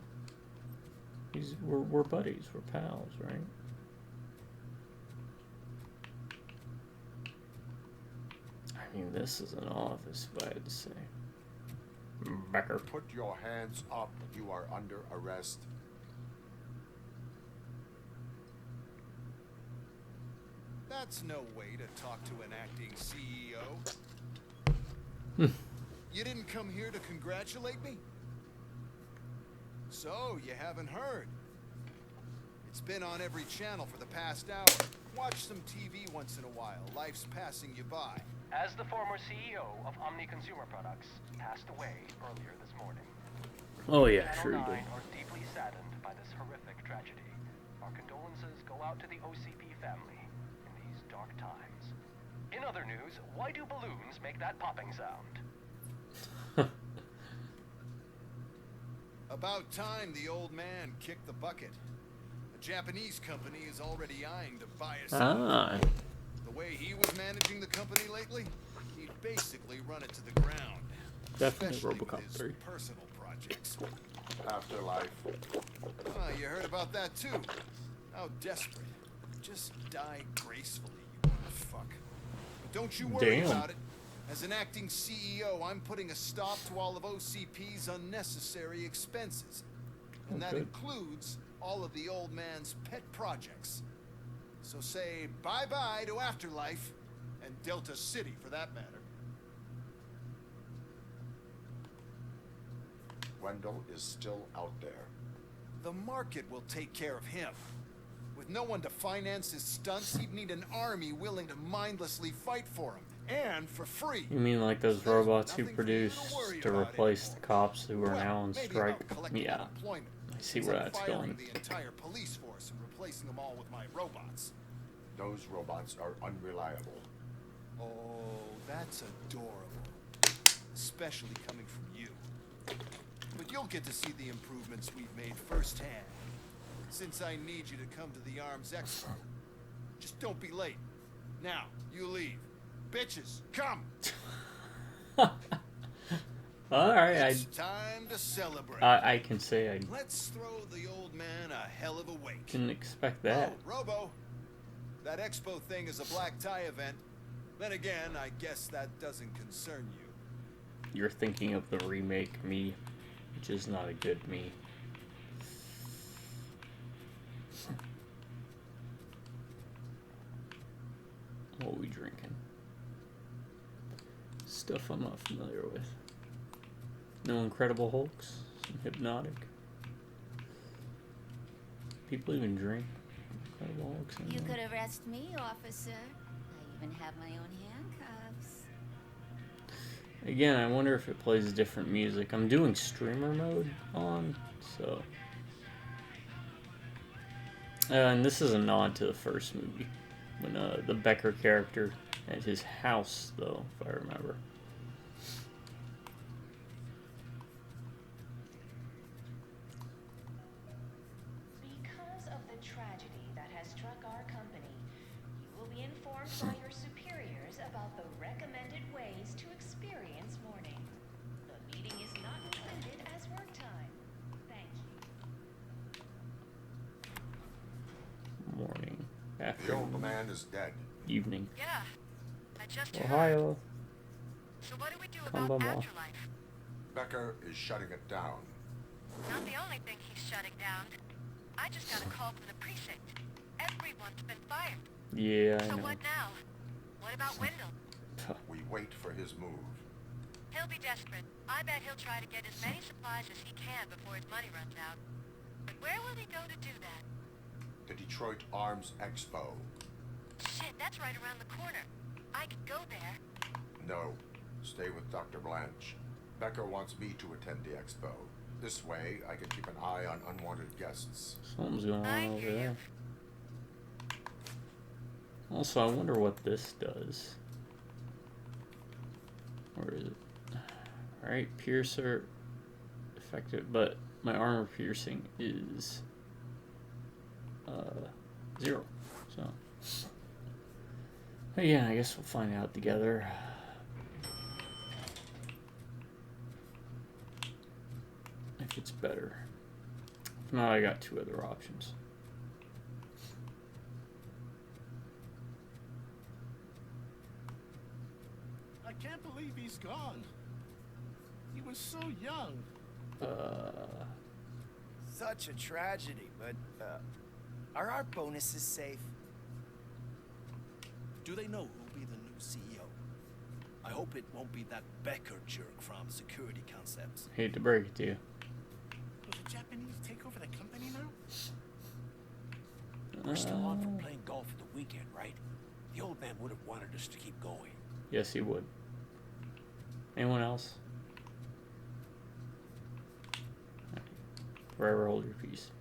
We're buddies. We're pals, right? I mean, this is an office, if I had to say. Becker. Put your hands up. You are under arrest. That's no way to talk to an acting CEO. You didn't come here to congratulate me? So, you haven't heard. It's been on every channel for the past hour. Watch some TV once in a while. Life's passing you by. As the former CEO of Omni Consumer Products passed away earlier this morning. Oh yeah, Channel sure you 9 did. are deeply saddened by this horrific tragedy. out to the OCP family in these dark times. In other news, why do balloons make that popping sound? About time the old man kicked the bucket. A Japanese company is already eyeing to buy us out. The way he was managing the company lately, he'd basically run it to the ground. Definitely Especially RoboCop with his 3. personal projects. Afterlife. Ah, you heard about that too. How desperate. Just die gracefully, you fuck. But don't you worry about it. As an acting CEO, I'm putting a stop to all of OCP's unnecessary expenses. And that includes all of the old man's pet projects. So say bye-bye to Afterlife, and Delta City for that matter. Wendell is still out there. The market will take care of him. With no one to finance his stunts, he'd need an army willing to mindlessly fight for him. And for free. You mean like those robots who produced to replace the cops who are now on strike? Yeah, I see where that's going. The entire police force and replacing them all with my robots. Those robots are unreliable. Oh, that's adorable. Especially coming from you. But you'll get to see the improvements we've made firsthand. Since I need you to come to the Arms Expo. Just don't be late. Now, you leave. Bitches, come! Alright, It's time to celebrate. I can say I Let's throw the old man a hell of a wake. didn't expect that. Oh, Robo, that expo thing is a black tie event. Then again, I guess that doesn't concern you. You're thinking of the remake me, which is not a good me. What are we drinking? Stuff I'm not familiar with. No Incredible Hulks? Some Hypnotic? People even drink Incredible Hulks anymore? You could arrest me, officer. I even have my own handcuffs. Again, I wonder if it plays different music. I'm doing streamer mode on, so... and this is a nod to the first movie. When the Becker character at his house, though, if I remember. Because of the tragedy that has struck our company, you will be informed by your superiors about the recommended ways to experience mourning. The meeting is not included as work time. Thank you. Morning. The Afternoon. old man is dead. Evening. Yeah, I just heard. Ohio. So what do we do Come about on. Afterlife? Becker is shutting it down. Not the only thing he's shutting down. I just got a call from the precinct. Everyone's been fired. Yeah, I So know. what now? What about Wendell? We wait for his move. He'll be desperate. I bet he'll try to get as many supplies as he can before his money runs out. But where will he go to do that? The Detroit Arms Expo. Shit, that's right around the corner. I could go there. No. Stay with Dr. Blanche. Becker wants me to attend the expo. This way, I can keep an eye on unwanted guests. Something's going on over there. Also, I wonder what this does. Or is it? Alright, piercer effective, but my armor piercing is 0. So, yeah, I guess we'll find out together. If it's better. If not, I got 2 other options. I can't believe he's gone. He was so young. Such a tragedy, but, are our bonuses safe? Do they know who'll be the new CEO? I hope it won't be that Becker jerk from Security Concepts. Hate to break it to you. Will the Japanese take over the company now? We're still on for playing golf at the weekend, right? The old man would have wanted us to keep going. Yes, he would. Anyone else? Forever hold your peace.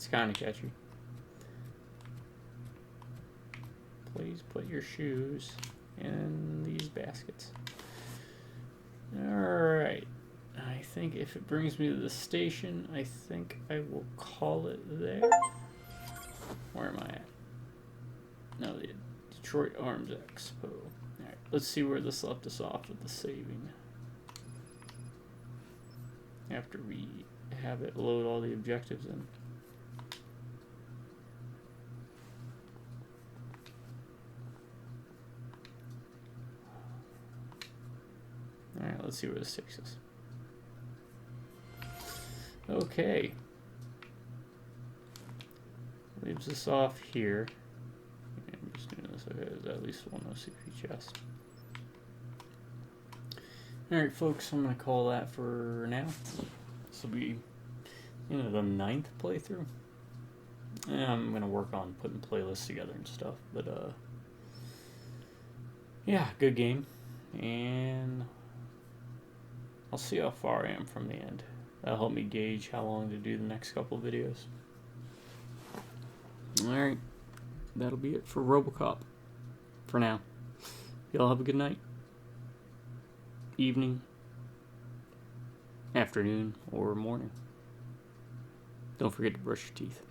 It's kind of catchy. Please put your shoes in these baskets. Alright. I think if it brings me to the station, I think I will call it there. Where am I at? No, the Detroit Arms Expo. Alright, let's see where this left us off with the saving. After we have it load all the objectives in. Alright, let's see where this takes us. Okay. Leaves us off here. I'm just doing this. Okay, there's at least one OCP chest. Alright, folks, I'm going to call that for now. This will be, the 9th playthrough. And I'm going to work on putting playlists together and stuff. But, yeah, good game. And I'll see how far I am from the end. That'll help me gauge how long to do the next couple of videos. Alright, that'll be it for RoboCop for now. Y'all have a good night, evening, afternoon, or morning. Don't forget to brush your teeth.